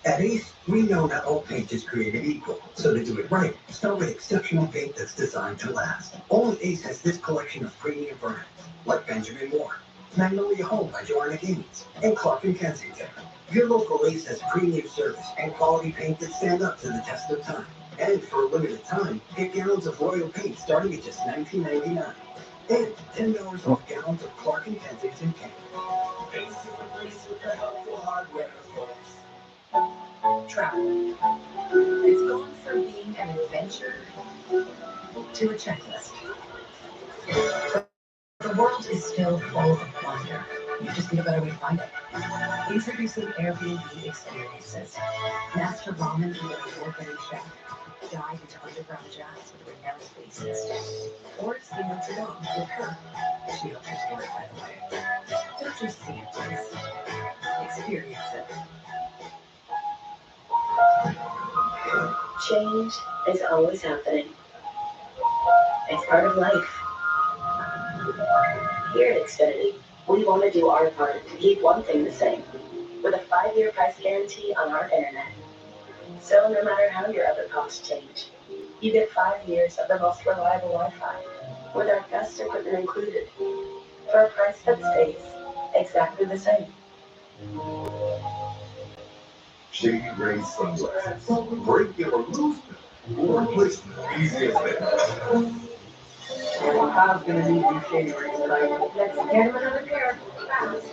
At Ace, we know not all paint is created equal, so to do it right, start with exceptional paint that's designed to last. Only Ace has this collection of premium brands, like Benjamin Moore, Magnolia Home by Joanna Gaines, and Clark & Kensington. Your local Ace has premium service and quality paint that stand up to the test of time. And for a limited time, get gallons of Royal paint starting at just $19.99. And $10 off gallons of Clark & Kensington paint. Ace is the place with the helpful hardware, folks.
Travel. It's gone from being an adventure to a checklist. The world is still full of wonder. You just need a better way to find it. Introducing Airbnb experiences. Master ramen in an award-winning chef. Dive into underground jazz with renowned bassist. Or experience it all with her. She helps your story, by the way. Don't just see it, please. Experience it.
Change is always happening. It's part of life. Here at Xfinity, we want to do our part to keep one thing the same, with a 5-year price guarantee on our internet. So no matter how your other costs change, you get 5 years of the most reliable Wi-Fi, with our best equipment included, for a price that stays exactly the same.
Shady Rays sunglasses. Break your illusion. Or replacement. Easy as that.
Kyle's gonna need new Shady Rays tonight.
Let's get him another pair fast.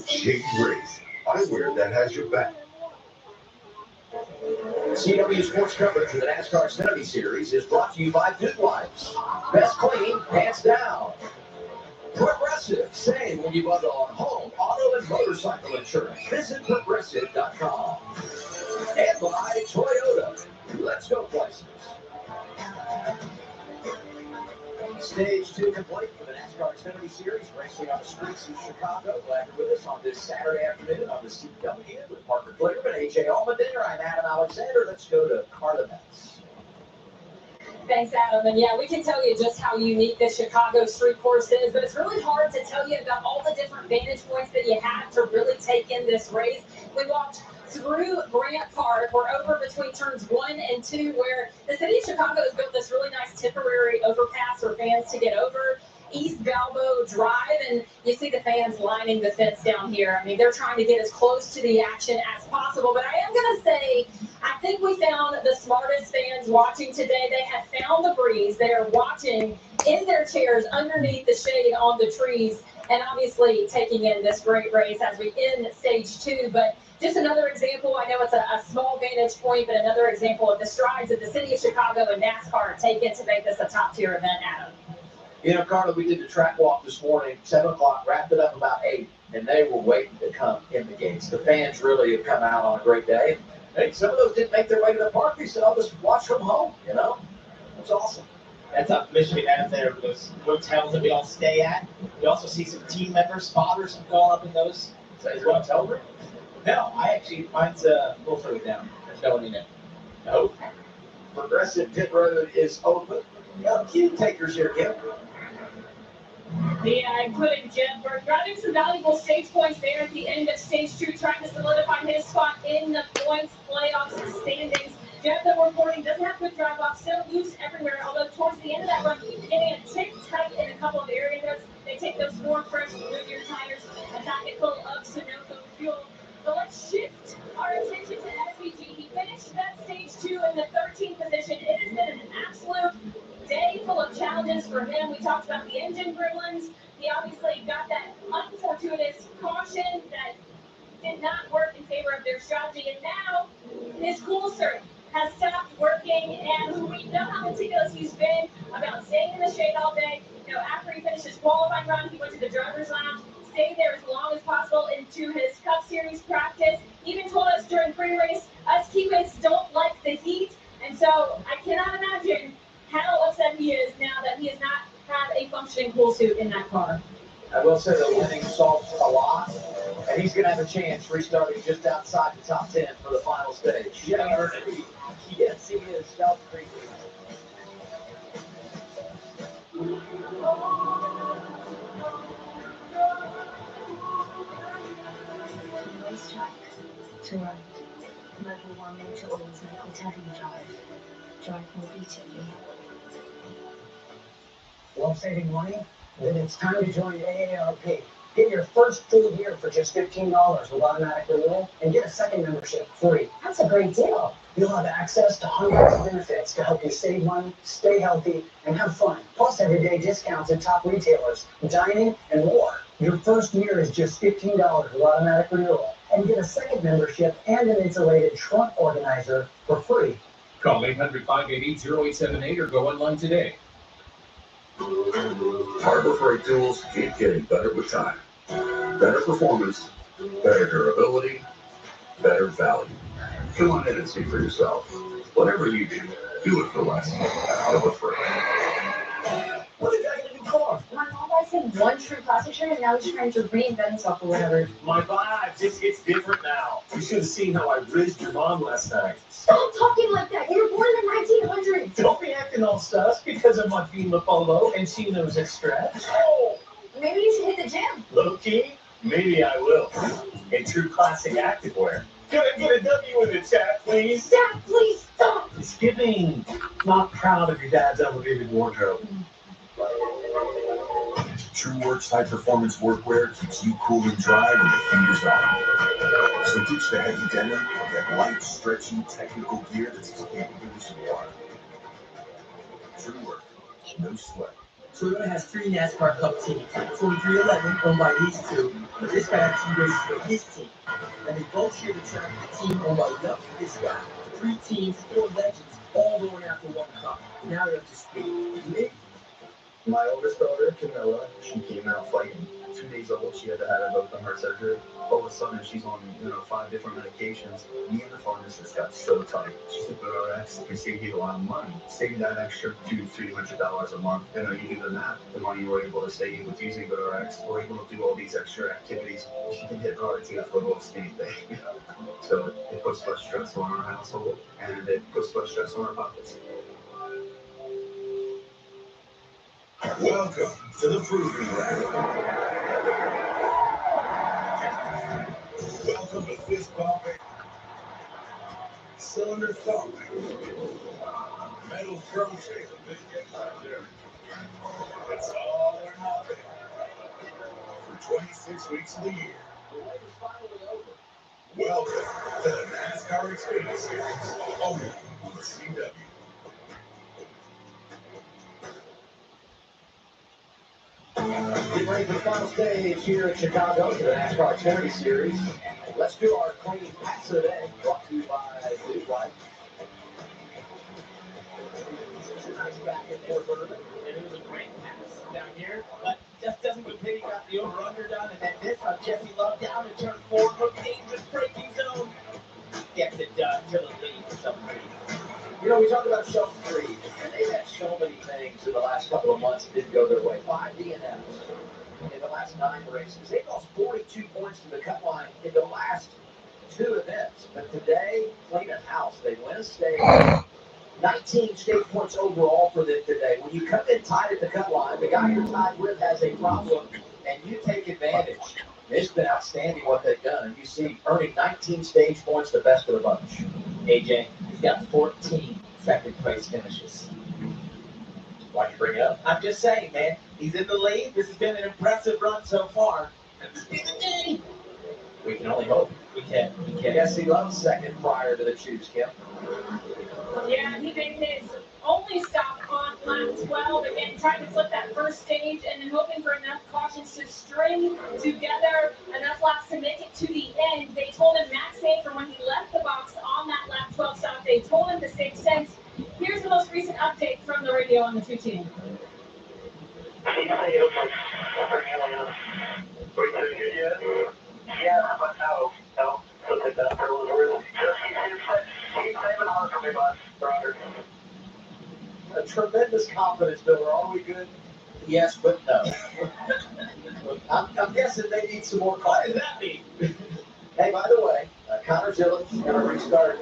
Shady Rays. Eyewear that has your back.
CW Sports coverage of the NASCAR Xfinity Series is brought to you by Pit Wipes. Best clean, hands down. Progressive, save when you bundle on home, auto, and motorcycle insurance. Visit Progressive.com. And by Toyota. Let's go places. Stage 2 complete for the NASCAR Xfinity Series, racing on the streets of Chicago. Glad you're with us on this Saturday afternoon on the CW with Parker Clearman, AJ Allmendinger. I'm Adam Alexander. Let's go to Carla Metz.
Thanks, Adam. And yeah, we can tell you just how unique this Chicago street course is, but it's really hard to tell you about all the different vantage points that you have to really take in this race. We walked through Grant Park. We're over between turns 1 and 2, where the city of Chicago has built this really nice temporary overpass for fans to get over. East Balboa Drive, and you see the fans lining the fence down here. I mean, they're trying to get as close to the action as possible, but I am going to say, I think we found the smartest fans watching today. They have found the breeze. They are watching in their chairs underneath the shade on the trees, and obviously taking in this great race as we end stage 2. But just another example, I know it's a small vantage point, but another example of the strides that the city of Chicago and NASCAR are taking to make this a top-tier event, Adam.
You know, Carla, we did the track walk this morning, 7 o'clock, wrapped it up about 8, and they were waiting to come in the gates. The fans really have come out on a great day. Hey, some of those didn't make their way to the park. They said, I'll just watch from home, you know? It's awesome.
That's a Michigan out there with those hotels that we all stay at. We also see some team members, fathers going up in those.
So is it a hotel room?
No, mine's a little further down. There's no one in it.
No. Progressive Pit Road is open.
Cue takers here, Kim.
Yeah, including Jeb Burke, grabbing some valuable stage points there at the end of stage 2, trying to solidify his spot in the points playoffs standings. Jeb, the reporting, doesn't have good drive off, still loose everywhere, although towards the end of that run, getting a tick tight in a couple of areas. They take those 4 fresh Goodyear tires, a packet full of Sunoco fuel. But let's shift our attention to SVG. He finished that stage 2 in the 13th position. It has been an absolute day full of challenges for him. We talked about the engine gremlins. He obviously got that unfortuitous caution that did not work in favor of their strategy, and now his cool cert has stopped working, and we know how meticulous he's been about staying in the shade all day. After he finished his qualifying run, he went to the driver's lounge, stayed there as long as possible into his Cup Series practice. He even told us during pre-race, us teammates don't like the heat, and so I cannot imagine how upset he is now that he has not had a functioning cool suit in that car.
I will say that winning solves a lot, and he's going to have a chance restarting just outside the top 10 for the final stage. Yeah, yes, he is. South Creek.
Race track to ride. Level 1 motor oils nickel tandem drive. Drive more beautifully.
Love saving money? Then it's time to join AARP. Get your first full year for just $15 with automatic renewal and get a second membership free.
That's a great deal.
You'll have access to hundreds of benefits to help you save money, stay healthy, and have fun. Plus everyday discounts at top retailers, dining, and more. Your first year is just $15 with automatic renewal. And get a second membership and an insulated trunk organizer for free.
Call 800-588-0878 or go online today.
Harbor Freight tools keep getting better with time. Better performance, better durability, better value. Come on in and see for yourself. Whatever you do it for less. Harbor Freight.
What did I get a new car?
My mom buys him one true classic shirt, and now he's trying to reinvent himself or whatever.
My vibe just gets different now. You should have seen how I rizzed your mom last night.
Stop talking like that. You were born in the 1900s.
Don't be acting all sus because of my Fima polo and she knows it's stretch.
Oh, maybe you should hit the gym.
Low key, maybe I will. In true classic activewear. Could I get a W in the chat, please?
Dad, please stop.
Skipping. Not proud of your dad's elevated wardrobe.
TrueWorks high performance workwear keeps you cool and dry when the heat is on. So ditch the heavy denim and get light, stretchy, technical gear that's as capable as you are. TrueWork, no sweat.
Toyota has 3 NASCAR Cup teams. 4311 owned by these two, but this guy actually races for his team. And they both share the track with the team owned by this guy. 3 teams, 4 legends, all going after 1 cup. Now they're up to speed. Me?
My oldest daughter, Camilla, she came out fighting. 2 days old, she had to have an open heart surgery. All of a sudden, she's on 5 different medications. Me and the pharmacist got so tight. She said, GoodRx, we saved you a lot of money. Saving that extra $200-300 a month. And you do the math, the money you were able to save with using GoodRx, we're able to do all these extra activities. She can hit cards here for the same thing. So it puts less stress on our household, and it puts less stress on our pockets.
Welcome to the Proving Ground. Welcome to fist bumping, cylinder thumping, metal crunching. It's all or nothing for 26 weeks of the year. Welcome to the NASCAR Xfinity Series, only on the CW.
Get ready for the final stage here in Chicago for the NASCAR Xfinity Series. Let's do our clean pass of the day, brought to you by Blue Light. Nice back and forth bourbon.
And it was a great pass down here, but just doesn't when Penny got the over-under done, and then this on Jesse Love down and turn 4, look, dangerous braking zone. Gets it done to the lead for some reason.
We talked about Shelton Creed, and they've had so many things in the last couple of months that didn't go their way. 5 DNFs in the last 9 races. They lost 42 points to the cut line in the last 2 events. But today, clean house. They win a stage,
19 stage points overall for them today. When you come in tied at the cut line, the guy you're tied with has a problem, and you take advantage. It's been outstanding what they've done. You see, earning 19 stage points, the best of the bunch. AJ, he's got 14 second place finishes. Why'd you bring it up? I'm just saying, man. He's in the lead. This has been an impressive run so far. We can only hope. We can. Yes, he loves second prior to the choose, Kim.
Yeah, he made his only stop on lap 12. Again, trying to flip that first stage and then hoping for enough cautions to string together enough laps to make it to the end. They told him Max Safer when he left the box on that lap 12 stop. They told him to stay tense. Here's the most recent update from the radio on the 2 team.
Yeah, but no. So the doctor was really just he's saving on for me, bud. Roger.
A tremendous confidence builder. Are we good? Yes, but no. I'm guessing they need some more. What does that mean? Hey, by the way, Connor Zillick's going to restart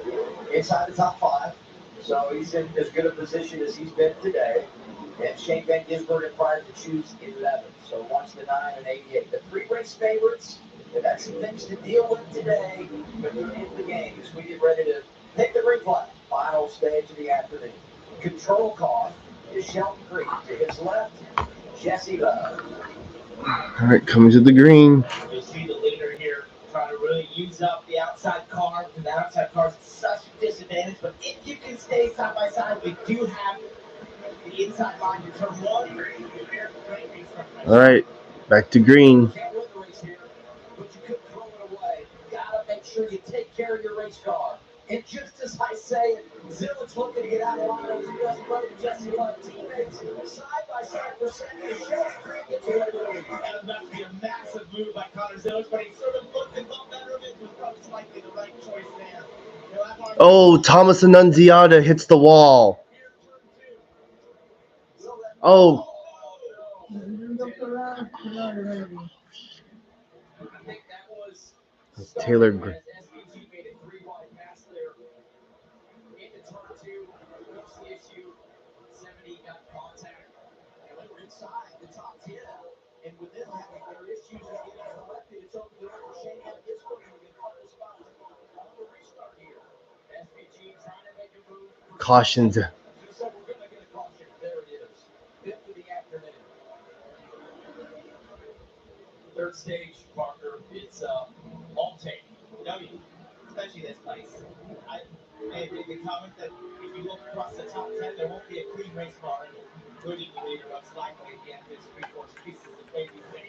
inside the top 5. So he's in as good a position as he's been today. And Shane Van Gisbergen and prior to choose 11. So watch the 9 and 88. The 3 race favorites, they've got some things to deal with today. But they're in the game as we get ready to pick the green flag. Final stage of the afternoon. Control car is Shelton Creek. To his left, Jesse Love.
All right, coming to the green.
You'll see the leader here trying to really use up the outside car because the outside car is such a disadvantage. But if you can stay side by side, we do have the inside line to turn 1.
All right, back to green.
Can't win the race here, but you could throw it away. Gotta make sure you take care of your race car. And just as I say it, Zillick's looking to get out of line on his best brother Jesse Love. Teammates side by side for second. Shelton Creek gets away with it. That was about to be a massive move by Connor Zillick, but he sort of looked and thought better of it. Was probably slightly the right choice there.
Oh, Thomas Annunziata hits the wall. Oh. Taylor.
And with them having their issues and getting selected, it's open the door for Shane Van Gisbergen to get part of the spot. On the restart here, SVG trying to make a move.
Cautions.
So we're going to get a caution. There it is. 5th of the afternoon. Third stage, Parker. It's all take. No, especially this place. I made the comment that if you look across the top 10, there won't be a clean race car, including the leader, most likely at the end of this 3/4 pieces of baby thing.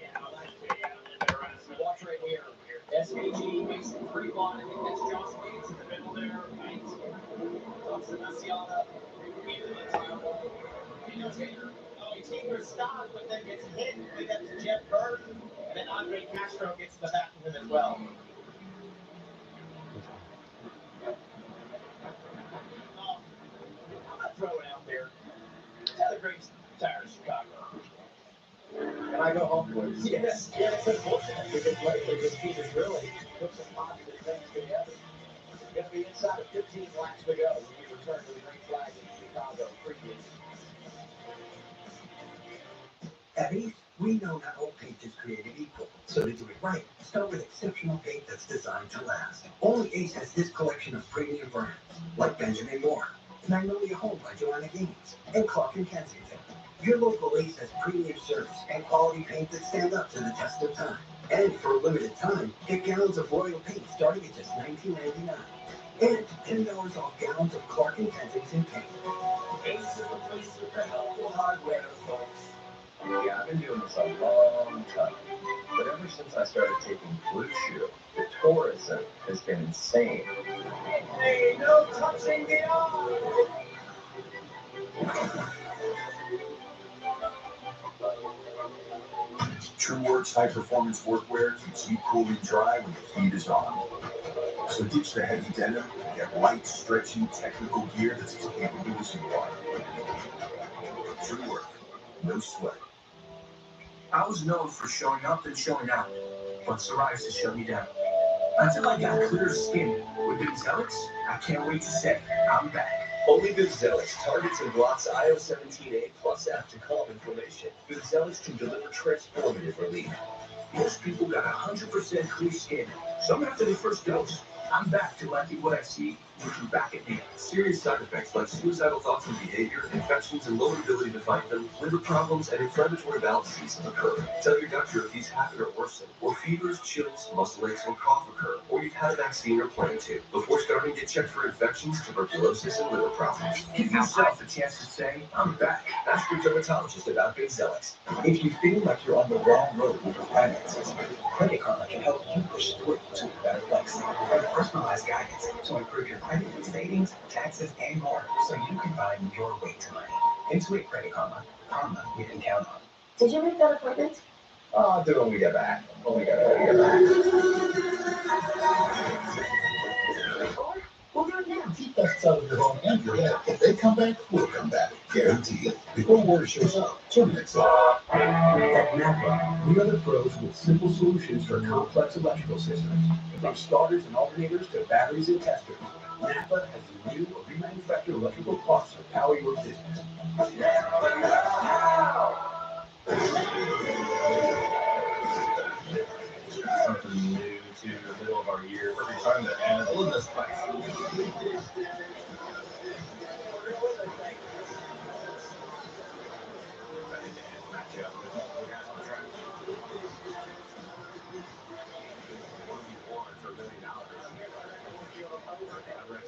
Watch right here. SVG makes it 3-1. I think that's Josh Gates in the middle there. Right. Thompson Nasiana into the tire wall. Taylor. Oh, Taylor stopped, but then gets hit. We got to Jeff Burton. And then Andre Castro gets in the back of him as well. I'm not throwing out there. Taylor Graves tires Chicago. And I go home with it. Yes, it's unfortunate because lately this team has really put some positive things together. It's going to be inside of 15 laps to go when we return to the green flag in Chicago. Previous.
At Ace, we know not all paint is created equal. So to do it right, start with exceptional paint that's designed to last. Only Ace has this collection of premium brands, like Benjamin Moore, Magnolia Home by Joanna Gaines, and Clark & Kensington. Your local Ace has premium service and quality paint that stand up to the test of time. And for a limited time, get gallons of Royal paint starting at just $19.99. And $10 off gallons of Clark & Kensington paint.
Ace is the place with the helpful hardware, folks.
Yeah, I've been doing this a long time. But ever since I started taking Blue Chew, the tourism has been insane.
Hey, no touching the arm!
TrueWorks high-performance workwear keeps you cool and dry when the heat is on. So ditch the heavy denim and get light, stretchy, technical gear that's as capable as you are. TrueWork, no sweat.
I was known for showing up and showing out, but psoriasis shut me down. Until I got clear skin with Xfinity, I can't wait to say I'm back.
Only Boozelix targets and blocks IO17A plus after calm inflammation. Boozelix can deliver transformative relief. Most people got 100% clear skin. Some after their first dose. I'm back to liking what I see, looking back at me. Serious side effects like suicidal thoughts and behavior, infections and low ability to fight them, liver problems, and inflammatory bowel disease occur. Tell your doctor if these happen or worsen, or fevers, chills, muscle aches, or cough occur, or you've had a vaccine or plan to. Before starting, get checked for infections, tuberculosis, and liver problems. Give yourself a chance to say, I'm back. Ask your dermatologist about Boozelix.
If you feel like you're on the wrong road with your finances, Credit Karma can help you push through to a better place. With personalized guidance to improve your credit, savings, taxes, and more, so you can find your way to money. Intuit Credit Karma. Karma you can count on.
Did you make that appointment?
I'll do it when we get back. When we get back.
Or we'll do it now.
Keep pests out of your home and your head. If they come back, we'll come back. Guaranteed. Before worry shows up, terminate it.
At NAPA, we are the pros with simple solutions for complex electrical systems. From starters and alternators to batteries and testers, NAPA has the new remanufactured electrical parts to power your business.
Something new to the middle of our year. We're trying to add a little bit of spice.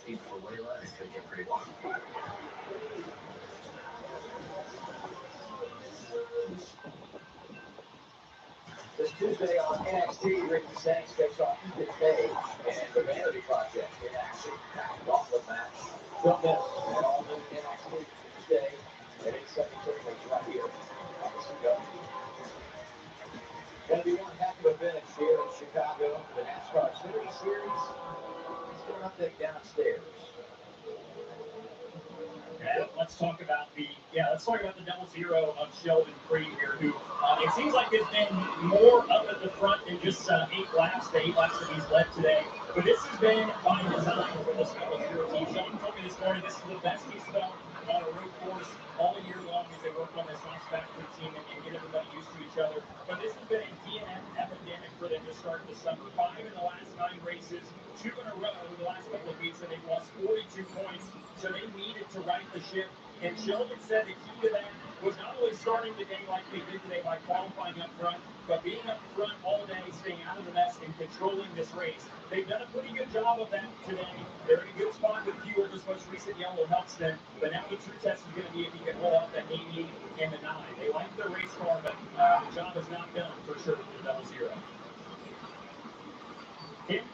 For way less, it could get pretty long.
This Tuesday on NXT, Ricky Stanks takes on Ethan Page and the Vanity Project in action. Gauntlet match. Don't miss an all-new NXT Tuesday at 8:73 right here on the CW. Going to be one heck of a finish here in Chicago for the NASCAR Xfinity Series. Let's get an update downstairs.
Yeah, let's talk about the double zero of Sheldon Creed here, who it seems like has been more up at the front than just 8 laps, the 8 laps that he's led today. But this has been by design for this double zero team. Sheldon told me this morning this is the best he's felt on a road course all year long as they work on this nice factory team and get everybody used to each other. But this has been a DNF epidemic for them to start the summer. 5 in the last 9 races, 2 in a row in the last couple of weeks, and they've lost 42 points. So they needed to right the ship. And Sheldon said the key to that was not only starting the day like they did today by qualifying up front, but being up front all day, staying out of the mess, and controlling this race. They've done a pretty good job of that today. They're in a good spot with fuel. This most recent yellow helps them. But now the true test is going to be if he can hold off that 88 and the 9. They like their race car, but the job is not done for sure with the double zero. Kim?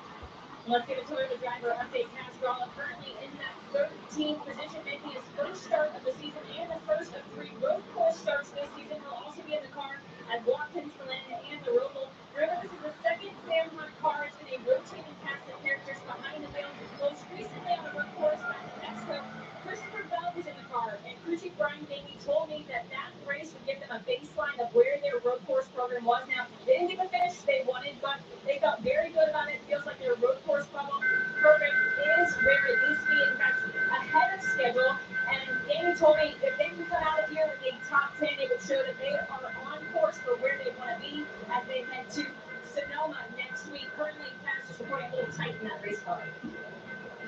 Let's get a Toyota driver update. NASCAR currently in that 13th position, making his first start of the season and the first of 3 road course starts this season. He'll also be in the car at Watkins Glen and the Roval. Remember, this is the second Sam Hunt car. It's been a rotating cast of characters behind the wheel. Most recently on the road course at New Mexico, Christopher Bell was in the car, and crew chief Brian Davey told me that race would give them a baseline of where their road course program was. Now, they didn't get the finish they wanted, but they felt very good about it. It feels like their road course program is where it needs to be, in fact, ahead of schedule. And Davey told me if they can come out of here with a top 10, it would show that they are on course for where they want to be as they head to Sonoma next week. Currently, Cass is reporting a little tight in that race car.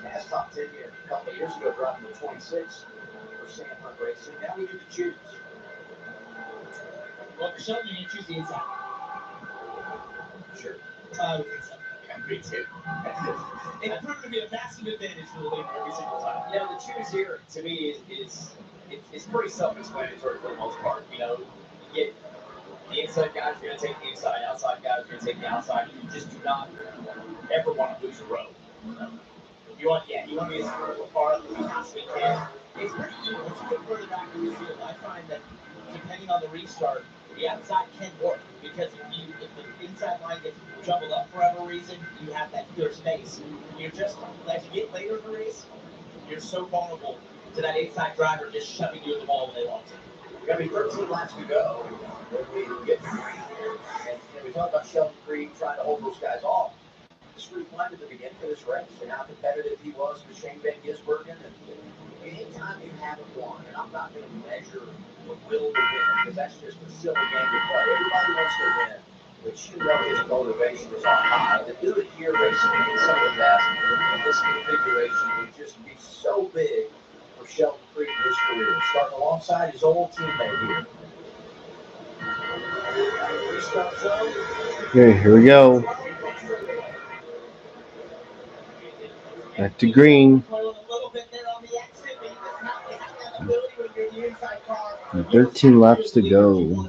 Cass top 10 here a couple of years ago, dropping to 26 for Sam Hunt Racing. Now we get to choose.
Well, for Sheldon, you choose the inside.
Sure.
I would think so. Yeah, me too. It proved to be a massive advantage for the leader every single time.
You know, the choose here, to me, is pretty self-explanatory for the most part. You know, you get the inside guys are going to take the inside, outside guys are going to take the outside. You just do not ever want to lose a row. You want to be as far up as you possibly can.
It's pretty even. Once you get further back in the field, I find that depending on the restart, the outside can work because if the inside line gets jumbled up for whatever reason, you have that clear space. You're just, as you get later in the race, you're so vulnerable to that inside driver just shoving you in the ball when they want to.
We've got to be 13 laps to go when we get to and we talk about Sheldon Creed trying to hold those guys off. streamlined at the beginning of this race and how competitive he was with Shane Van Gisbergen. And anytime you haven't won, and I'm not going to measure the will to win because that's just a silly game to play. Everybody wants to win, but you know his motivation is on high. To do it here racing against some of the best in this configuration would just be so big for Sheldon Creed in his career. Starting alongside his old teammate here.
Okay, here we go. Back to green. 13 laps to go.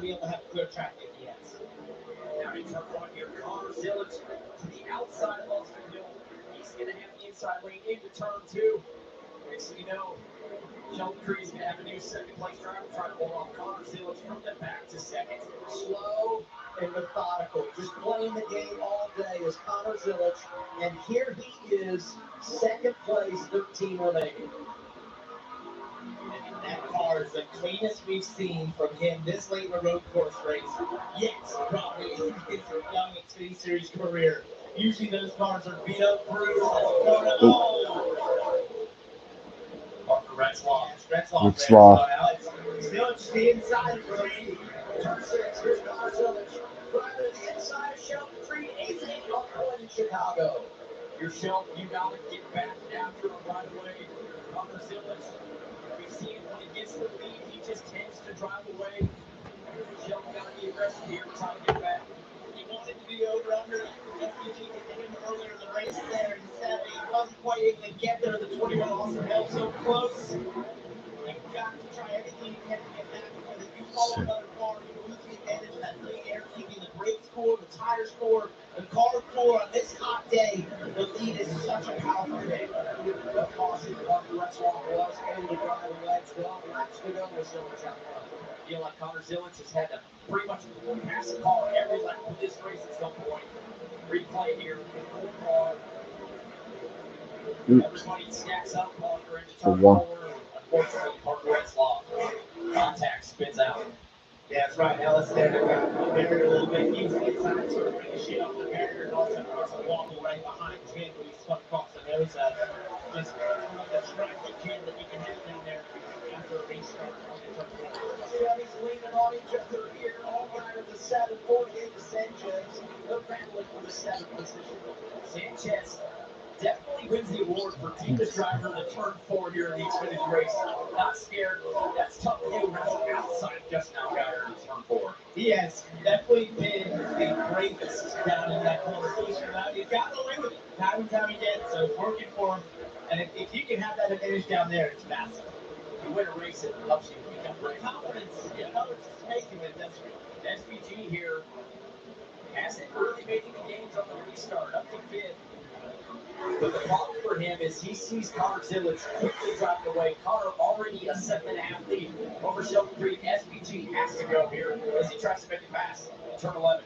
Sheldon Creed's going to have a new second place driver trying to hold off Connor Zillich from the back to second.
Slow and methodical, just playing the game all day is Connor Zillich, and here he is, second place, 13 remaining.
And that car is the cleanest we've seen from him this late in the road course race. Yes, probably in his young Xfinity Series career. Usually those cars are beat up, bruised,
It's law.
Zillich the inside for me. Turn 6, here's Connor Zillich. Driving to the inside of Sheldon Creed, 8-8 on point in Chicago.
You're Sheldon, you got to get back after him right away. Connor Zillich, we've seen when he gets the lead, he just tends to drive away. Sheldon got to be aggressive here, try to get back.
He wanted to be over under SPG hit him earlier in the race there. He wasn't quite able to get there. The 21 also held so close. You've got to try everything you can to get back because if you follow another car, you lose the advantage of that clean air keeping, the brake score, the tire score, the car score on this hot day. The lead is such a powerful thing. The caution of Retzloff was able to drive away 12 laps to go with Zillich out front.
I feel like Connor Zillich has had to pretty much pass the car every lap of this race at some point. Replay here. Everybody stacks up Parker into turn 4. Unfortunately, Parker Retzloff contact spins out.
Yeah, that's right. Alexander got the barrier a little bit. He was inside, sort of finishing off the barrier, and also there's a wobble right behind Jim when he spun across the nose. Just the traffic jam that you can have down there after a restart on the turn 4. Chevy's leaning on each other here. All right at the 748 to Sanchez. They're battling for the 7th position.
Sanchez definitely wins the award for deepest driver in the turn 4 here in the Xfinity race. Not scared. That's tough to do outside Justin Allgaier in turn 4.
He has definitely been the bravest down in that corner. He's gotten away with it time and time again, so it's working for him. And if you can have that advantage down there, it's massive.
You win a race, it helps you become brave.
Confidence, it's making it. That's
SPG here hasn't really made any gains on the restart, up to 5th. But the problem for him is he sees Connor Zillich quickly driving away. Connor already a 7.5 lead over Sheldon Creed. SPG has to go here as he tries to make it fast. Turn 11.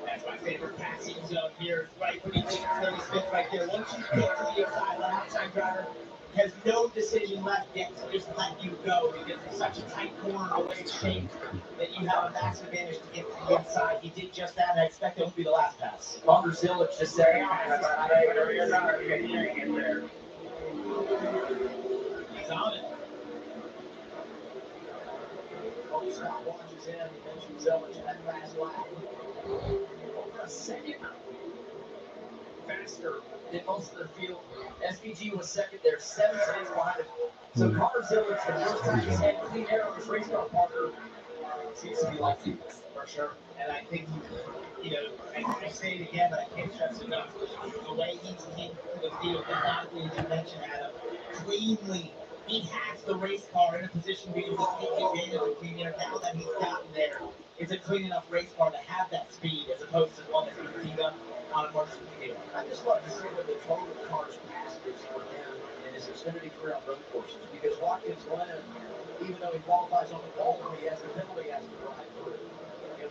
That's my favorite passing zone here. Right when he thinks he's fit right there. Once you get to the outside, the outside driver has no decision left yet to just let you go because it's such a tight corner the way it's shaped that you have a massive advantage to get to the inside. He did just that, and I expect it will be the last pass.
Connor Zillich just said,
He's on it. Oh, Scott watches him. He mentions Zillich in that last lap.
Over a second faster than most of the field. SPG was second there, 7 seconds behind him. So Connor Zillich, the first time he's had clean air on his race car, Parker, seems to be like you.
For sure. And I think, I say it again, but I can't stress enough. The way he's came to the field, methodically, as you mentioned, Adam, cleanly. He has the race car in a position where he can take advantage of clean air. Now that he's gotten there, it's a clean enough race car to have that speed as opposed to one that's being teed up on a more field.
I just love to see what the total cars passed is for him in his Xfinity career on road courses because Watkins Glen, even though he qualifies on the pole, he has the penalty he has to drive through.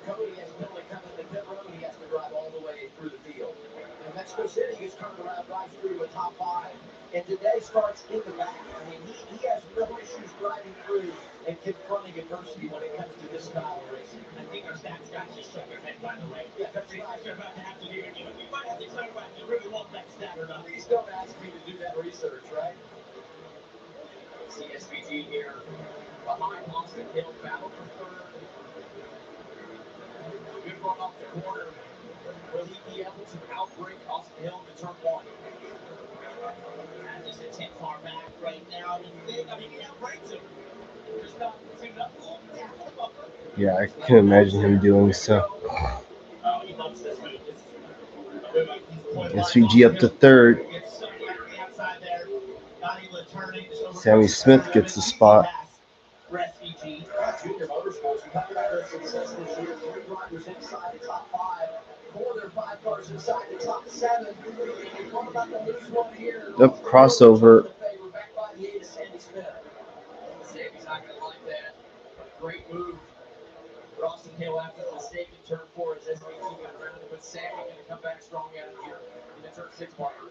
Cody has a penalty coming to the pit road, he has to drive all the way through the field. And
Mexico City gets turned around, drives through a top 5. And today starts in the back. I mean, he has no issues driving through and confronting adversity when it comes to this style of racing.
I think our stats guys just shook their head, by the way.
Yeah, that's
They
right.
are about to have to do it. You might have to clarify if you really want that stat or not.
Please don't ask me to do that research, right?
CSVG here behind Austin Hill, battle for third. Good run off the corner.
Will he be able to outbreak Austin Hill into turn 1?
That is a tip far back right now. He outbreaks him. Just not too enough. Tackle the bumper.
Yeah, I can imagine him doing so.
Oh, he loves this move. This is a move
SVG up to third.
Gets sucked back to the outside there. Not able to turn it. Just over
Sammy Smith gets the spot.
For SVG.
Junior Motorsports, we talked about their success this year. 3 drivers inside the top 5. 4 of their 5 cars inside the top 7. What about the loose one here?
Yep, crossover.
Back by the 8 of Sandy Smith.
Sammy's not going to like that. Great move. Austin Hill after the mistake in turn 4 as SVG got around it, but Sammy going to come back strong out of here in the turn 6 marker.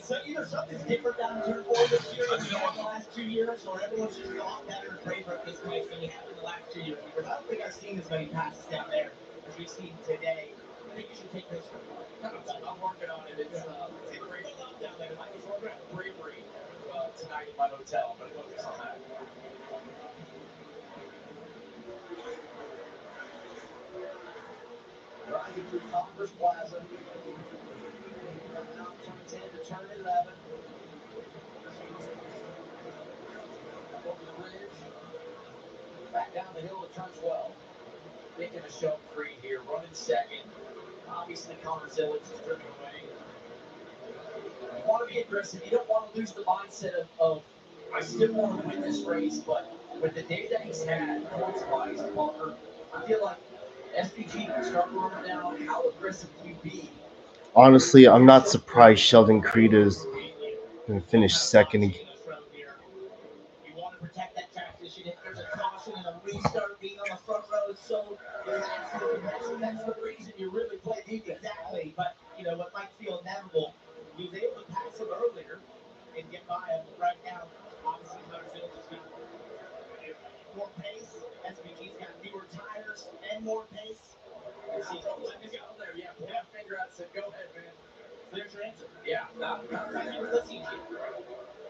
So either something's different down in turn 4 this year than we had the last 2 years, or everyone's just a lot better and braver at this place than we have in the last 2 years. Because I don't think I've seen as many passes down there as we've seen today. I think you should take this one. I'm working on it. It's great down there. I was working on bravery tonight in my hotel, but focus on that.
Driving through Congress Plaza. Coming out turn 10 to turn 11. Over the ridge. Back down the hill to turn 12.
Making a show free here, running second. Obviously, Connor Zillage is driven away. You want to be aggressive. You don't want to lose the mindset of I still want to win this race, but with the day that he's had, points-wise, Walker, I feel like SVG can start running down. How aggressive can you be?
Honestly, I'm not surprised Sheldon Creed is going to finish second again.
You want to protect that transition. If there's a caution and a restart, being on the front row is so relaxing. That's the reason you really play defense. Exactly. But, what might feel inevitable, he was able to pass him earlier and get by him. Right now, obviously, Motorfield has got more pace. SVG's got newer tires and more pace. Let me go there. Yeah, pull that finger out and said, go ahead, man. There's your answer. Yeah. That's easy.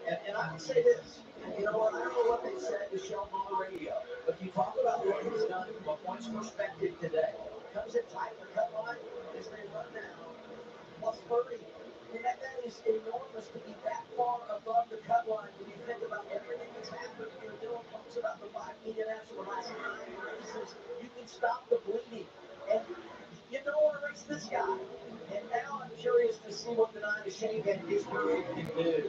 And I would say this, I don't know what they said to Sheldon on the radio, but you talk about what he's done from a points perspective today. Comes in tight the cut line as they run down, plus 30. And that is enormous to be that far above the cut line when you think about everything that's happened. Dylan talks about the 5 DNFs for the last 9 races. You can stop the bleeding. And you don't want to race this guy. And now I'm curious to see what the 9 of Shane and his group can do.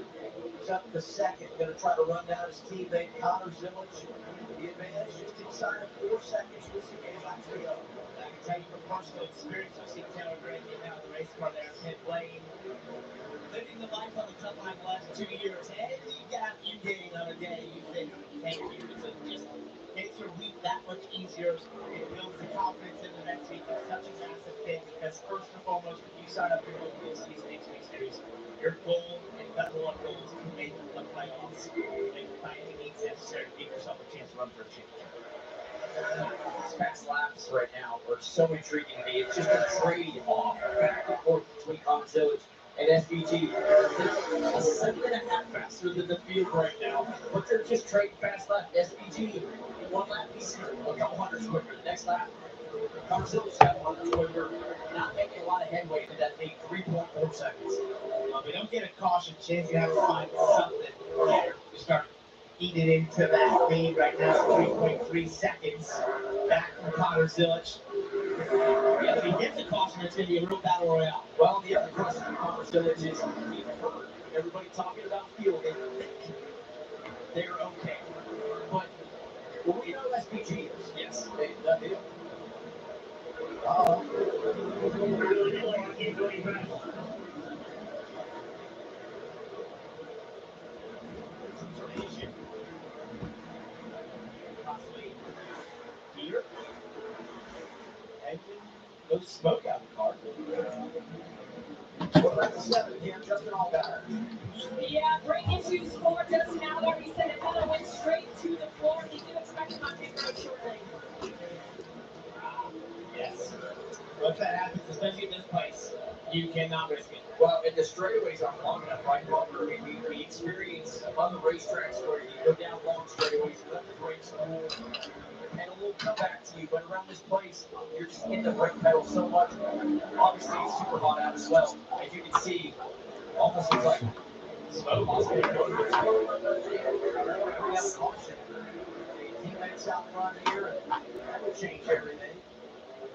He's up to second, going to try to run down his teammate Connor Zillage. The advantage just inside of 4 seconds with 8 laps to go.
I can tell you from personal experience, I've seen Taylor Gray get out of the race car there in pit lane. Living the life on the cut line the last 2 years. Any gap you gain on a day, you think, thank you. It just makes your week that much easier. It builds the confidence in the next week. It's such a massive thing because first and foremost, when you sign up for the season Xfinity Series, your goal and number one goal is to make the playoffs. And by any means necessary to give yourself a chance to run for a championship. These fast laps right now are so intriguing to me. It's just a trade-off back and forth between Connor Zillage and SVG. They're a second and a half faster than the field right now, but they're just trading fast lap. SVG, 1 lap, he's a couple hundreds quicker. The next lap, Connor Zillage got 100 quicker, not making a lot of headway to that thing, 3.4 seconds. We don't get a caution. Shane's going to have to find something there to start eating into that lead right now, 3.3 seconds back from Connor Zillage. Yeah, if he gets a caution, it's going to be a real battle royale. Well, the other question for Connor Zillage is, you've heard everybody talking about fuel. They think they're okay. But we know SPG is. Yes. They do. Possibly here. Engine, no smoke out of the car.
7, Kim, Justin Allgaier.
Yeah, breaking news for Justin Allgaier. He said it kind of went straight to the floor. He did expect him on pick very shortly.
Yes. Once that happens, especially in this place, you cannot risk it.
Well, and the straightaways aren't long enough, right, Butler? I mean, we experience other racetracks where you go down long straightaways, you let the brakes cool, and a little comeback to you. But around this place, you're just in the brake pedal so much. Obviously, it's super hot out as well. As you can see, almost looks like smoke. Bring out a caution. 18 minutes out front here, and that will change everything.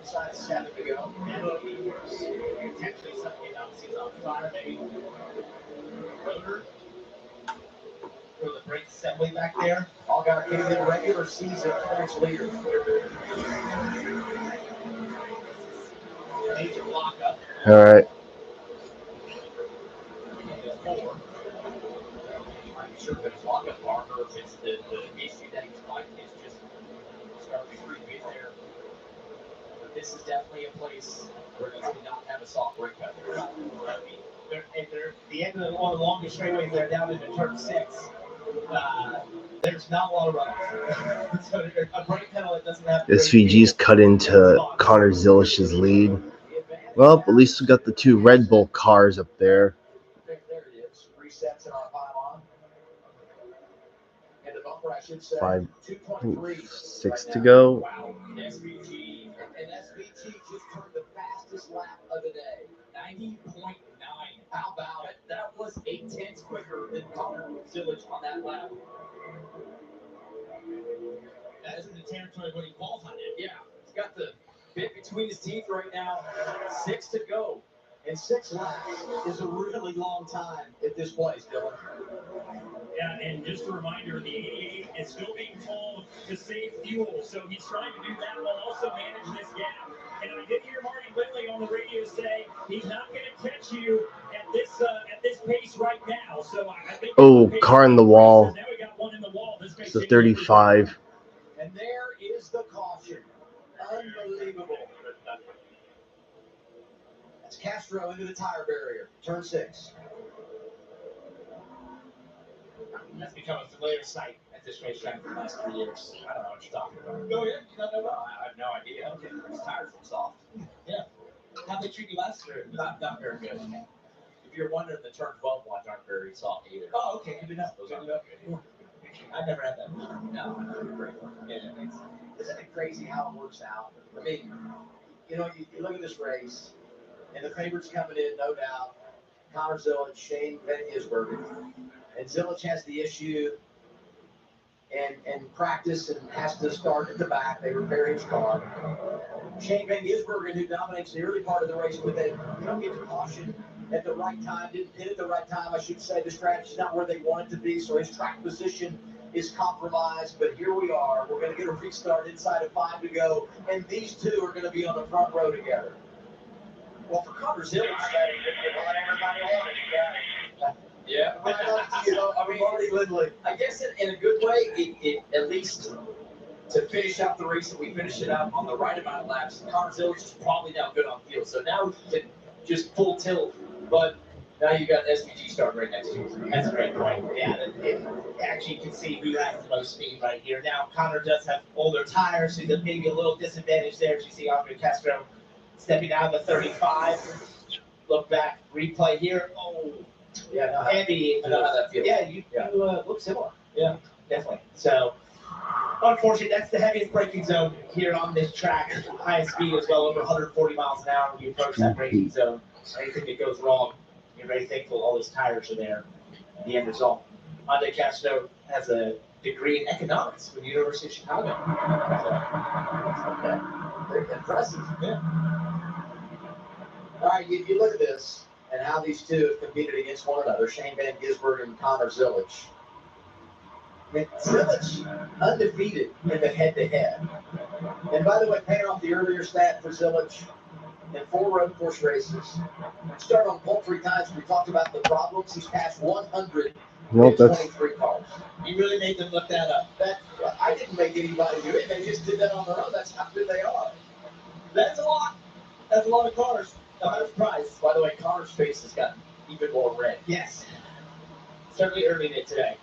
Besides 7 to go.
Potentially something else is on fire, maybe. Rotor. Throw the brake assembly back there.
Allgaier came in regular season points leader.
Major block up.
All right.
I'm sure if it's lockup bar or if it's the issue that he's fighting is just starting to creep in there. This is definitely a place where you do not have a soft brake pedal.
The end of one of the longest straightaways there down into turn 6. There's not a lot of runners. So a brake pedal that doesn't have
SVG's cut into Connor Zillish's lead. Well, at least we got the 2 Red Bull cars up there.
There it is. Resets in our pylon. And the bumper, I should say,
6 to go.
Wow. SVG. And SVG just turned the fastest lap of the day. 90.9. How about it? That was 0.8 quicker than Connor Zillich on that lap.
That is in the territory when he qualified it.
Yeah. He's got the bit between his teeth right now. 6 to go. And 6 laps is a really long time at this place, Dylan.
Yeah, and just a reminder, the 88 is still being told to save fuel, so he's trying to do that while also manage this gap. And I did hear Marty Lindley on the radio say he's not going to catch you at this pace right now. So I think
car in the wall.
Now we got one in the wall. This
It's a 35.
And there is the caution. Unbelievable. That's Castro into the tire barrier. Turn 6.
That's become a familiar sight at this racetrack for the last 3 years. I don't know what you're talking about.
Oh, yeah? You don't know about? I have no idea. Okay. These tires look soft.
Yeah. How'd they treat you last year?
Not very good. If you're wondering, the turn 12 ones aren't very soft either.
Oh, okay. Good enough.
Those aren't good.
I've never had that.
No, great one. Yeah, isn't it crazy how it works out? I mean, you look at this race, and the favorites coming in, no doubt. Connor Zillich, Shane Van Gisbergen. And Zillich has the issue and practice and has to start at the back. They repair his car. Shane Van Gisbergen, who dominates the early part of the race, but they don't get to caution at the right time, didn't hit at the right time. I should say the strategy's not where they want it to be, so his track position is compromised. But here we are. We're going to get a restart inside of 5 to go, and these two are going to be on the front row together. Well, for Connor Zillich, yeah, I mean, Marty Lindley. I guess in a good way, it at least to finish out the race, and we finish it out on the right amount of laps. Connor Zillich is probably now good on field, so now he can just full tilt. But now you got SVG starting right next to you.
That's a great point. Yeah, actually you can see who has the most speed right here. Now Connor does have older tires, so there's maybe a little disadvantage there. As you see Andre Castro stepping out of the 35. Look back, replay here. Oh.
Yeah, no,
Andy,
I know how that feels.
Yeah, you look similar.
Yeah,
definitely. So, unfortunately, that's the heaviest braking zone here on this track. Highest speed is well over 140 miles an hour when you approach that braking zone. Anything that goes wrong, you're very thankful all those tires are there. The end result. Andre Castro has a degree in economics from the University of Chicago.
So, very impressive. Yeah. All right, you look at this and how these two have competed against one another, Shane Van Gisbergen and Connor Zillich. I mean, Zillich undefeated in the head-to-head. And by the way, paying off the earlier stat for Zillich in 4 road course races. Start on pole 3 times. We talked about the problems. He's passed 123 cars.
You really made them look that up.
I didn't make anybody do it. They just did that on their own. That's how good they are.
That's a lot. That's a lot of cars. I'm surprised.
By the way, Connor's face has gotten even more red.
Yes. Certainly earning it today.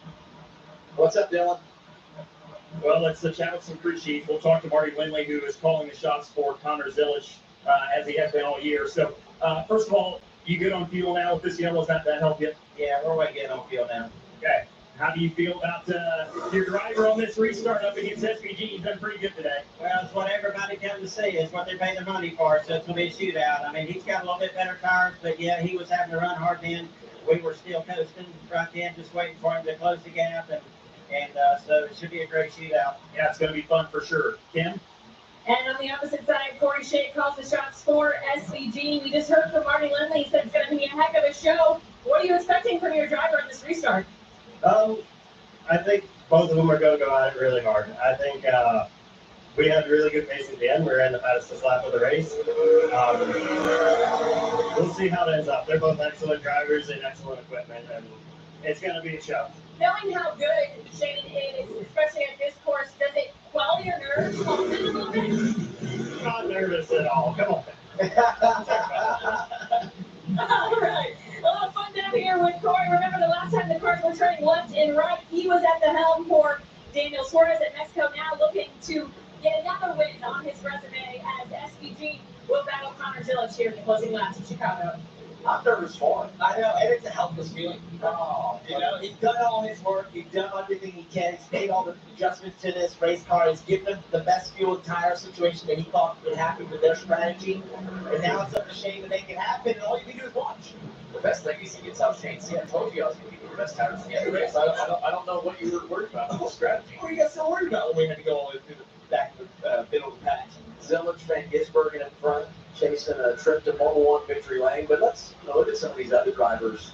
What's up, Dylan?
Well, let's chat with some crew chiefs. We'll talk to Marty Lindley, who is calling the shots for Connor Zilic, as he has been all year. So, first of all, you good on fuel now with this yellow? Does that help you?
Yeah, we're way good on fuel now.
Okay. How do you feel about your driver on this restart up against SVG? He's done pretty good today.
Well, it's what everybody comes to see. It's what they pay their money for, so it's going to be a shootout. I mean, he's got a little bit better tires, but yeah, he was having to run hard then. We were still coasting right then, just waiting for him to close the gap, and so it should be a great shootout.
Yeah, it's going to be fun for sure. Kim?
And on the opposite side, Corey Shea calls the shots for SVG. We just heard from Marty Lindley. He said it's going to be a heck of a show. What are you expecting from your driver on this restart?
I think both of them are going to go at it really hard. I think we had really good pace at the end. We were in the fastest lap of the race. We'll see how it ends up. They're both excellent drivers and excellent equipment, and it's going to be a show.
Knowing how good Shane is, especially at this course, does it quell your nerves a little bit?
Not nervous at all. Come on.
All right. A little fun down here with Corey. Remember the last time the cars were turning left and right, he was at the helm for Daniel Suarez at Mexico, now looking to get another win on his resume as SVG will battle Connor Zilic here in the closing laps in Chicago.
I'm nervous for him. I know, and it's a helpless feeling. He's done all his work. He's done everything he can. He's made all the adjustments to this race car. He's given them the best fuel and tire situation that he thought would happen with their strategy. And now it's up to Shane to make it happen, and all you can do is watch.
The best thing is he can tell Shane, see, I told you I was going to give you the best tires in the race. I don't know what you were worried about. The whole strategy.
What are you guys so worried about when we had to go all the way through the back of the middle of the pack? Zilic, Van Gisbergen in front, chasing a trip to Mobil 1 victory lane. But let's look at some of these other drivers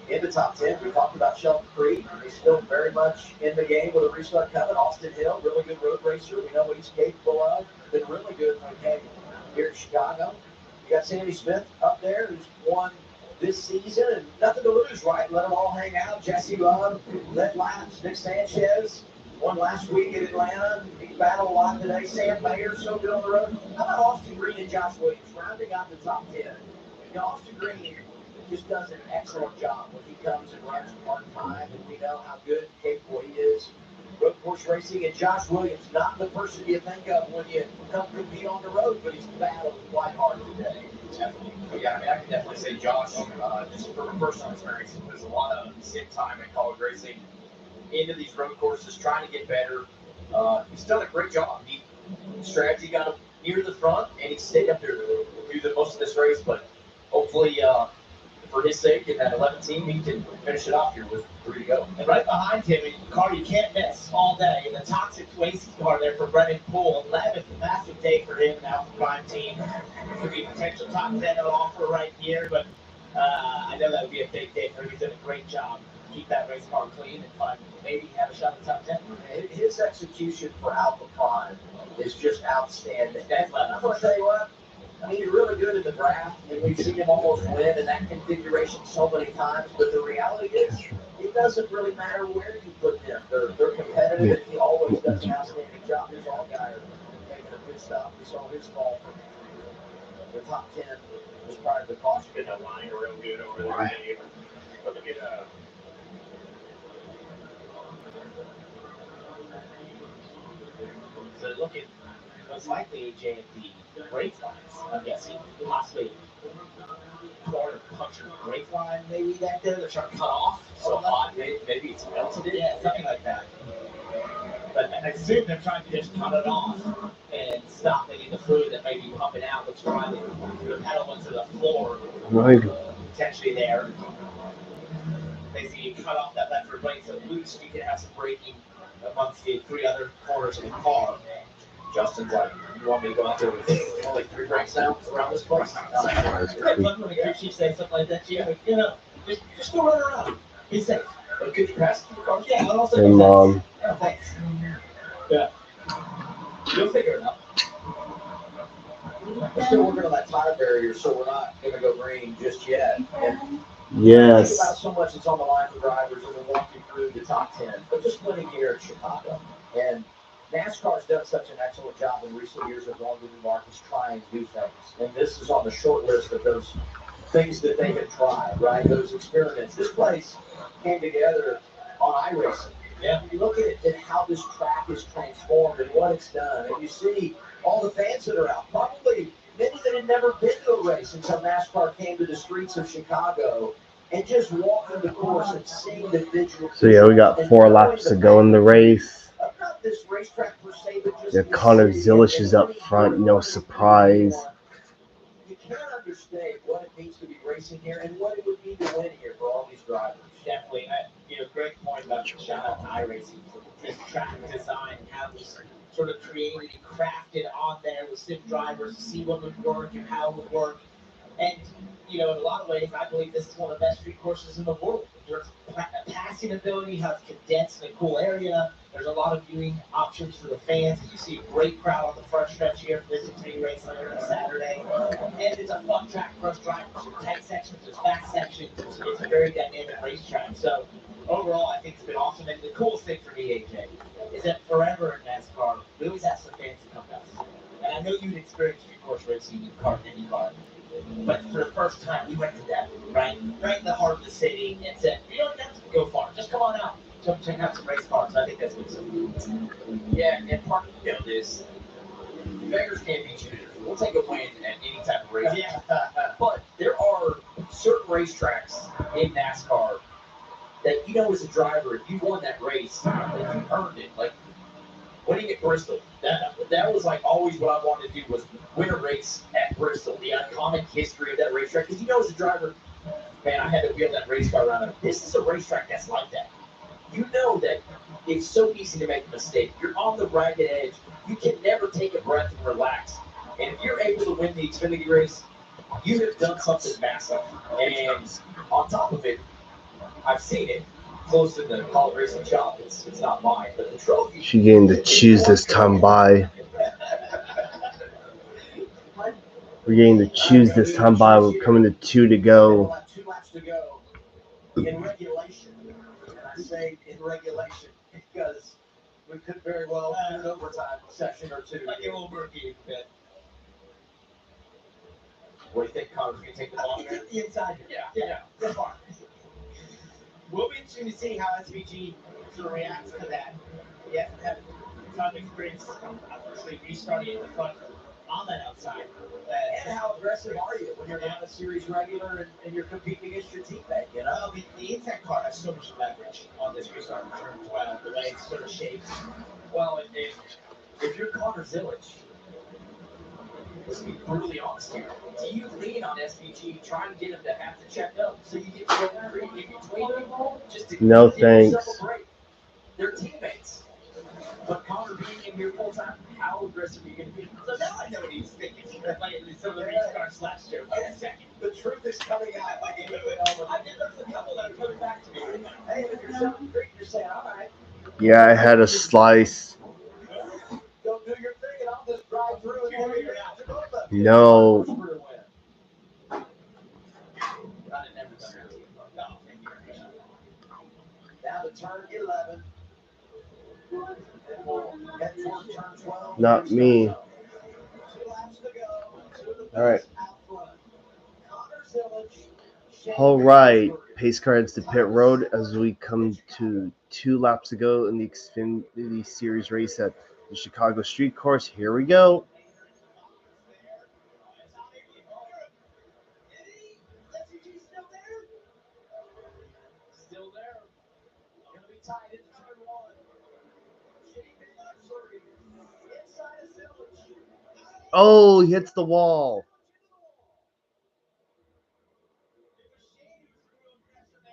in the top 10. We talked about Shelton Creed. He's still very much in the game with a restart coming. Austin Hill, really good road racer. We know what he's capable of. Been really good when he came here in Chicago. You got Sandy Smith up there, who's won this season, and nothing to lose, right? Let them all hang out. Jesse Love led laps. Nick Sanchez won last week in Atlanta. He battled a lot today. Sam Mayer, so good on the road. How about Austin Green and Josh Williams rounding out the top 10? Austin Green just does an excellent job when he comes and runs part time, and we know how good and capable he is. Road course racing, and Josh Williams, not the person you think of when you come compete on the road, but he's battled quite hard today.
Definitely. Yeah, I mean, I can definitely say Josh, just from personal experience, there's a lot of sit time in college racing into these road courses, trying to get better. He's done a great job. Strategy got him near the front, and he stayed up there through the most of this race, but hopefully, for his sake, in that 11 team, he can finish it off here with 3 to go.
And right behind him, a car you can't miss all day, and the Toxic Waste car there for Brennan Poole. 11th, a massive day for him now for Prime Team. Could be a potential top 10 offer right here, but I know that would be a big day for him. He's done a great job. Keep that race car clean and fun. Maybe have a shot at top 10.
His execution for Alpha Prime is just outstanding.
That's what
I'm going to tell you what. I mean, he's really good in the draft, and we've seen him almost win in that configuration so many times. But the reality is, it doesn't really matter where you put them. They're competitive, and he always does an outstanding job. His all guy are making a good stuff. We saw his fall from the top 10 was prior to the caution.
Been a line real good over there. But look at
so look at most likely AJ at the brake lines, I'm guessing. Possibly Florida punctured brake line, maybe that there. They're trying to cut off. So hot, maybe it's melted it. Yeah, something like that. But I assume they're trying to just cut it off and stop any of the fluid that may be pumping out, that's driving the pedal into the floor.
Right.
Potentially there. Basically, you cut off that left rear brake so loose, you can have some braking amongst the 3 other corners of the car.
Justin's like, you want me to go out there with only 3 brakes now around this place?
When the crew chief says something like that, you know, just go run around. Be safe.
But could you pass the car?
Yeah, I'll also
And
oh, thanks. Yeah. You'll figure it out.
We're still working on that tire barrier, so we're not going to go green just yet. And
yes.
think about so much that's on the line for drivers as we're walking through the top 10, but just winning here in Chicago. And NASCAR's done such an excellent job in recent years of going to the markets trying new things. And this is on the short list of those things that they had tried, right? Those experiments. This place came together on iRacing. Yeah. You look at how this track is transformed and what it's done, and you see all the fans that are out. Probably many that had never been to a race until NASCAR came to the streets of Chicago, and just walking the course and seeing the visual.
So yeah, we got 4 laps to go in the race.
Not this racetrack per se, but just
Yeah, Connor Zilisch is up front, no surprise.
You can't understate what it means to be racing here and what it would mean to win here for all these drivers.
Definitely. Great point about shout out to iRacing for this track design, how it was sort of created and crafted on there with sim drivers to see what would work and how it would work. And, in a lot of ways, I believe this is one of the best street courses in the world. There's passing ability, how it's condensed in a cool area. There's a lot of viewing options for the fans. You see a great crowd on the front stretch here for this Xfinity race later on Saturday. And it's a fun track for us drivers. There's tight sections, there's fast sections. It's a very dynamic racetrack. So overall, I think it's been awesome. And the coolest thing for me, AJ, is that forever in NASCAR, we always have some fans that come to us. And I know you've experienced street course racing in car and IndyCar. But for the first time, we went to that, right in the heart of the city, and said, you don't have to go far. Just come on out. Check out some race cars. I think that's what's so cool.
Yeah, and Mark, this. Beggars can't be choosers. We'll take a win at any type of race.
Yeah.
But there are certain racetracks in NASCAR that, as a driver, if you won that race, that you earned it. Like winning at Bristol. That was like always what I wanted to do was win a race at Bristol. The iconic history of that racetrack. Because as a driver, man, I had to wheel that race car around. This is a racetrack that's like that. You know that it's so easy to make a mistake. You're on the ragged edge. You can never take a breath and relax. And if you're able to win the Xfinity race, you have done something massive. And on top of it, I've seen it close in the Call Racing shop. It's not mine, but the trophy.
She getting to choose this time by. We're getting to choose this time by. We're coming to 2 to go.
2 laps to go in regulation. And I say in regulation because we could very well do an overtime session or 2.
Like it will work a bit.
What do you think, Connor's going to take the ball?
Get the inside. Yeah. That's fine. We'll be interested to see how SVG sort of reacts to that. He hasn't had a ton of experience, unfortunately, restarting in the front on that outside.
And how aggressive are you when you're not a series regular and you're competing against your teammate?
Well, the inside car has so much leverage on this restart in turn 12, the way it's sort of shaped.
Well, if you're Connor Zilisch, let's be brutally honest here. Do you lean on SVG trying to get him to have to check up so you get to go in between them? Just to
No
give yourself
thanks.
a break? They're teammates. But Connor being in here full time, how aggressive are you going to be?
So now I know what he's thinking. Like some of the restarts last year. Wait a second.
The truth is coming out.
I did there's a couple that are coming back to me.
Hey, if you're selling great, you're saying, all right.
Yeah, I had a slice.
Don't do your thing and I'll just drive through and then you're out to go.
No.
Now to turn 11.
Not me. All right. All right. Pace car heads to pit road as we come to 2 laps ago in the Xfinity Series race at the Chicago Street Course. Here we go.
Still there. Going to be tied into turn 1.
Oh, he hits the wall.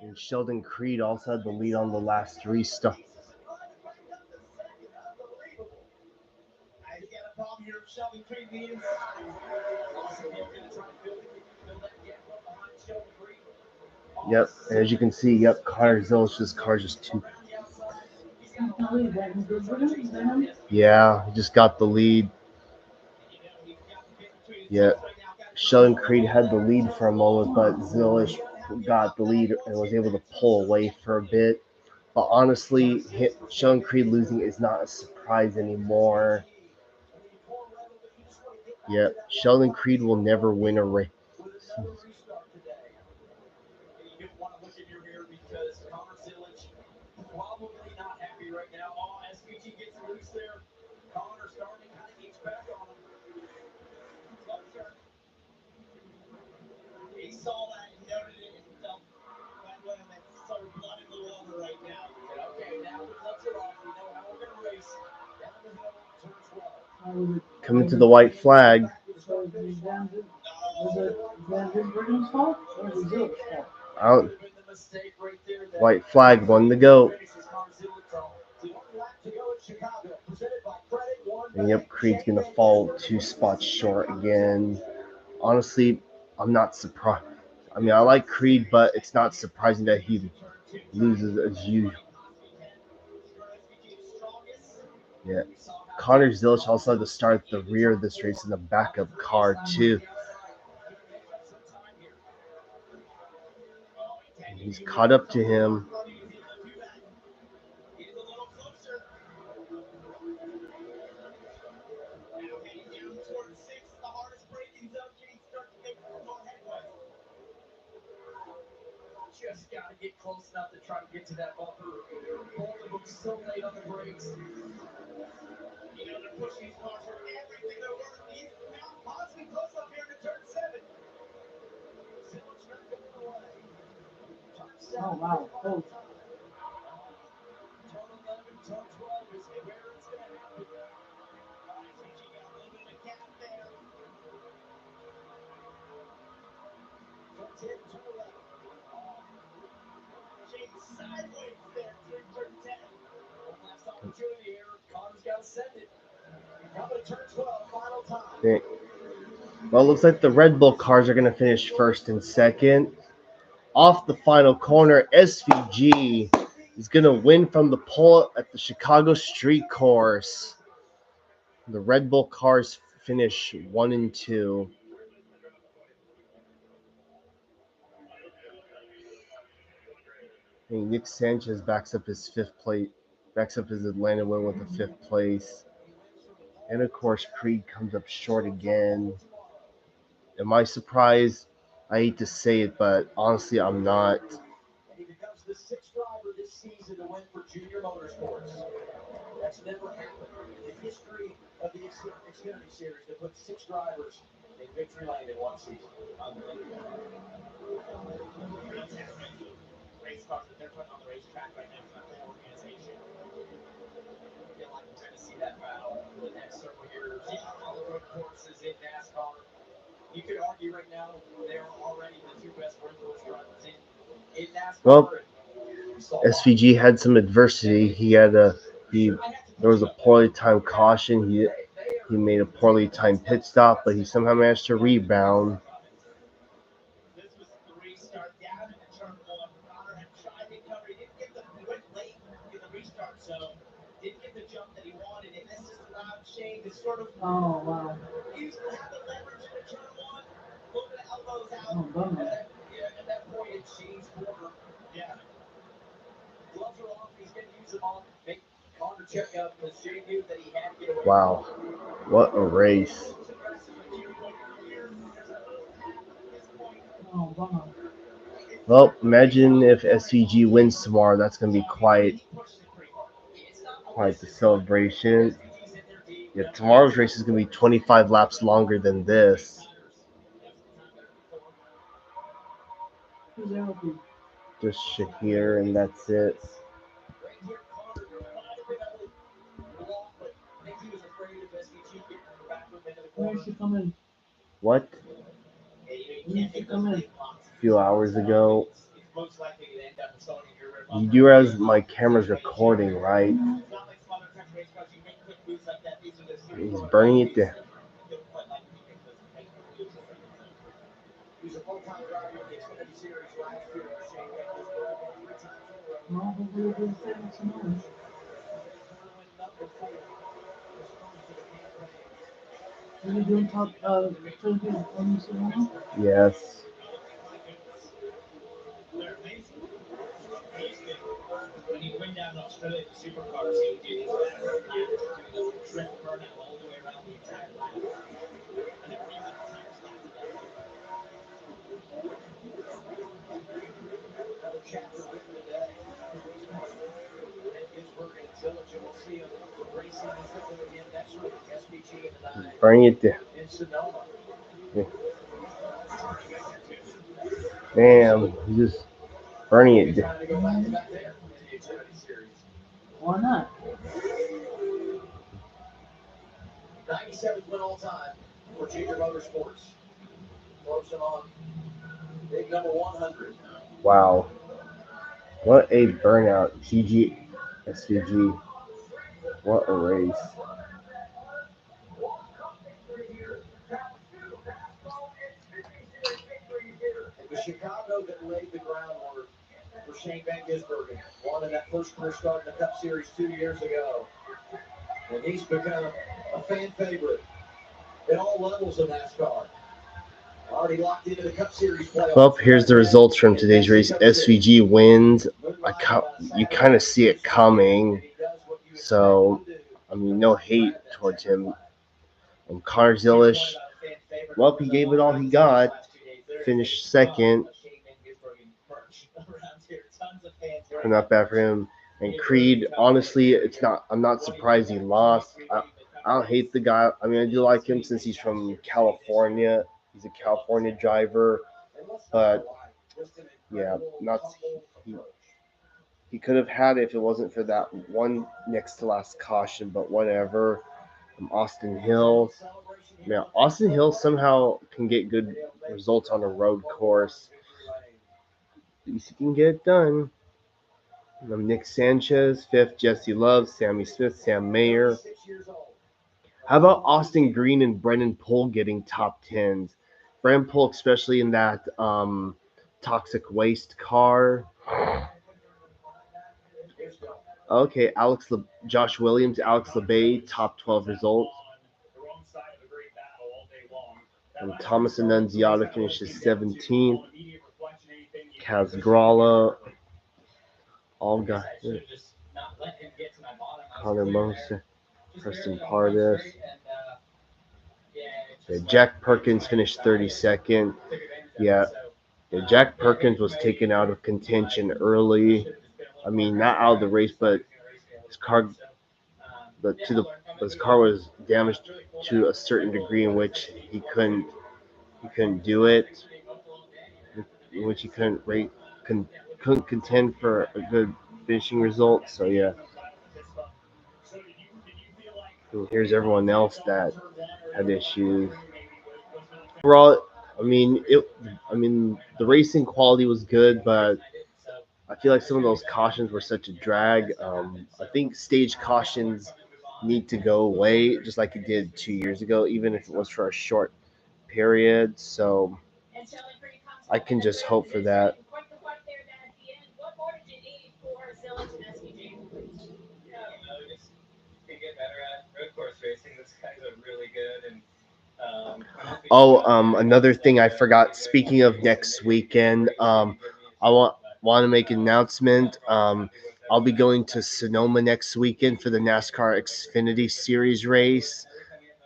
And Sheldon Creed also had the lead on the last 3 stops.
I got a problem here. Sheldon Creed the inside. Also, he's going to try to build that gap up behind Sheldon Creed.
Yep, and as you can see, yep, Connor Zilisch's car just 2. Yeah, he just got the lead. Yeah, Sheldon Creed had the lead for a moment, but Zilisch got the lead and was able to pull away for a bit. But honestly, Sheldon Creed losing is not a surprise anymore. Yep, Sheldon Creed will never win a race.
because Connor Zillage probably not happy right now. Oh, SVG gets loose there. Connor starting to kind of eats back on him. Closer. He saw that and noted it and felt that way that's sort of blood in the water right now. He said, okay, now the gloves are off. We know how we're going to race. Down the hill, turn 12.
Coming to the white flag. Out. White flag, won the goat. And yep, Creed's gonna fall 2 spots short again. Honestly, I'm not surprised. I mean, I like Creed, but it's not surprising that he loses as usual. Yeah. Connor Zillage also had to start at the rear of this race in the backup car too. And he's caught up to him.
Just got to get close enough to try to get to that bumper. Both of them so late on the brakes. You know, they're pushing these cars for everything they're worth. He's now possibly close up here to turn 7. Zillage not going away. Turn 7.
Oh, wow. Close.
Turn 11, turn 12 is where it's going to happen. SVG got a little bit of a gap there. Turn 10, turn 11. Chase sideways there through turn 10. One last opportunity here. Connor's got to send it. Coming to turn 12, final time.
Okay. Well, it looks like the Red Bull cars are going to finish first and second. Off the final corner, SVG is going to win from the pole at the Chicago Street Course. The Red Bull cars finish 1 and 2. And Nick Sanchez backs up his Atlanta win with the 5th place. And of course, Creed comes up short again. Am I surprised? I hate to say it, but honestly, I'm not.
He becomes the 6th driver this season to win for Junior Motorsports. That's never happened in the history of the Xfinity Series to put 6 drivers in victory lane in one season. Unbelievable.
Race cars that they're putting on the racetrack right now for that whole organization.
I feel like we're going to see that battle for the next several years on the road courses in NASCAR. You could argue right now they are already the 2 best road course drivers in NASCAR.
Well, SVG had some adversity. There was a poorly timed caution. He made a poorly timed pit stop, but he somehow managed to rebound.
This was the restart down into turn 1. Connor had tried to cover. He didn't get the went late in the restart zone. Didn't get the jump that he wanted, and this just allowed Shane to sort of use have the leverage into turn 1, pull the elbows out.
At that point in Shane's corner, gloves are off. He's going to use them on. Make Connor check up because Shane knew that he had to get away.
Wow, what a race! Well, imagine if SVG wins tomorrow. That's going to be quite the celebration. Yeah, tomorrow's race is going to be 25 laps longer than this. Just Shahir, and that's it. What? A few hours ago. You do realize my camera's recording, right? He's burning it down.
He's a full-time driver in the Xfinity Series last year. Shane got this very 3 times in a row.
Yes.
When he went down to Australia in the supercars, he would do these massive laps, doing a trip burnout all the way around the entire lap. And it brings the entire stack together.
Another chapter written in
Burning it down. Damn, just burning it down.
Why not?
97th win all time for Junior Motorsports. Closing on big number 100.
Wow. What a burnout. GG, SVG. What a race.
It was Chicago that laid the groundwork for Shane Van Gisbergen. Won in that first career start in the Cup Series 2 years ago. And he's become a fan favorite at all levels of NASCAR. Already locked into the Cup Series playoffs.
Well, here's the results from today's race. SVG wins. You kind of see it coming. So, I mean, no hate towards him. And Connor Zilish, well, he gave it all he got. Finished second. Not bad for him. And Creed, honestly, I'm not surprised he lost. I don't hate the guy. I mean, I do like him since he's from California. He's a California driver, but yeah, he could have had it if it wasn't for that one next to last caution. But whatever. Austin Hill, man, Austin Hill somehow can get good results on a road course. At least he can get it done. Nick Sanchez, fifth. Jesse Love, Sammy Smith, Sam Mayer. How about Austin Green and Brennan Poole getting top 10s? Brennan Poole, especially in that toxic waste car. Okay, Josh Williams, Alex LeBay, top 12 results. And Thomas Annunziata finishes 17th. Kaz Gralla, all guys. Connor Moser, Preston Pardis. Yeah, Jack Perkins finished 32nd. Yeah, Jack Perkins was taken out of contention early. I mean, not out of the race, but his car was damaged to a certain degree in which he couldn't do it, in which he couldn't contend for a good finishing result. So yeah. And here's everyone else that had issues. Overall, I mean, the racing quality was good, but I feel like some of those cautions were such a drag. I think stage cautions need to go away, just like it did 2 years ago, even if it was for a short period. So I can just hope for that. Another thing I forgot. Speaking of next weekend, I want to make an announcement. I'll be going to Sonoma next weekend for the NASCAR Xfinity Series race,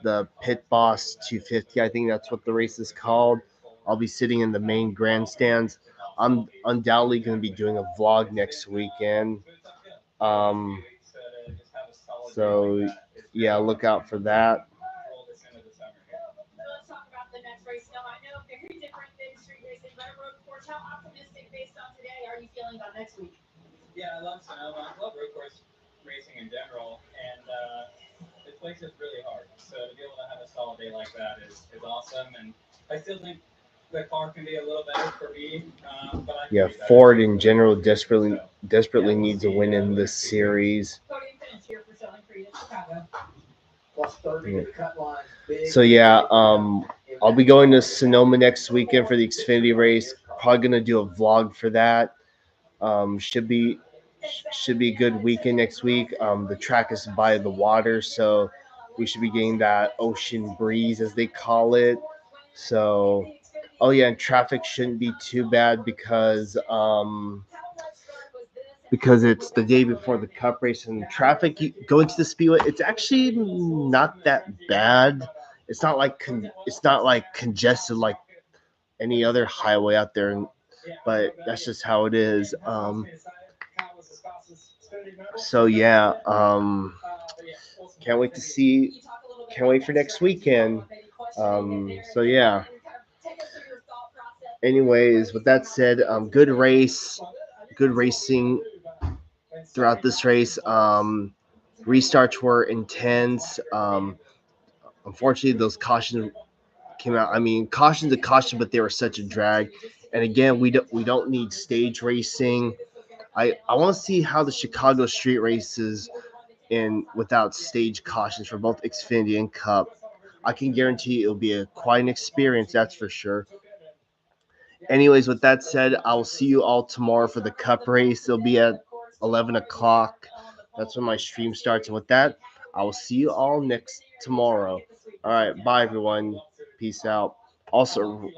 the Pit Boss 250. I think that's what the race is called. I'll be sitting in the main grandstands. I'm undoubtedly going to be doing a vlog next weekend. So yeah, look out for that.
Let's talk about the next race. Now, I know very different than street racing, but a road course. How optimistic, based on today, are you feeling about next week?
Yeah, I love Sonoma. I love road course racing in general, and this place is really hard. So to be able to have a solid day like that is awesome. And I still think the car can be a little better for me, but I
yeah, Ford in general desperately needs a win in this series.
Podium finish here for Southern Creed in Chicago.
So yeah, I'll be going to Sonoma next weekend for the Xfinity race. Probably gonna do a vlog for that. Should be a good weekend next week. The track is by the water, so we should be getting that ocean breeze, as they call it. So, oh yeah, and traffic shouldn't be too bad because it's the day before the Cup race, and traffic going to the Speedway, it's actually not that bad. It's not like congested like any other highway out there, but that's just how it is. So yeah, can't wait to see. Can't wait for next weekend. So yeah. Anyways, with that said, good race, good racing throughout this race. Restarts were intense. Unfortunately, those cautions came out. I mean, caution to caution, but they were such a drag. And again, we don't need stage racing. I want to see how the Chicago street races in without stage cautions for both Xfinity and Cup. I can guarantee it'll be quite an experience, that's for sure. Anyways, with that said, I will see you all tomorrow for the Cup race. It'll be at 11 o'clock. That's when my stream starts. And with that, I will see you all next tomorrow. All right, bye everyone. Peace out. Also,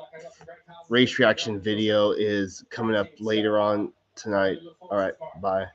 race reaction video is coming up later on tonight. All right, bye.